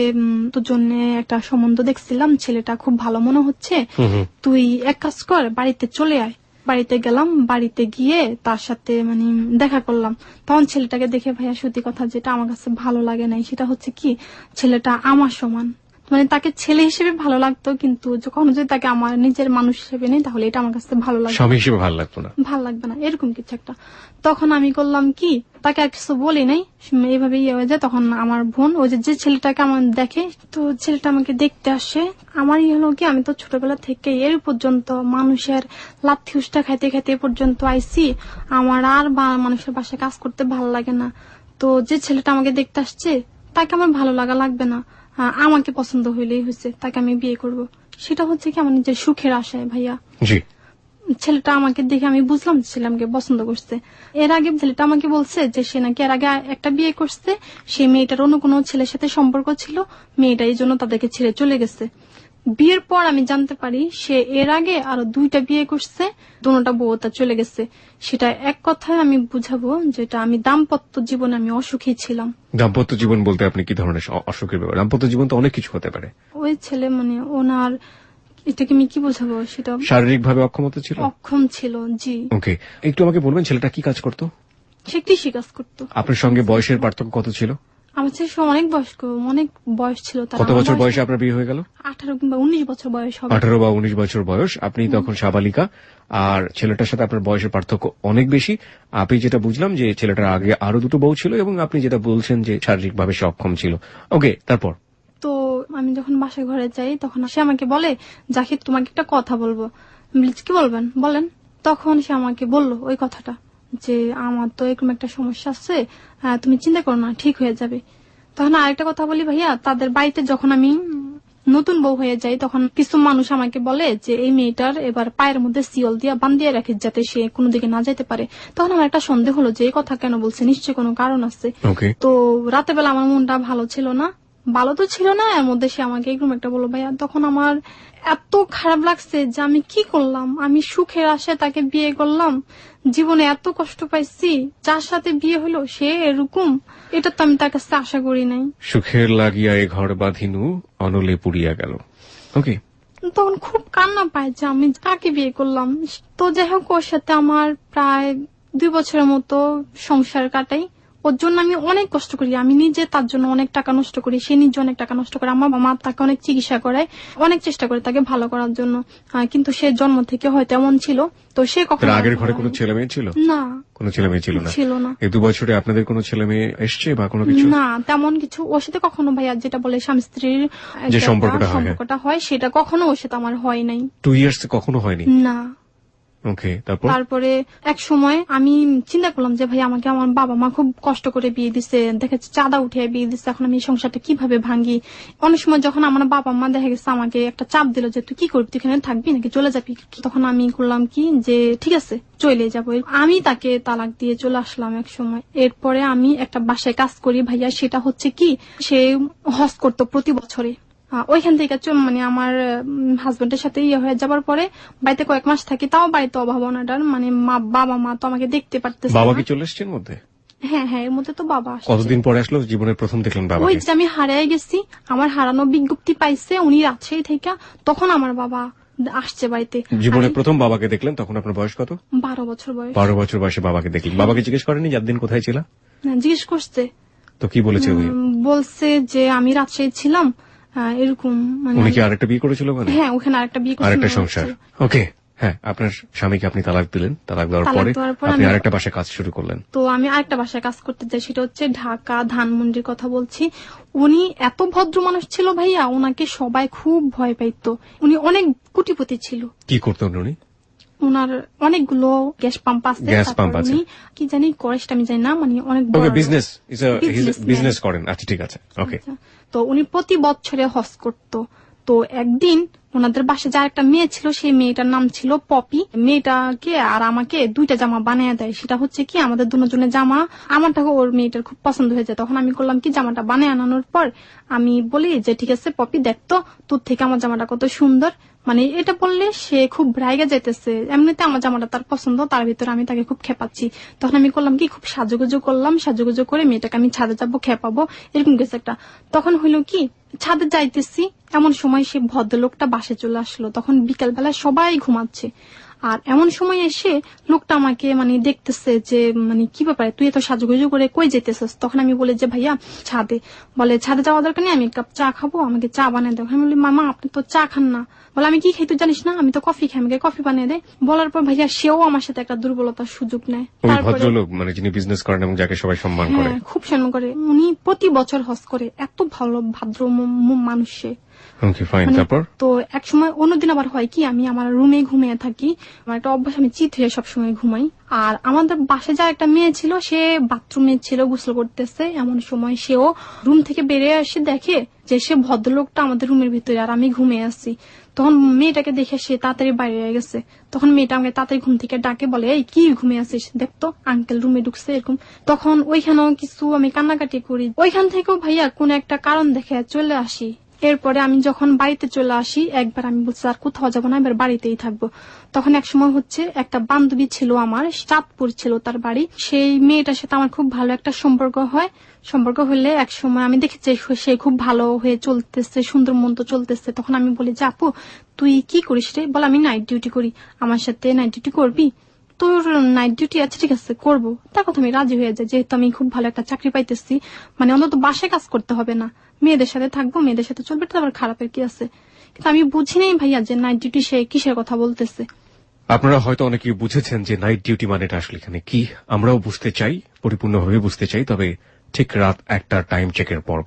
তোর জন্য একটা সম্বন্ধ দেখছিলাম, ছেলেটা খুব ভালো মনে হচ্ছে, তুই এক কাজ কর বাড়িতে চলে আয়। বাড়িতে গেলাম, বাড়িতে গিয়ে তার সাথে মানে দেখা করলাম। তখন ছেলেটাকে দেখে ভাইয়া সত্যি কথা যেটা আমার কাছে ভালো লাগে নাই, সেটা হচ্ছে কি ছেলেটা আমার সমান। মানে তাকে ছেলে হিসেবে ভালো লাগতো, কিন্তু যখন যদি তাকে আমার নিজের মানুষ হিসেবে নেই তাহলে এটা আমার কাছে ভালো লাগবে, স্বামী হিসেবে ভালো লাগতো না, ভালো লাগবে না, এরকম কিছু একটা। তখন আমি করলাম কি, তাকে আর কিছু বলি নাই, এইভাবে ইয়ে হয়ে যায়। তখন আমার বোন ওই যে ছেলেটাকে আমার দেখে, তো ছেলেটা আমাকে দেখতে আসে। আমার ইয়ে হলো কি, আমি তো ছোটবেলা থেকে এর পর্যন্ত মানুষের লাথি উষ্টা খাইতে খাইতে এ পর্যন্ত আইছি, আমার আর মানুষের বাসায় কাজ করতে ভালো লাগে না। তো যে ছেলেটা আমাকে দেখতে আসছে তাকে আমার ভালো লাগবে না, আমাকে পছন্দ হইলেই হয়েছে, তাকে আমি বিয়ে করব। সেটা হচ্ছে কি আমার নিজের সুখের আশায় ভাইয়া। জি, ছেলেটা আমাকে দেখে আমি বুঝলাম ছেলে আমাকে পছন্দ করছে। এর আগে ছেলেটা আমাকে বলছে যে সে নাকি এর আগে একটা বিয়ে করছে, সেই মেয়েটার অন্য কোনো ছেলের সাথে সম্পর্ক ছিল, মেয়েটা এই জন্য তাদেরকে ছেড়ে চলে গেছে। বিয়ের পর আমি জানতে পারি সে এর আগে আরো 2টা বিয়ে করছে, দুটোটা বউ তার চলে গেছে। সেটা এক কথায় আমি বুঝাবো যেটা আমি দাম্পত্য জীবনে আমি অসুখী ছিলাম। দাম্পত্য জীবন বলতে আপনি কি ধরনের অসুখের ব্যাপার? দাম্পত্য জীবন তো অনেক কিছু হতে পারে। ওই ছেলে মানে ওনার এটাকে আমি কি বোঝাবো, সেটা শারীরিক ভাবে অক্ষমতা ছিল, অক্ষম ছিল। জি। ওকে, একটু আমাকে বলবেন ছেলেটা কি কাজ করতো? সে কৃষি কাজ করতো। আপনার সঙ্গে বয়সের পার্থক্য কত ছিল? আমার চেয়ে সে অনেক বয়স্ক, অনেক বয়স ছিল তার। কত বছর বয়সে আপনার বিয়ে হয়ে গেল? 18 কিংবা 19 বছর বয়স হবে। 18 বা 19 বছর বয়স, আপনি তখন সাবালিকা, আর ছেলেটার সাথে আপনার বয়সের পার্থক্য অনেক বেশি। আপনি যেটা বুঝলাম যে ছেলেটার আগে আরো 2টো বউ ছিল, এবং আপনি যেটা বলছেন যে শারীরিক ভাবে সে অক্ষম ছিল। ওকে, তারপর? তো আমি যখন বাসায় ঘরে যাই তখন সে আমাকে বলে জাহিদ তোমাকে একটা কথা বলবো। কি বলবেন বলেন। তখন সে আমাকে বলল ওই কথাটা যে আমার তো এরকম একটা সমস্যা আছে, তুমি চিন্তা করো না, ঠিক হয়ে যাবে। তখন আরেকটা কথা বলি ভাইয়া, তাদের বাড়িতে যখন আমি নতুন বউ হয়ে যাই তখন কিছু মানুষ আমাকে বলে যে এই মেয়েটার এবার পায়ের মধ্যে সিওল দিয়া বান্ধিয়ে রাখে যাতে সে কোনো দিকে না যেতে পারে। তখন আমার একটা সন্দেহ হলো যে এই কথা কেন বলছে, নিশ্চয়ই কোনো কারণ আছে। তো রাতে বেলা আমার মনটা ভালো ছিল না, ভালো তো ছিল না, এর মধ্যে সে আমাকে এরকম একটা বললো ভাইয়া। তখন আমার এত খারাপ লাগছে যে আমি কি করলাম, আমি সুখের আশায় তাকে বিয়ে করলাম, জীবনে এত কষ্ট পাইছি, যার সাথে বিয়ে হলো সে এরকম, এটা তো আমি তার কাছে আশা করি নাই। সুখের লাগিয়া এ ঘর বাঁধিনু অনলে পুড়িয়া গেল। ওকে, তখন খুব কান্না পায় যে আমি কাকে বিয়ে করলাম। তো যাই হোক, ওর সাথে আমার প্রায় 2 বছরের মতো সংসার কাটাই। ওর জন্য আমি অনেক কষ্ট করি, আমি নিজে তার জন্য অনেক টাকা নষ্ট করি, সে নিজে অনেক টাকা নষ্ট করে। আমার মা তাকে অনেক চিকিৎসা করায়, অনেক চেষ্টা করে তাকে ভালো করার জন্য, কিন্তু সে জন্ম থেকে হয়তো এমন ছিল। তো সে কখনো আগের ঘরে কোনো ছেলে মেয়ে ছিল না? কোনো ছেলে মেয়ে ছিল না। এই 2 বছরে আপনাদের কোনো ছেলে মেয়ে এসছে বা কোনো কিছু? না, তেমন কিছু ওর সাথে কখনো ভাইয়া যেটা বলে স্বামী স্ত্রীর যে সম্পর্কটা হয় সেটা কখনো ওর সাথে আমার হয় নাই। 2 ইয়ার্স কখনো হয়নি? না। ওকে, তারপর? তারপরে এক সময় আমি চিন্তা করলাম যে ভাই আমাকে আমার বাবা মা খুব কষ্ট করে বিয়ে দিছে, দেখা যাচ্ছে চাঁদা উঠে বিয়ে দিচ্ছে, এখন আমি এই সংসারটা কিভাবে ভাঙি। অনেক সময় যখন আমার বাবা মা দেখা গেছে আমাকে একটা চাপ দিল যে তুই কি করবি, তুই এখানে থাকবি নাকি চলে যাবি, তখন আমি করলাম কি যে ঠিক আছে চলে যাবো। আমি তাকে তালাক দিয়ে চলে আসলাম এক সময়। এরপরে আমি একটা বাসায় কাজ করি ভাইয়া, সেটা হচ্ছে কি সে হজ করতো প্রতি বছরে। ওইখান থেকে মানে আমার হাজবেন্ডের সাথে ইয়ে হয়ে যাবার পরে বাড়িতে কয়েক মাস থাকি, তাও বাড়িতে অভাব অনাটন, মানে বাবা মা তো আমাকে দেখতে পারতেছে না। বাবা কি চলে এসছেন মধ্যে? হ্যাঁ হ্যাঁ, এর মধ্যে তো বাবা আসছে। কতদিন পরে আসলো জীবনের প্রথম দেখলেন ওই বাবাকে? যে আমি হারিয়ে গেছি, আমার হারানো বিজ্ঞপ্তি পাইছে উনি রাজশাহী থেকে, তখন আমার বাবা আসছে বাড়িতে। জীবনের প্রথম বাবাকে দেখলেন তখন আপনার বয়স কত? 12 বছর বয়স। 12 বছর বয়সে বাবাকে দেখলেন। বাবাকে জিজ্ঞেস করেনি যে দিন কোথায় ছিল? জিজ্ঞেস করছে। তো কি বলেছে উনি? বলছে যে আমি রাজশাহী ছিলাম, এরকম মানে। উনি কি আরেকটা বিয়ে করেছিল ওখানে? হ্যাঁ, ওখানে আরেকটা বিয়ে করেছিল। আরেকটা সংসার। ওকে, হ্যাঁ, আপনার স্বামীকে আপনি তালাক দিলেন, তালাক দেওয়ার পরে আপনি আরেকটা বাসায় কাজ শুরু করলেন। তো আমি আরেকটা বাসায় কাজ করতে যাই, সেটা হচ্ছে ঢাকা ধানমন্ডির কথা বলছি। উনি এত ভদ্র মানুষ ছিল ভাইয়া, ওনাকে সবাই খুব ভয় পাইতো। উনি অনেক কোটিপতি ছিল। কি করতেন উনি? ওনার অনেকগুলো গ্যাস পাম্প আছে। গ্যাস পাম্প আছে। উনি কি জানি করে সেটা আমি জানি না, মানে অনেক ওকে, বড় বিজনেস করেন। আচ্ছা, ঠিক আছে, ওকে। তো উনি প্রতি বছরে হজ করতো। তো একদিন ওনাদের বাসায় যার একটা মেয়ে ছিল, সেই মেয়েটার নাম ছিল পপি। মেয়েটাকে আর আমাকে 2টা জামা বানিয়ে দেয়। সেটা হচ্ছে কি আমাদের দুজনের জামা, আমারটাকে ওর মেয়েটার খুব পছন্দ হয়ে যায়। তখন আমি করলাম কি, জামাটা বানিয়ে আনানোর পর আমি বলি যে ঠিক আছে পপি, দেখতো তোর থেকে আমার জামাটা কত সুন্দর। মানে এটা বললে সে খুব রাইগা যাইতেছে, এমনিতে আমার জামাটা তার পছন্দ, তার ভিতরে আমি তাকে খুব খেপাচ্ছি। তখন আমি করলাম কি, খুব সাজুগুজু করলাম, সাজুগুজু করে মেয়েটাকে আমি ছাদে যাবো, খেপাবো, এরকম কিছু একটা। তখন হইলো কি, ছাদে যাইতেছি, এমন সময় সে ভদ্রলোকটা বাসে চলে আসলো। তখন বিকাল বেলা সবাই ঘুমাচ্ছে, আর এমন সময় এসে লোকটা আমাকে মানে দেখতেছে যে মানে কি ব্যাপারে, তুই এত সাজুগুজু করে কই যেতেছিস। তখন আমি বলি যে ভাইয়া ছাদে। বলে ছাদে যাওয়া দরকার নেই, আমি এক কাপ চা খাবো, আমাকে চা বানিয়ে দেয়। আমি বলি মামা আপনি তো চা খান না। বলে আমি কি খাই তুই জানিস না, আমি তো কফি খাই, আমাকে কফি বানিয়ে দেয়। বলার পর ভাইয়া সেও আমার সাথে একটা দুর্বলতার সুযোগ নেয়। ভদ্রলোক মানে যিনি বিজনেস করেন এবং যাকে সবাই সম্মান করে, খুব সম্মান করে। উনি প্রতি বছর হজ করে, এত ভালো ভদ্র মানুষ সে। তারপর তো এক সময় অন্যদিন আবার হয় কি, আমি আমার রুমে ঘুমিয়ে থাকি, আমার একটা অভ্যাস, আমি চিত হয়ে সবসময় ঘুমাই। আর আমাদের বাসায় যা একটা মেয়ে ছিল, সে বাথরুমে ছিল, গোসল করতেছে। এমন সময় সেও রুম থেকে বেরিয়ে এসে দেখে যে সে ভদ্রলোকটা আমাদের রুমের ভিতরে, আর আমি ঘুমিয়ে আছি। তখন মেয়েটাকে দেখে সে তাড়াতাড়ি বাইরে হয়ে গেছে। তখন মেয়েটা আমাকে তাড়াতাড়ি ঘুম থেকে ডাকে, বলে এই কি ঘুমিয়ে আছিস, দেখতো আঙ্কেল রুমে ঢুকছে, এরকম। তখন ওইখানেও কিছু আমি কান্নাকাটি করি। ওইখান থেকেও ভাইয়া কোন একটা কারণ দেখে চলে আসি। এরপরে আমি যখন বাড়িতে চলে আসি, একবার আমি বলছি আর কোথাও যাবো না, এবার বাড়িতেই থাকবো। তখন এক সময় হচ্ছে একটা বান্ধবী ছিল আমার, চাঁদপুর ছিল তার বাড়ি। সেই মেয়েটার সাথে আমার খুব ভালো একটা সম্পর্ক হয়। সম্পর্ক হলে এক সময় আমি দেখেছি সে খুব ভালো হয়ে চলতেছে, সুন্দর মন্দ চলতেছে। তখন আমি বলি যে আপু তুই কি করিস রে? বলে আমি নাইট ডিউটি করি, আমার সাথে নাইট ডিউটি করবি? তোর নাইট ডিউটি আছে, ঠিক আছে করবো। তার কথা আমি রাজি হয়ে যাই, যেহেতু আমি খুব ভালো একটা চাকরি পাইতেছি, মানে অন্তত বাসায় কাজ করতে হবে না, মেয়েদের সাথে থাকবো, মেয়েদের সাথে চলবে, তারপর খারাপের কি আছে। কিন্তু আমি বুঝি নাই ভাইয়া যে নাইট ডিউটি সে কিসের কথা বলতেছে। আপনারা হয়তো অনেকেই বুঝেছেন যে নাইট ডিউটি মানেটা আসলে এখানে কি। আমরাও বুঝতে চাই, পরিপূর্ণভাবে বুঝতে চাই, তবে ঠিক রাত 1টার টাইম চেকের পর।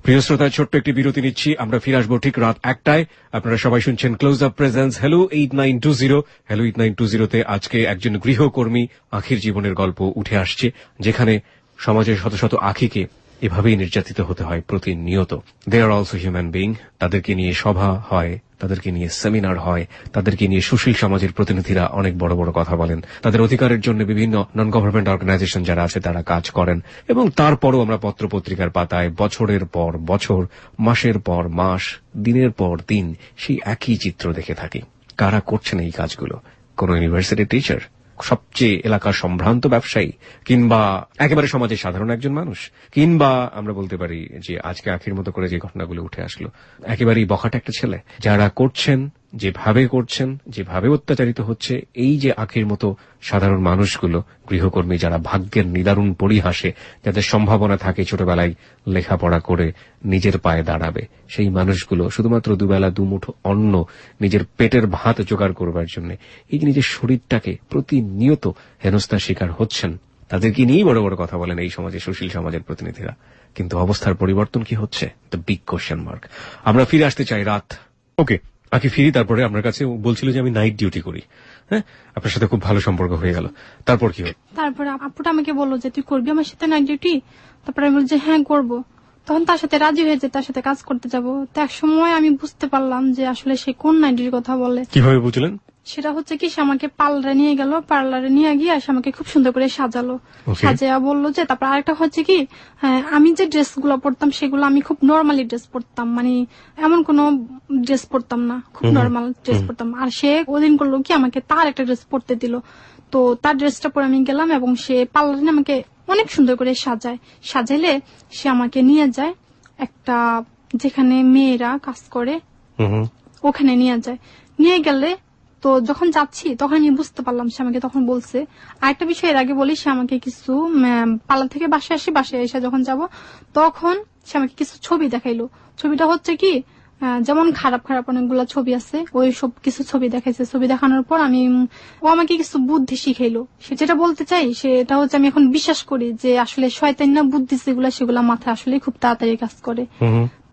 প্রিয় শ্রোতা, ছোট্ট একটি বিরতি নিচ্ছি, আমরা ফিরে আসবো ঠিক রাত 1টায়। আপনারা সবাই শুনছেন close up presence hello 8920। Hello 8920তে আজকে একজন গৃহকর্মী আখির জীবনের গল্প উঠে আসছে, যেখানে সমাজের শত শত আখিকে এভাবেই নির্যাতিত হতে হয় প্রতিনিয়ত। দে আর অলসো হিউম্যান বিং। তাদেরকে নিয়ে সভা হয়, তাদেরকে নিয়ে সেমিনার হয়, তাদেরকে নিয়ে সুশীল সমাজের প্রতিনিধিরা অনেক বড় বড় কথা বলেন, তাদের অধিকারের জন্য বিভিন্ন নন গভর্নমেন্ট অর্গানাইজেশন যারা আছে তারা কাজ করেন। এবং তারপরও আমরা পত্রপত্রিকার পাতায় বছরের পর বছর, মাসের পর মাস, দিনের পর দিন সেই একই চিত্র দেখে থাকি। কারা করছেন এই কাজগুলো? কোন ইউনিভার্সিটি টিচার, সবচেয়ে এলাকার সম্ভ্রান্ত ব্যবসায়ী, কিংবা একেবারে সমাজের সাধারণ একজন মানুষ, কিংবা আমরা বলতে পারি যে আজকে আখির মতো করে যে ঘটনাগুলো উঠে আসলো, একেবারেই বখাটে একটা ছেলে। যারা করছেন, যেভাবে করছেন, যেভাবে অত্যাচারিত হচ্ছে, এই যে আখির মতো সাধারণ মানুষগুলো, গৃহকর্মী যারা ভাগ্যের নিদারুণ পরিহাসে, যাদের সম্ভাবনা থাকে ছোটবেলায় লেখাপড়া করে নিজের পায়ে দাঁড়াবে, সেই মানুষগুলো শুধুমাত্র দুবেলা দুমুঠো অন্ন, নিজের পেটের ভাত জোগাড় করবার জন্য এই নিজের শরীরটাকে প্রতিনিয়ত হেনস্থার শিকার হচ্ছেন। তাদেরকে নিয়েই বড় বড় কথা বলেন এই সমাজে সুশীল সমাজের প্রতিনিধিরা। কিন্তু অবস্থার পরিবর্তন কি হচ্ছে? The big question mark. আমরা ফিরে আসতে চাই রাত। ওকে, বাকি ফিরি তারপরে আপনার কাছে বলছিল যে আমি নাইট ডিউটি করি। হ্যাঁ, আপনার সাথে খুব ভালো সম্পর্ক হয়ে গেল, তারপর কি হলো? তারপরে আপুটা আমাকে বললো যে তুই করবি আমার সাথে নাইট ডিউটি। তারপরে আমি বলছি হ্যাঁ করবো। তখন তার সাথে রাজি হয়ে যে তার সাথে কাজ করতে যাব। তো এক সময় আমি বুঝতে পারলাম যে আসলে সে কোন নাইট ডিউটির কথা বলে। কিভাবে বুঝলেন? সেটা হচ্ছে কি, সে আমাকে পার্লারে নিয়ে গেল, পার্লারে নিয়ে গিয়ে সে আমাকে খুব সুন্দর করে সাজালো। Okay. সাজিয়া বললো যে, তারপর আরেকটা হচ্ছে কি, আমি যে ড্রেস গুলো পরতাম সেগুলো আমি খুব নর্মালি ড্রেস পরতাম, মানে এমন কোন ড্রেস পরতাম না, খুব নর্মাল ড্রেস পরতাম। আর সে ওদিন করলো কি, আমাকে তার একটা ড্রেস পরতে দিল। তো তার ড্রেসটা পরে আমি গেলাম এবং সে পার্লারে আমাকে অনেক সুন্দর করে সাজাইলে সে আমাকে নিয়ে যায় একটা, যেখানে মেয়েরা কাজ করে ওখানে নিয়ে যায়। নিয়ে গেলে তো যখন যাচ্ছি তখন আমি বুঝতে পারলাম, সে আমাকে তখন বলছে আরেকটা বিষয়। এর আগে বলি, সে আমাকে কিছু পার্লার থেকে বাসায় এসে যখন যাব তখন সে আমাকে কিছু ছবি দেখাইলো। ছবিটা হচ্ছে কি, যেমন খারাপ খারাপ অনেকগুলো ছবি আছে, ওই সব কিছু ছবি দেখাইছে। ছবি দেখানোর পর ও আমাকে কিছু বুদ্ধি শিখাইলো। সে যেটা বলতে চাই সেটা হচ্ছে, আমি এখন বিশ্বাস করি যে আসলে শয়তান না বুদ্ধি সেগুলা মাথায় আসলে খুব তাড়াতাড়ি কাজ করে।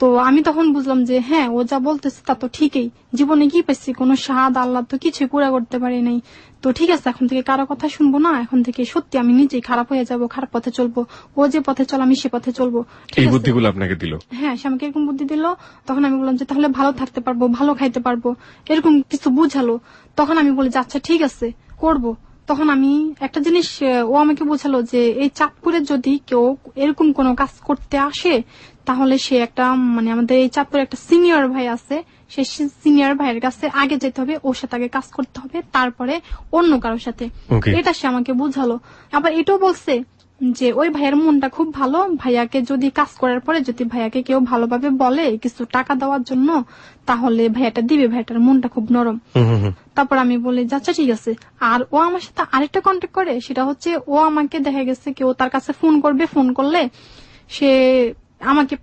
তো আমি তখন বুঝলাম যে হ্যাঁ, ও যা বলতেছে তা তো ঠিকই। জীবনে কি পাইছি, কোনো স্বাদ আল্লাহ তো কিছুই পুরা করতে পারি নাই। তো ঠিক আছে, এখন থেকে কারো কথা শুনবো না। এখন থেকে সত্যি আমি নিজেই খারাপ হয়ে যাব, খারাপ পথে চলবো। ও যে পথে চল আমি সে পথে চলবো। এই বুদ্ধিগুলো আপনাকে দিল? হ্যাঁ, সে আমাকে এরকম বুদ্ধি দিল। তখন আমি বললাম যে তাহলে ভালো থাকতে পারবো, ভালো খাইতে পারবো, এরকম কিছু বুঝালো। তখন আমি বলি যে আচ্ছা ঠিক আছে করব। তখন আমি একটা জিনিস, ও আমাকে বোঝালো যে এই চাঁদপুরে যদি কেউ এরকম কোনো কাজ করতে আসে তাহলে সে একটা, মানে আমাদের এই চাঁদপুরে একটা সিনিয়র ভাই আছে, সে সিনিয়র ভাইয়ের কাছে আগে যেতে হবে, ওর সাথে আগে কাজ করতে হবে, তারপরে অন্য কারোর সাথে। এটা সে আমাকে বুঝালো। আবার এটাও বলছে যে ওই ভাইয়ের মনটা খুব ভালো, ভাইয়াকে যদি কাজ করার পরে যদি ভাইয়াকে কেউ ভালোভাবে বলে কিছু টাকা দেওয়ার জন্য তাহলে ভাইয়াটা দিবে, ভাইয়াটার মনটা খুব নরম। তারপর আমি বলি আচ্ছা ঠিক আছে। আর ও আমার সাথে আরেকটা কন্ট্যাক্ট করে, সেটা হচ্ছে ও আমাকে দেখা গেছে কেউ তার কাছে ফোন করবে, ফোন করলে সে আমাকে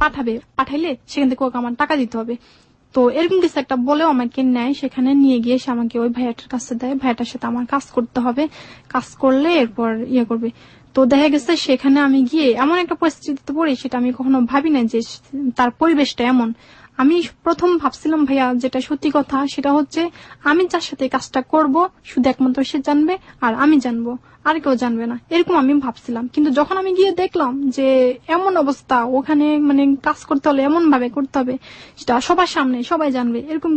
পাঠাইলে সেখান থেকে ওকে আমার টাকা দিতে হবে। তো এরকম কিছু একটা বলেও আমাকে নেয়, সেখানে নিয়ে গিয়ে সে আমাকে ওই ভাইয়াটার কাছে দেয়। ভাইয়াটার সাথে আমার কাজ করতে হবে, কাজ করলে এরপর করবে। তো দেখা গেছে সেখানে আমি গিয়ে এমন একটা পরিস্থিতিতে পড়ি, সেটা আমি কখনো ভাবি না যে তার পরিবেশটা এমন। আমি প্রথম ভাবছিলাম ভাইয়া, যেটা সত্যি কথা সেটা হচ্ছে আমি যার সাথে কাজটা করব শুধু একমাত্র সে জানবে আর আমি জানবো, আর কেউ জানবে না, এরকম আমি ভাবছিলাম। কিন্তু যখন আমি গিয়ে দেখলাম যে এমন অবস্থা ওখানে, মানে কাজ করতে হলে এমন ভাবে করতে হবে সেটা সবার সামনে সবাই জানবে, এরকম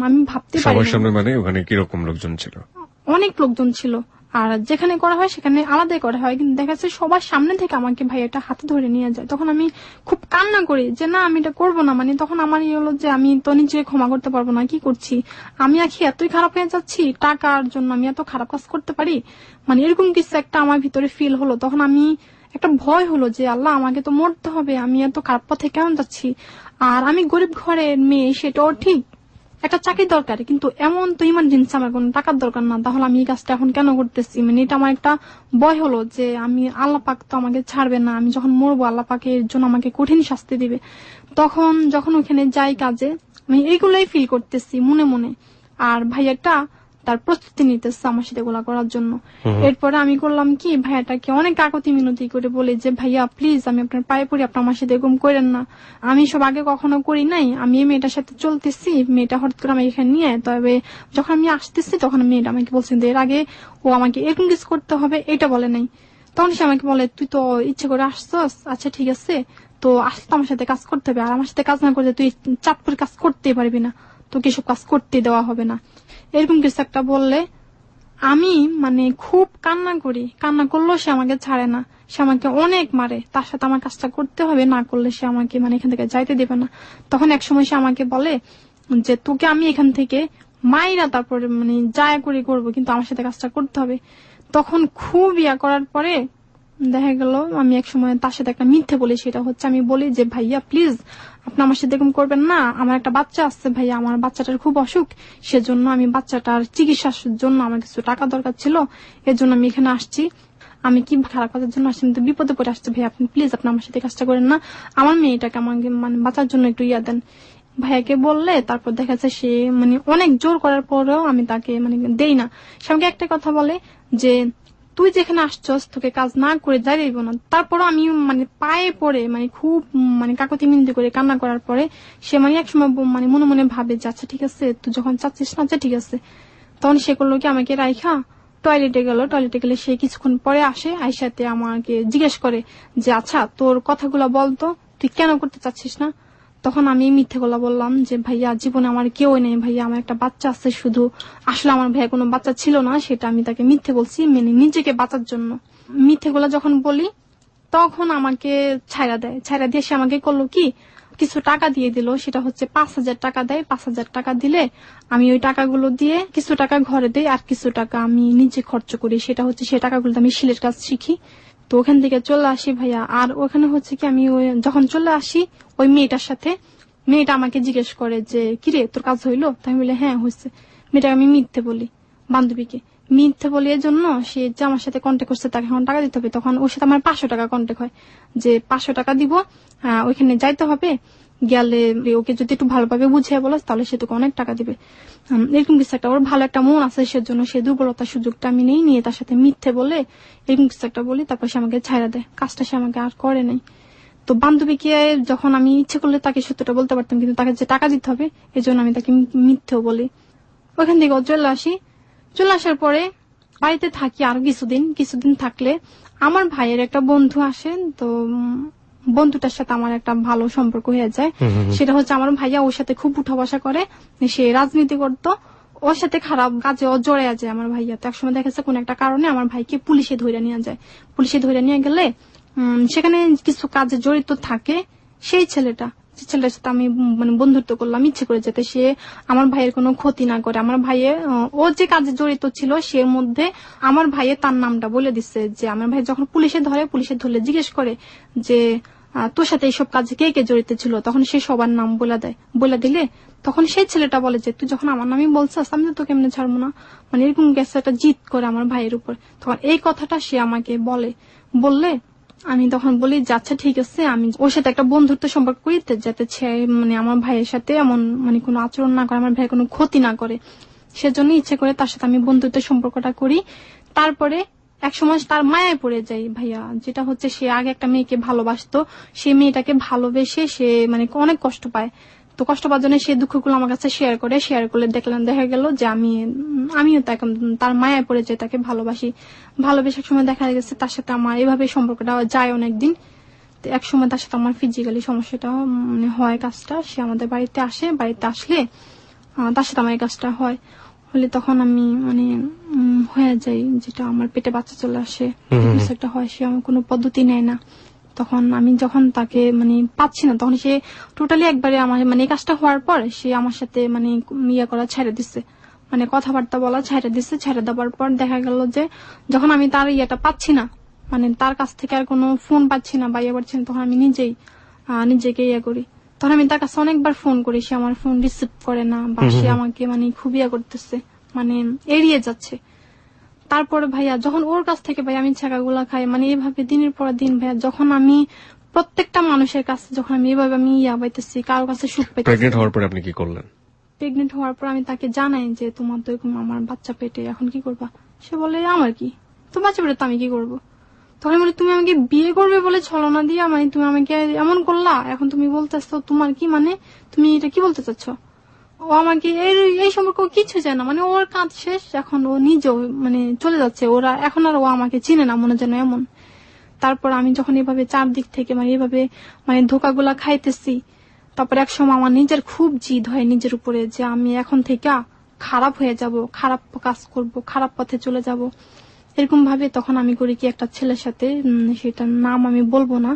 আমি ভাবতে পারি। সবার সামনে মানে ওখানে কিরকম লোকজন ছিল? অনেক লোকজন ছিল, আর যেখানে করা হয় সেখানে আলাদাই করা হয়, কিন্তু দেখা যাচ্ছে সবার সামনে থেকে আমাকে ভাইয়াটা হাতে ধরে নিয়ে যায়। তখন আমি খুব কান্না করি যে না, আমি এটা করবো না। মানে তখন আমার হলো যে আমি তো নিজেকে ক্ষমা করতে পারবো না, কি করছি আমি, আখি এতই খারাপ হয়ে যাচ্ছি, টাকার জন্য আমি এত খারাপ কাজ করতে পারি, মানে এরকম কিছু একটা আমার ভিতরে ফিল হলো। তখন আমি একটা ভয় হলো যে আল্লাহ, আমাকে তো মরতে হবে, আমি এত খারাপ পথে কেন যাচ্ছি। আর আমি গরিব ঘরের মেয়ে, সেটাও ঠিক, একটা চাকরি দরকার, কিন্তু এমন তো ইমার্জেন্সি আমার কোনো টাকার দরকার না, তাহলে আমি এই কাজটা এখন কেন করতেছি। মানে এটা আমার একটা ভয় হলো যে আমি, আল্লাহ পাক তো আমাকে ছাড়বে না, আমি যখন মরবো আল্লাহ পাক এর জন্য আমাকে কঠিন শাস্তি দিবে। তখন যখন ওখানে যাই কাজে, আমি এইগুলোই ফিল করতেছি মনে মনে। আর ভাইয়াটা তার প্রস্তুতি নিতেছে আমার সাথে এগুলা করার জন্য। এরপরে আমি করলাম কি, ভাইয়াটাকে অনেক কাকতি মিনতি করে বলি যে ভাইয়া প্লিজ, আমি আপনার পায়ে পড়ি, আপনার আমার সাথে এরকম করেন না, আমি সব আগে কখনো করি নাই, আমি এই মেয়েটার সাথে চলতেছি, মেয়েটা হঠাৎ করে আমি এখানে নিয়ে, তবে যখন আমি আসতেছি তখন মেয়েটা আমাকে বলছেন এর আগে ও আমাকে এরকম কিছু করতে হবে এটা বলে নাই। তখন সে আমাকে বলে তুই তো ইচ্ছে করে আসছস, আচ্ছা ঠিক আছে, তো আসলে তো আমার সাথে কাজ করতে হবে, আর আমার সাথে কাজ না করলে তুই চাঁদপুরে কাজ করতেই পারবি না, তোকে সব কাজ করতে দেওয়া হবে না, এরকম কিছু একটা বললে আমি মানে খুব কান্না করি। কান্না করলেও সে আমাকে ছাড়ে না, সে আমাকে অনেক মারে, তার সাথে আমার কাজটা করতে হবে, না করলে সে আমাকে মানে এখান থেকে যাইতে দেবে না। তখন এক সময় সে আমাকে বলে যে তোকে আমি এখান থেকে মাইরা তারপরে মানে যায় করে করবো, কিন্তু আমার সাথে কাজটা করতে হবে। তখন খুব করার পরে দেখা গেল আমি এক সময় তার সাথে একটা মিথ্যে বলি, সেটা হচ্ছে আমি বলি যে ভাইয়া প্লিজ আপনি আমার সাথে এরকম করবেন না, আমার একটা বাচ্চা আসছে ভাইয়া, আমার বাচ্চাটার খুব অসুখ, সেজন্য আমি বাচ্চাটার চিকিৎসার জন্য আমার কিছু টাকা দরকার ছিল, এর জন্য আমি এখানে আসছি, আমি কি খারাপ কাজের জন্য আসছি, কিন্তু বিপদে পড়ে আসছে ভাইয়া, আপনি প্লিজ আপনি আমার সাথে কাজটা করেন না, আমার মেয়েটাকে আমাকে মানে বাঁচার জন্য একটু দেন। ভাইয়াকে বললে তারপর দেখা যাচ্ছে সে মানে অনেক জোর করার পরেও আমি তাকে মানে দেই না। সে আমাকে একটা কথা বলে যে তুই যেখানে আসছস তোকে কাজ না করে দাঁড়াইব না। তারপরও আমি মানে পায়ে পড়ে মানে খুব মানে কাকতি মিনতি করে কান্না করার পরে সে মানে একসময় মানে মনে মনে ভাবে যে আচ্ছা ঠিক আছে তুই যখন চাচ্ছিস না আচ্ছা ঠিক আছে। তখন সে করলো কি আমাকে রাইখা টয়লেটে গেল। টয়লেটে গেলে সে কিছুক্ষণ পরে আসে, আইসাতে আমাকে জিজ্ঞেস করে যে আচ্ছা তোর কথাগুলো বলতো, তুই কেন করতে চাচ্ছিস না। তখন আমি মিথ্যে গলা বললাম যে ভাইয়া জীবনে আমার কেউ নেই ভাইয়া, আমার একটা বাচ্চা আছে শুধু। আসলে আমার ভাইয়া কোনো বাচ্চা ছিল না, সেটা আমি তাকে মিথ্যে বলছি মানে নিজেকে বাঁচার জন্য। মিথ্যে গলা যখন বলি তখন আমাকে ছাইরা দেয়। ছাইরা দিয়ে সে আমাকে করলো কি কিছু টাকা দিয়ে দিল, সেটা হচ্ছে 5,000 টাকা দেয়। 5,000 টাকা দিলে আমি ওই টাকাগুলো দিয়ে কিছু টাকা ঘরে দেই আর কিছু টাকা আমি নিজে খরচ করি। সেটা হচ্ছে সেই টাকাগুলো আমি সেলের কাজ শিখি। তো ওখান থেকে চলে আসি ভাইয়া। আর ওখানে হচ্ছে কি আমি যখন চলে আসি ওই মেয়েটার সাথে, মেয়েটা আমাকে জিজ্ঞেস করে যে কিরে তোর কাজ হইলো। তাই বলে হ্যাঁ হয়েছে। মেয়েটাকে আমি মিথ্যে বলি, বান্ধবীকে মিথ্যে বলি। এর জন্য সে যে আমার সাথে কন্ট্যাক্ট করছে তাকে এখন টাকা দিতে হবে। তখন ওর সাথে আমার 500 টাকা কন্ট্যাক্ট হয় যে 500 টাকা দিব, ওইখানে যাইতে হবে, গেলে ওকে যদি একটু ভালোভাবে বুঝিয়ে বলো তাহলে সে তোকে অনেক টাকা দিবে। এরকম কিছু একটা, ওর ভালো একটা মন আছে সেজন্য সে দুর্বলতার সুযোগটা আমি নিয়ে তার সাথে মিথ্যে বলে এরকম কিছু একটা বলি। তারপর সে আমাকে ছাইড়া দেয়, কাজটা সে আমাকে আর করে নাই। তো বান্ধবীকে যখন আমি ইচ্ছে করলে তাকে সত্যটা বলতে পারতাম, কিন্তু তাকে যে টাকা দিতে হবে এই জন্য আমি তাকে মিথ্যেও বলি। ওখান থেকে চলে আসি। চলে আসার পরে বাড়িতে থাকি আরো কিছুদিন থাকলে আমার ভাইয়ের একটা বন্ধু আসেন। তো বন্ধুটার সাথে আমার একটা ভালো সম্পর্ক হয়ে যায়। সেটা হচ্ছে আমার ভাইয়া ওর সাথে খুব উঠা বসা করে, সে রাজনীতি করতো, ওর সাথে খারাপ কাজে ও জড়ে যায় আমার ভাইয়া। তো একসময় দেখা যাচ্ছে কোন একটা কারণে আমার ভাইকে পুলিশে ধরে নিয়ে যায়। পুলিশে ধরে নিয়ে গেলে সেখানে কিছু কাজে জড়িত থাকে সেই ছেলেটার সাথে আমি মানে বন্ধুত্ব করলাম ইচ্ছে করে, যাতে সে আমার ভাইয়ের কোনো ক্ষতি না করে। আমার ভাইয়ের ও যে কাজে জড়িত ছিল সে মধ্যে আমার ভাইয়ের তার নামটা বলে দিচ্ছে যে আমার ভাই যখন পুলিশে ধরলে জিজ্ঞেস করে যে তোর সাথে এইসব কাজে কে কে জড়িত ছিল, তখন সে সবার নাম বলে দিলে তখন সেই ছেলেটা বলে যে তুই যখন আমার নামই বলছিস আমি তো তোকে এমনি ছাড়বো না, মানে এরকম গেছে একটা জিদ করে আমার ভাইয়ের উপর। তখন এই কথাটা সে আমাকে বললে আমি তখন বলি যে আচ্ছা ঠিক আছে, আমি ওর সাথে একটা বন্ধুত্ব সম্পর্ক করি যাতে সে মানে আমার ভাইয়ের সাথে এমন মানে কোনো আচরণ না করে, আমার ভাইয়ের কোনো ক্ষতি না করে, সেজন্য ইচ্ছে করে তার সাথে আমি বন্ধুত্বের সম্পর্কটা করি। তারপরে একসময় তার মায়ায় পড়ে যাই ভাইয়া, যেটা হচ্ছে সে আগে একটা মেয়েকে ভালোবাসতো, সেই মেয়েটাকে ভালোবেসে সে মানে অনেক কষ্ট পায়। তো কষ্ট পাওয়ার জন্য সে দুঃখগুলো আমার কাছে শেয়ার করলে দেখা গেল যে আমিও তার মায়ায় পড়ে যাই, তাকে ভালোবেসে সময় দেখা গেছে তার সাথে আমার এভাবে সম্পর্কটা যায় অনেকদিন। তো এক সময় তার সাথে আমার ফিজিক্যালি সমস্যাটা মানে হয়, কাজটা সে আমাদের বাড়িতে আসলে তার সাথে আমার এই কাজটা হলে তখন আমি মানে হয়ে যাই, যেটা আমার পেটে বাচ্চা চলে আসে একটা হয়, সে আমার কোনো পদ্ধতি নেয় না। তখন আমি যখন তাকে মানে পাচ্ছি না তখন সে টোটালি একবারে আমার মানে এই কাজটা হওয়ার পর সে আমার সাথে মানে ইয়ে করা ছেড়ে দিচ্ছে, মানে কথাবার্তা বলা ছেড়ে দিচ্ছে। ছেড়ে দেওয়ার পর দেখা গেল যে যখন আমি তার ইয়েটা পাচ্ছি না, মানে তার কাছ থেকে আর কোনো ফোন পাচ্ছি না বা ইয়ে পাচ্ছি না, তখন আমি নিজেকে ইয়ে করি। তখন আমি তার কাছে অনেকবার ফোন করি, সে আমার ফোন রিসিভ করে না বা সে আমাকে মানে খুব ইয়ে করতেছে, মানে এড়িয়ে যাচ্ছে। তারপরে ভাইয়া যখন ওর কাছ থেকে ভাই আমি ছাকাগুলা খাই, মানে এভাবে দিনের পর দিন ভাইয়া, যখন আমি প্রত্যেকটা মানুষের কাছে যখন আমি এভাবে আমি ইয়া পাইতেছি, কারোর কাছে সুখ পাইতেছি। প্রেগনেন্ট হওয়ার পর আপনি কি করলেন? প্রেগনেন্ট হওয়ার পর আমি তাকে জানাই যে তোমার তো এরকম আমার বাচ্চা পেটে, এখন কি করবা? সে বলে আমার কি, তো বাচ্চা পেটে তো আমি কি করবো? তখন বলি তুমি আমাকে বিয়ে করবে বলে ছলনা দিয়া মানে তুমি আমাকে এমন করলা, এখন তুমি বলতেছো তোমার কি, মানে তুমি এটা কি বলতে চাচ্ছ? ও আমাকে এই সম্পর্ক কিছু চায় না, মানে ওর কাজ শেষ, এখন ও নিজেও মানে চলে যাচ্ছে, ওরা এখন আর ও আমাকে চিনে না মনে যেন এমন। তারপর আমি যখন এভাবে চারদিক থেকে মানে এভাবে মানে ধোকাগুলা খাইতেছি, তারপর একসময় আমার নিজের খুব জিদ হয় নিজের উপরে যে আমি এখন থেকে খারাপ হয়ে যাব, খারাপ কাজ করব, খারাপ পথে চলে যাব। এরকম ভাবে তখন আমি করি কি একটা ছেলের সাথে, সেটার নাম আমি বলবো না,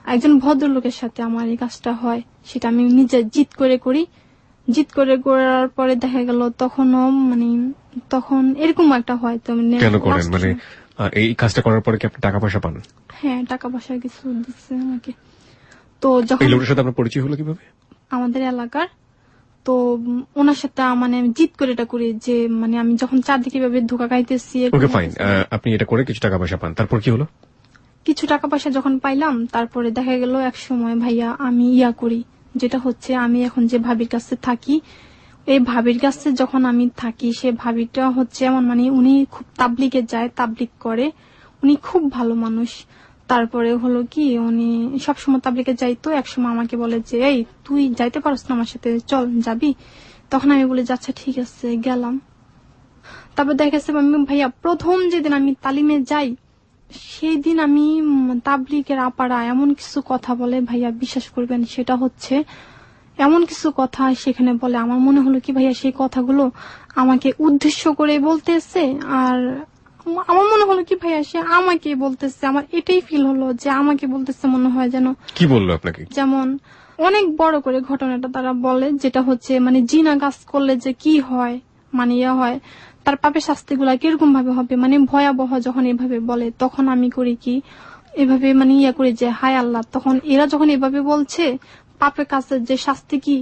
একজন ভদ্রলোকের সাথে আমার এই কাজটা হয়। সেটা আমি নিজে জিদ করার পরে দেখা গেল তখন এরকম একটা হয়। তো কেন করেন, মানে এই কাজটা করার পরে কি আপনি টাকা পয়সা পান? হ্যাঁ, টাকা পয়সা কিছু দিচ্ছে আমাকে। তো যখন এই লোকের সাথে আপনার পরিচয় হলো কিভাবে? আমাদের এলাকার, তো ওনার সাথে মানে আমি জিদ করে এটা করি যে মানে আমি যখন চারদিকে ভাবে ধোকা খাইতেছি। ওকে ফাইন, আপনি এটা করে কিছু টাকা পয়সা পান, তারপর কি হলো? কিছু টাকা পয়সা যখন পাইলাম তারপরে দেখা গেল এক সময় ভাইয়া আমি ইয়া করি, যেটা হচ্ছে আমি এখন যে ভাবির কাছে থাকি এই ভাবির কাছে যখন আমি থাকি, সে ভাবিটা হচ্ছে এমন, মানে উনি খুব তাবলিগে যায়, তাবলিগ করে, উনি খুব ভালো মানুষ। তারপরে হলো কি, উনি সবসময় তাবলিগে যাইতো। একসময় আমাকে বলে যে, এই তুই যাইতে পারস না আমার সাথে, চল যাবি। তখন আমি বলি যে আচ্ছা ঠিক আছে, গেলাম। তারপর দেখা গেছে ভাইয়া প্রথম যেদিন আমি তালিমে যাই, সেই দিন আমি তাবলিগের আপারা এমন কিছু কথা বলে ভাইয়া, বিশ্বাস করবেন, সেটা হচ্ছে এমন কিছু কথা সেখানে বলে, আমার মনে হলো কি ভাইয়া সেই কথাগুলো আমাকে উদ্দেশ্য করে বলতেছে। আর আমার মনে হলো কি ভাইয়া সে আমাকে বলতেছে, আমার এটাই ফিল হলো যে আমাকে বলতেছে, মনে হয় যেন। কি বললো আপনাকে? যেমন অনেক বড় করে ঘটনাটা তারা বলে, যেটা হচ্ছে মানে জিনা কাজ করলে যে কি হয়, মানে ইয়া হয়, তার পাপের শাস্তিগুলা কিরকম ভাবে হবে, মানে ভয়াবহ। যখন এভাবে বলে তখন আমি করি কি, এভাবে মানে ইয়া করি যে হায় আল্লাহ, তখন এরা যখন এভাবে বলছে পাপের কাছে যে শাস্তি কি,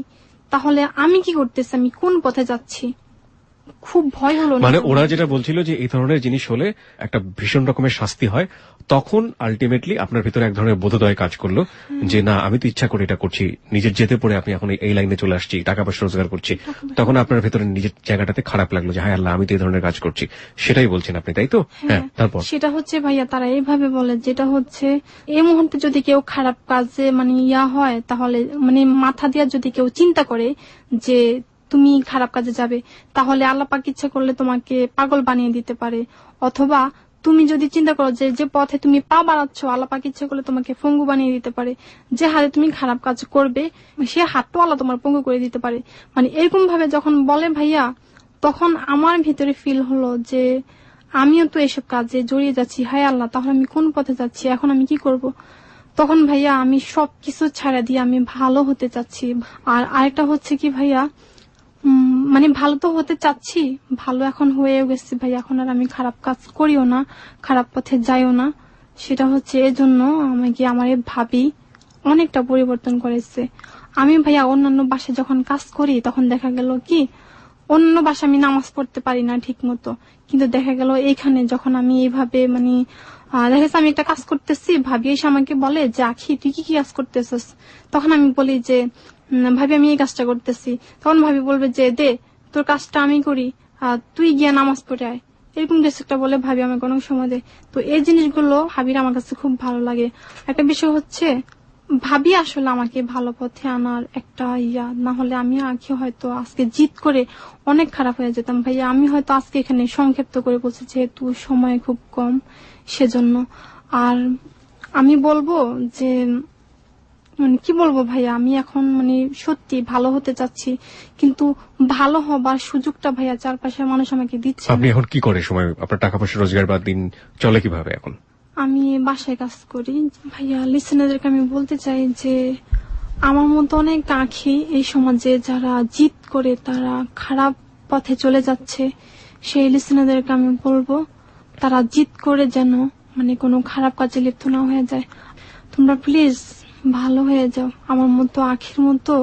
তাহলে আমি কি করতেছি, আমি কোন পথে যাচ্ছি, খুব ভয় হলো। মানে ওরা যেটা বলছিল যে এই ধরনের জিনিস হলে একটা ভীষণ রকমের শাস্তি হয়, তখন আলটিমেটলি আপনার ভিতরে এক ধরনের বোধোদয় কাজ করলো যে না, আমি তো ইচ্ছা করে এটা করছি, নিজের যেতে পড়ে আপনি এখন এই লাইনে চলে আসছি, টাকা পয়সা রোজগার করছি। তখন আপনার ভিতরে নিজের জায়গাটাতে খারাপ লাগলো যে হায় আল্লাহ, আমি তো এই ধরনের কাজ করছি। সেটাই বলছেন আপনি, তাই তো? হ্যাঁ, তারপর সেটা হচ্ছে ভাইয়া তারা এইভাবে বলে, যেটা হচ্ছে এই মুহূর্তে যদি কেউ খারাপ কাজে মানে ইয়া হয়, তাহলে মানে মাথা দিয়া যদি কেউ চিন্তা করে যে তুমি খারাপ কাজে যাবে, তাহলে আল্লাহ পাক ইচ্ছা করলে তোমাকে পাগল বানিয়ে দিতে পারে। অথবা তুমি যদি চিন্তা করো যে যে পথে তুমি পা বাড়াচ্ছ, আল্লাহ পাক ইচ্ছা করলে তোমাকে পঙ্গু বানিয়ে দিতে পারে। যে হাতে তুমি খারাপ কাজ করবে, সে হাতটা আল্লাহ তোমার পঙ্গু করে দিতে পারে। মানে এরকম ভাবে যখন বলে ভাইয়া, তখন আমার ভিতরে ফিল হলো যে আমিও তো এসব কাজে জড়িয়ে যাচ্ছি, হায় আল্লাহ, তাহলে আমি কোন পথে যাচ্ছি, এখন আমি কি করব। তখন ভাইয়া আমি সবকিছু ছাড়া দিয়ে আমি ভালো হতে চাচ্ছি। আর আরেকটা হচ্ছে কি ভাইয়া, মানে ভালো তো হতে চাচ্ছি, ভালো এখন হয়েও গেছি ভাই, এখন আর আমি খারাপ কাজ করিও না, খারাপ পথে যাইও না। সেটা হচ্ছে এজন্য আমাকে আমার এই ভাবি অনেকটা পরিবর্তন করেছে। আমি ভাইয়া অন্যান্য বাসায় যখন কাজ করি, তখন দেখা গেল কি অন্য বাসায় আমি নামাজ পড়তে পারি না ঠিক মতো, কিন্তু দেখা গেল এইখানে যখন আমি এইভাবে মানে দেখা যাচ্ছে আমি একটা কাজ করতেছি, ভাবি এসে আমাকে বলে যে আখি তুই কি কি কাজ করতেছিস, তখন আমি বলি যে ভাবি আমি এই কাজটা করতেছি। তখন ভাবি বলবে যে দে তোর কাজটা আমি করি, তুই গিয়া নামাজ পড়ে আয়, এরকম কিছু একটা বলে ভাবি আমাকে অনেক সময় দেয়। তো এই জিনিসগুলো ভাবির আমার কাছে খুব ভালো লাগে। একটা বিষয় হচ্ছে ভাবি আসলে আমাকে ভালো পথে আনার একটা ইয়া, না হলে আমি আগে হয়তো আজকে জিদ করে অনেক খারাপ হয়ে যেতাম ভাইয়া। আমি হয়তো আজকে এখানে সংক্ষিপ্ত করে বলছি যেহেতু সময় খুব কম, সেজন্য। আর আমি বলবো যে মানে কি বলবো ভাইয়া, আমি এখন মানে সত্যি ভালো হতে চাচ্ছি, কিন্তু ভালো হবার সুযোগটা ভাইয়া চারপাশের মানুষ আমাকে দিচ্ছে না। আপনি এখন কি করে সময়, আপনার টাকা পয়সা রোজগার বা দিন চলে কিভাবে এখন? আমি বাসায় কাজ করি ভাইয়া। লিসেনারদেরকে আমি বলতে চাই যে আমার মতো অনেক আঁখি এই সমাজে যারা জিদ করে তারা খারাপ পথে চলে যাচ্ছে, সেই লিসেনারদেরকে আমি বলবো তারা জিদ করে যেন মানে কোনো খারাপ কাজে লিপ্ত না হয়ে যায়। তোমরা প্লিজ ভালো হয়ে যাও, আমার মতো আঁখির মতো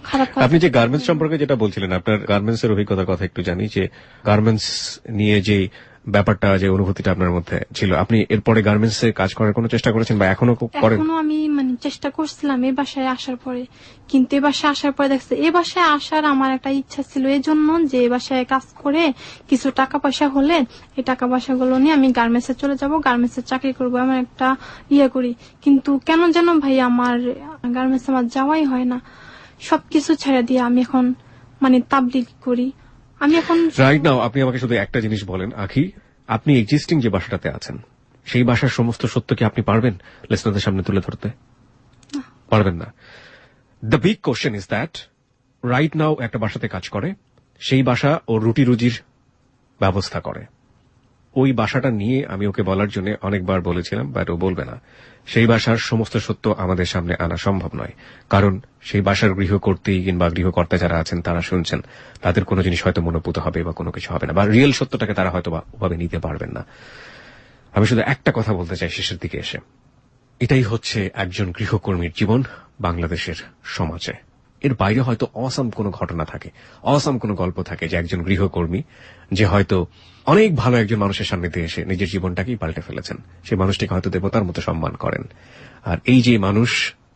খারাপ কাজ। আপনি যে গার্মেন্টস সম্পর্কে যেটা বলছিলেন, আপনার গার্মেন্টস এর অভিজ্ঞতার কথা একটু জানি, যে গার্মেন্টস নিয়ে যে ব্যাপারটা, যে অনুভূতিটা আপনার মধ্যে ছিল, আপনি এরপরে গার্মেন্টস এ কাজ করার কোনো চেষ্টা করেছেন বা এখনো করেন? এখনো আমি মানে চেষ্টা করছিলাম এই বাসায় আসার পরে, কিন্তু এ বাসায় আসার পরে দেখছি এ বাসায় আসার আমার একটা ইচ্ছা ছিল এই জন্য যে এ বাসায় কাজ করে কিছু টাকা পয়সা হলে এই টাকা পয়সাগুলো নিয়ে আমি গার্মেন্টস এ চলে যাব, গার্মেন্টস এ চাকরি করবো, আমার একটা ইয়ে করি। কিন্তু কেন যেন ভাই আমার গার্মেন্টস আমার যাওয়াই হয় না। সবকিছু ছেড়ে দিয়ে আমি এখন মানে তাবলিগ করি। আমি এখন রাইট নাও আপনি আমাকে শুধু একটা জিনিস বলেন আখি, আপনি এক্সিস্টিং যে বাসাটাতে আছেন সেই বাসার সমস্ত সত্য কি আপনি পারবেন লিসনারদের সামনে তুলে ধরতে? পারবেন না। The big question is that right now একটা বাসাতে কাজ করে, সেই বাসা ওর রুটি রুজির ব্যবস্থা করে। ওই বাসাটা নিয়ে আমি ওকে বলার জন্য অনেকবার বলেছিলাম, বাট ও বলবে না। সেই বাসার সমস্ত সত্য আমাদের সামনে আনা সম্ভব নয়, কারণ সেই বাসার গৃহকর্ত্রী কিংবা গৃহকর্তা যারা আছেন তারা শুনছেন, তাদের কোনো জিনিস হয়তো মনোভূত হবে বা কোনো কিছু হবে না, বা রিয়েল সত্যটাকে তারা হয়তো বা ওভাবে নিতে পারবেন না। আমি শুধু একটা কথা বলতে চাই শেষের দিকে এসে, এটাই হচ্ছে একজন গৃহকর্মীর জীবন বাংলাদেশের সমাজে। এর বাইরে হয়তো অসাম কোনো ঘটনা থাকে, অসাম কোনো গল্প থাকে যে একজন গৃহকর্মী যে হয়তো অনেক ভালো একজন মানুষের সান্নিধ্যে এসে নিজের জীবনটাকেই পাল্টে ফেলেছেন, সেই মানুষটিকে হয়তো দেবতার মতো সম্মান করেন। আর এই যে মানুষ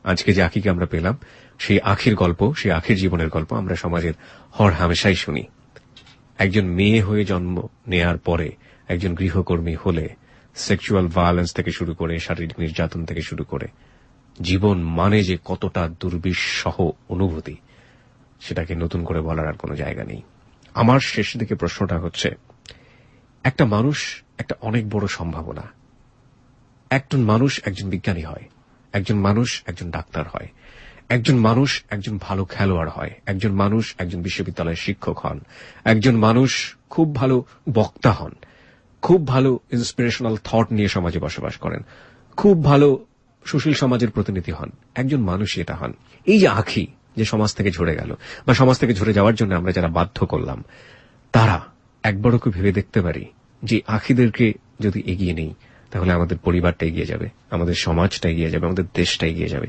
আজকে যে আখিকে আমরা পেলাম, সেই আখির গল্প, সেই আখির জীবনের গল্প আমরা সমাজের হর হামেশাই শুনি। একজন মেয়ে হয়ে জন্ম নেয়ার পরে একজন গৃহকর্মী হলে সেক্সুয়াল ভায়োলেন্স থেকে শুরু করে শারীরিক নির্যাতন থেকে শুরু করে জীবন মানে যে কতটা দুর্বিষহ অনুভূতি, সেটাকে নতুন করে বলার আর কোনো জায়গা নেই। আমার শেষ দিকে প্রশ্নটা হচ্ছে, একটা মানুষ একটা অনেক বড় সম্ভাবনা। একজন মানুষ একজন বিজ্ঞানী হয়, একজন মানুষ একজন ডাক্তার হয়, একজন মানুষ একজন ভালো খেলোয়াড় হয়, একজন মানুষ একজন বিশ্ববিদ্যালয়ের শিক্ষক হন, একজন মানুষ খুব ভালো বক্তা হন, খুব ভালো ইন্সপিরেশনাল থট নিয়ে সমাজে বসবাস করেন, খুব ভালো সুশীল সমাজের প্রতিনিধি হন। একজন মানুষই এটা হন। এই যে আখি যে সমাজ থেকে ঝরে গেল বা সমাজ থেকে ঝরে যাওয়ার জন্য আমরা যারা বাধ্য করলাম, তারা একবারও কি ভেবে দেখতে পারি যে আখিদেরকে যদি এগিয়ে নেই তাহলে আমাদের পরিবারটা এগিয়ে যাবে, আমাদের সমাজটা এগিয়ে যাবে, আমাদের দেশটা এগিয়ে যাবে।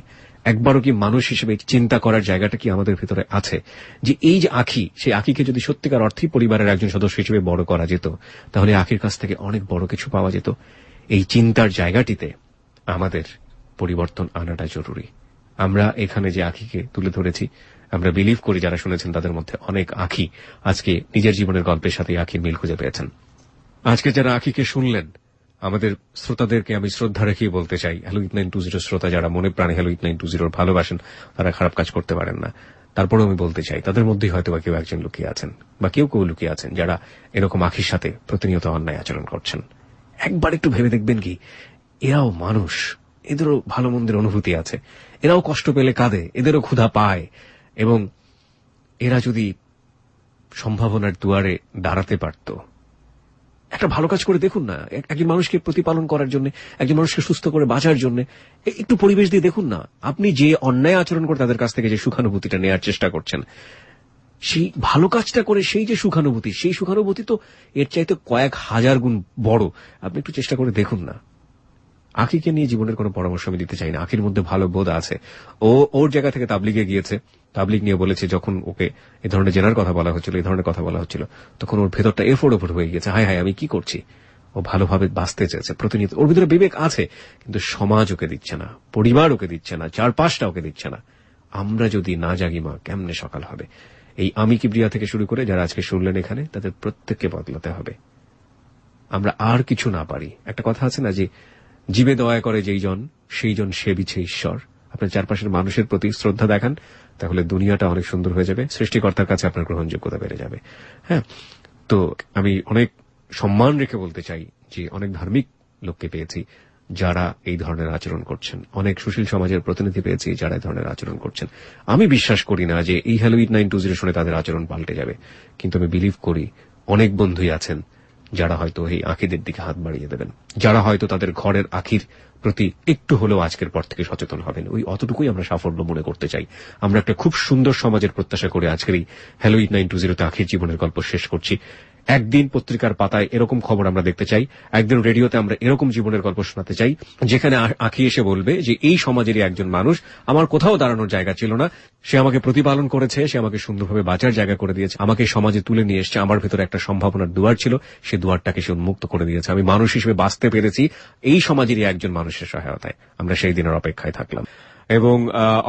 একবারও কি মানুষ হিসেবে চিন্তা করার জায়গাটা কি আমাদের ভিতরে আছে যে এই যে আখি, সেই আখিকে যদি সত্যিকার অর্থেই পরিবারের একজন সদস্য হিসেবে বড় করা যেত, তাহলে আখির কাছ থেকে অনেক বড় কিছু পাওয়া যেত। এই চিন্তার জায়গাটিতে আমাদের পরিবর্তন আনাটা জরুরি। আমরা এখানে যে আখিকে তুলে ধরেছি, আমরা বিলিভ করি যারা শুনেছেন তাদের মধ্যে অনেক আখি আজকে নিজের জীবনের গল্পের সাথে আখির মিল খুঁজে পেয়েছেন। আজকে যারা আখিকে শুনলেন, আমাদের শ্রোতাদেরকে আমি শ্রদ্ধা রেখেই বলতে চাই, হ্যালো 8920 শ্রোতা যারা মনে প্রাণে হ্যালো 8920 ভালোবাসেন, তারা খারাপ কাজ করতে পারেন না। তারপরেও আমি বলতে চাই, তাদের মধ্যেই হয়তো বা কেউ একজন লুকিয়ে আছেন বা কেউ কেউ লুকিয়ে আছেন যারা এরকম আখির সাথে প্রতিনিয়ত অন্যায় আচরণ করছেন। একবার একটু ভেবে দেখবেন কি, এরাও মানুষ, এদেরও ভালো মন্দের অনুভূতি আছে, এরাও কষ্ট পেলে কাঁদে, এদেরও ক্ষুধা পায়, এবং এরা যদি সম্ভাবনার দুয়ারে দাঁড়াতে পারত, একটা ভালো কাজ করে দেখুন না। একজন মানুষকে প্রতিপালন করার জন্য, একজন মানুষকে সুস্থ করে বাঁচার জন্য একটু পরিবেশ দিয়ে দেখুন না। আপনি যে অন্যায় আচরণ করে তাদের কাছ থেকে যে সুখানুভূতিটা নেওয়ার চেষ্টা করছেন, সেই ভালো কাজটা করে সেই যে সুখানুভূতি, সেই সুখানুভূতি তো এর চাইতে কয়েক হাজার গুণ বড়। আপনি একটু চেষ্টা করে দেখুন না। আখিকে নিয়ে জীবনের কোনো পরামর্শ আমি দিতে চাই না। আখির মধ্যে ভালো বোধ আছে। ওর জায়গা থেকে তাবলিগে গিয়েছে, তাবলিগ নিয়ে বলেছে, যখন ওকে এ ধরনের জেনার কথা বলা হচ্ছিল, এই ধরনের কথা বলা হচ্ছিল, তখন ওর ভেতরটা এফোর্ড ওপর হয়ে গিয়েছে। হায় হায়, আমি কি করছি। ও ভালোভাবে বাঁচতে চেয়েছে, প্রতিনিয়ত ওর ভিতরে বিবেক আছে, কিন্তু সমাজ ওকে দিচ্ছে না, পরিবার ওকে দিচ্ছে না, চারপাশটা ওকে দিচ্ছে না। আমরা যদি না জাগি মা, কেমনে সকাল হবে? এই আমি কিবরিয়া থেকে শুরু করে যারা আজকে শুনলেন এখানে, তাদের প্রত্যেককে বদলাতে হবে। আমরা আর কিছু না পারি। একটা কথা আছে না যে, জীবে দয়া করে যেই জন, সেই জন সে বিছে ঈশ্বর। আপনার চারপাশের মানুষের প্রতি শ্রদ্ধা দেখান, তাহলে দুনিয়াটা অনেক সুন্দর হয়ে যাবে, সৃষ্টিকর্তার কাছে আপনার গ্রহণযোগ্যতা বেড়ে যাবে। হ্যাঁ, তো আমি অনেক সম্মান রেখে বলতে চাই যে অনেক ধার্মিক লোককে পেয়েছি যারা এই ধরনের আচরণ করছেন, অনেক সুশীল সমাজের প্রতিনিধি পেয়েছি যারা এই ধরনের আচরণ করছেন। আমি বিশ্বাস করি না যে এই হ্যালো 8920 শুনে তাদের আচরণ পাল্টে যাবে, কিন্তু আমি বিলিভ করি অনেক বন্ধুই আছেন যারা হয়তো এই আখিদের দিকে হাত বাড়িয়ে দেবেন, যারা হয়তো তাদের ঘরের আখির প্রতি একটু হলেও আজকের পর থেকে সচেতন হবেন। ওই অতটুকুই আমরা সাফল্য মনে করতে চাই। আমরা একটা খুব সুন্দর সমাজের প্রত্যাশা করে আজকের এই হ্যালো 8920 আখির জীবনের গল্প শেষ করছি। একদিন পত্রিকার পাতায় এরকম খবর আমরা দেখতে চাই, একদিন রেডিওতে আমরা এরকম জীবনের গল্প শোনাতে চাই, যেখানে আখি এসে বলবে যে এই সমাজেরই একজন মানুষ, আমার কোথাও দাঁড়ানোর জায়গা ছিল না, সে আমাকে প্রতিপালন করেছে, সে আমাকে সুন্দরভাবে বাঁচার জায়গা করে দিয়েছে, আমাকে সমাজে তুলে নিয়ে এসেছে, আমার ভেতরে একটা সম্ভাবনার দুয়ার ছিল, সে দুয়ারটাকে সে উন্মুক্ত করে দিয়েছে, আমি মানুষ হিসেবে বাঁচতে পেরেছি এই সমাজেরই একজন মানুষের সহায়তায়। আমরা সেই দিনের অপেক্ষায় থাকলাম। এবং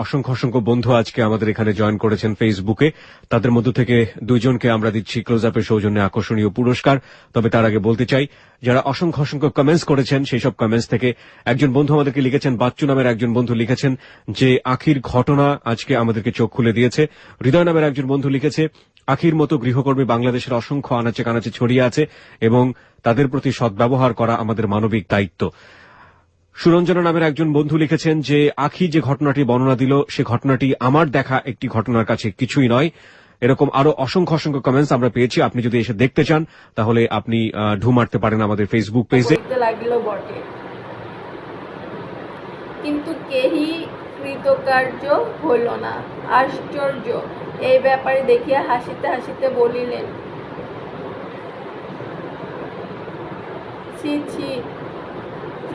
অসংখ্য অসংখ্য বন্ধু আজকে আমাদের এখানে জয়েন করেছেন ফেসবুকে। তাদের মধ্য থেকে দুইজনকে আমরা দিচ্ছি ক্লোজ আপের সৌজন্যে আকর্ষণীয় পুরস্কার। তবে তার আগে বলতে চাই, যারা অসংখ্য অসংখ্য কমেন্টস করেছেন, সেই সব কমেন্টস থেকে একজন বন্ধু আমাদেরকে লিখেছেন, বাচ্চু নামের একজন বন্ধু লিখেছেন যে আখির ঘটনা আজকে আমাদেরকে চোখ খুলে দিয়েছে। হৃদয় নামের একজন বন্ধু লিখেছে, আখির মতো গৃহকর্মী বাংলাদেশের অসংখ্য আনাচে কানাচে ছড়িয়ে আছে এবং তাদের প্রতি সদ্ব্যবহার করা আমাদের মানবিক দায়িত্ব। সুরঞ্জনা নামের একজন বন্ধু লিখেছেন যে আখি যে ঘটনাটি বর্ণনা দিল, সে ঘটনাটি আমার দেখা একটি ঘটনার কাছে কিছুই নয়। এরকম আরো অসংখ্য অসংখ্য কমেন্টস আমরা পেয়েছি। আপনি যদি এসে দেখতে চান তাহলে আপনি ঢু মারতে পারেন আমাদের ফেসবুক পেজে। লাগিল বটে, কিন্তু কেহি কৃতকার্য হইল না। আশ্চর্য! এই ব্যাপারে দেখিয়া হাসিতে হাসিতে বলিলেন, ছি ছি,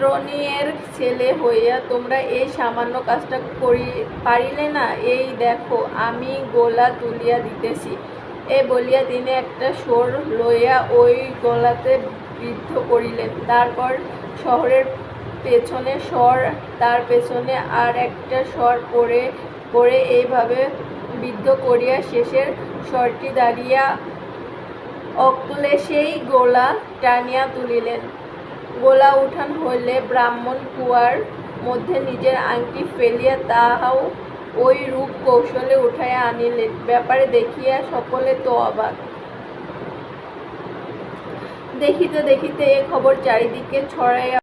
ত্রণীয়ের ছেলে হইয়া তোমরা এই সামান্য কাজটা পারিলে না? এই দেখো, আমি গোলা তুলিয়া দিতেছি। এই বলিয়া তিনি একটা সোর লইয়া ওই গোলাতে বিদ্ধ করিলেন। তারপর শহরের পেছনে স্বর, তার পেছনে আর একটা স্বর পড়ে পড়ে এইভাবে বিদ্ধ করিয়া শেষের স্বরটি দাঁড়িয়া অক্লেশেই গোলা টানিয়া তুলিলেন। গোলা উঠান হইলে ব্রাহ্মণ কুয়ার মধ্যে নিজের আংটি ফেলিয়া তাহাও ওই রূপ কৌশলে উঠাইয়া আনিলেন। ব্যাপারে দেখিয়া সকলে তো অবাক। দেখিতে দেখিতে এ খবর চারিদিকে ছড়াইয়া